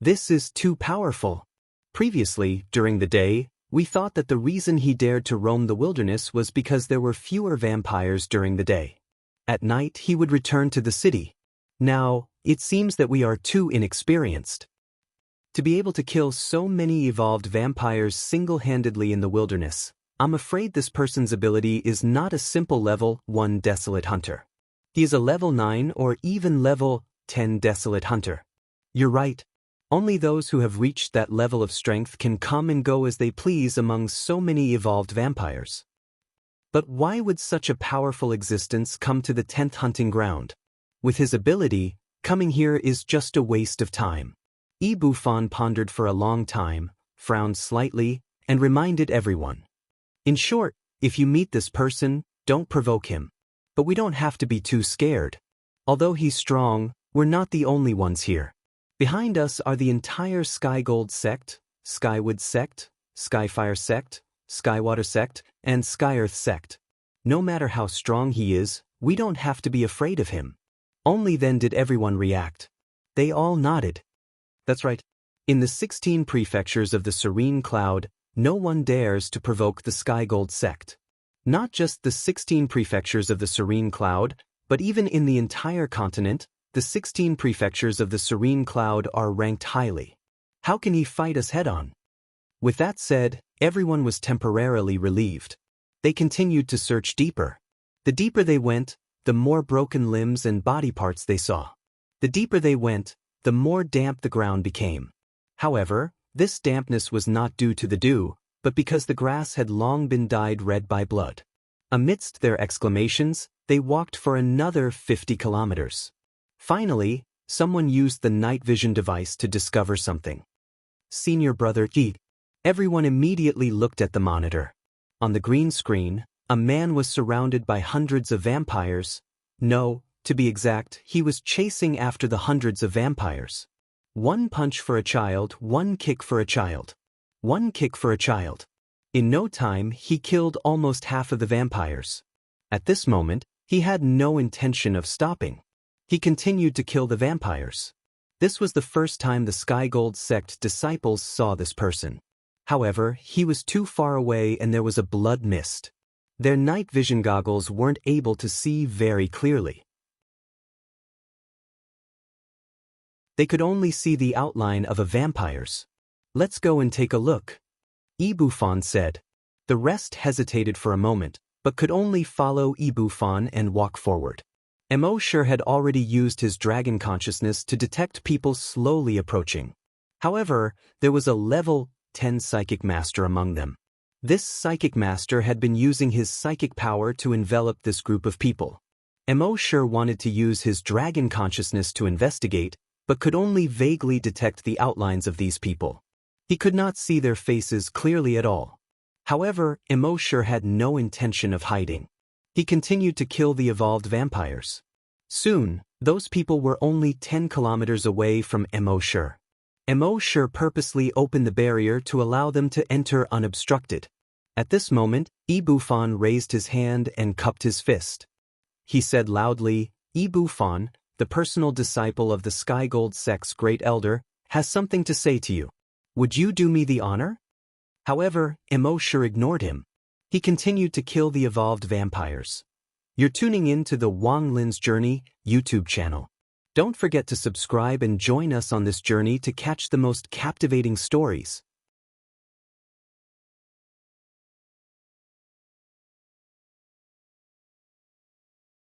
This is too powerful. Previously, during the day, we thought that the reason he dared to roam the wilderness was because there were fewer vampires during the day. At night, he would return to the city. Now, it seems that we are too inexperienced. To be able to kill so many evolved vampires single-handedly in the wilderness, I'm afraid this person's ability is not a simple level 1 desolate hunter. He is a level 9 or even level 10 desolate hunter. You're right. Only those who have reached that level of strength can come and go as they please among so many evolved vampires. But why would such a powerful existence come to the 10th hunting ground? With his ability, coming here is just a waste of time. Bufan pondered for a long time, frowned slightly, and reminded everyone. In short, if you meet this person, don't provoke him. But we don't have to be too scared. Although he's strong, we're not the only ones here. Behind us are the entire Skygold sect, Skywood sect, Skyfire sect, Skywater sect, and Skyearth sect. No matter how strong he is, we don't have to be afraid of him. Only then did everyone react. They all nodded. That's right. In the 16 prefectures of the Serene Cloud, no one dares to provoke the Skygold sect. Not just the 16 prefectures of the Serene Cloud, but even in the entire continent, the 16 prefectures of the Serene Cloud are ranked highly. How can he fight us head-on? With that said, everyone was temporarily relieved. They continued to search deeper. The deeper they went, the more broken limbs and body parts they saw. The deeper they went, the more damp the ground became. However, this dampness was not due to the dew, but because the grass had long been dyed red by blood. Amidst their exclamations, they walked for another 50 kilometers. Finally, someone used the night vision device to discover something. senior brother Yi. Everyone immediately looked at the monitor. On the green screen, a man was surrounded by hundreds of vampires. No, to be exact, he was chasing after the hundreds of vampires. One punch for a child, one kick for a child. One kick for a child. In no time, he killed almost half of the vampires. At this moment, he had no intention of stopping. He continued to kill the vampires. This was the first time the Sky Gold sect disciples saw this person. However, he was too far away and there was a blood mist. Their night vision goggles weren't able to see very clearly. They could only see the outline of a vampire's. "Let's go and take a look," Ibufan said. The rest hesitated for a moment, but could only follow Ibufan and walk forward. Immortal had already used his dragon consciousness to detect people slowly approaching. However, there was a level 10 psychic master among them. This psychic master had been using his psychic power to envelop this group of people. Immortal wanted to use his dragon consciousness to investigate, but could only vaguely detect the outlines of these people. He could not see their faces clearly at all. However, Immortal had no intention of hiding. He continued to kill the evolved vampires. Soon, those people were only 10 kilometers away from Immortal. Immortal purposely opened the barrier to allow them to enter unobstructed. At this moment, Ibufan raised his hand and cupped his fist. He said loudly, "Ibufan, the personal disciple of the Sky Gold sect's great elder, has something to say to you. Would you do me the honor?" However, Immortal ignored him. He continued to kill the evolved vampires. You're tuning in to the Wang Lin's Journey YouTube channel. Don't forget to subscribe and join us on this journey to catch the most captivating stories.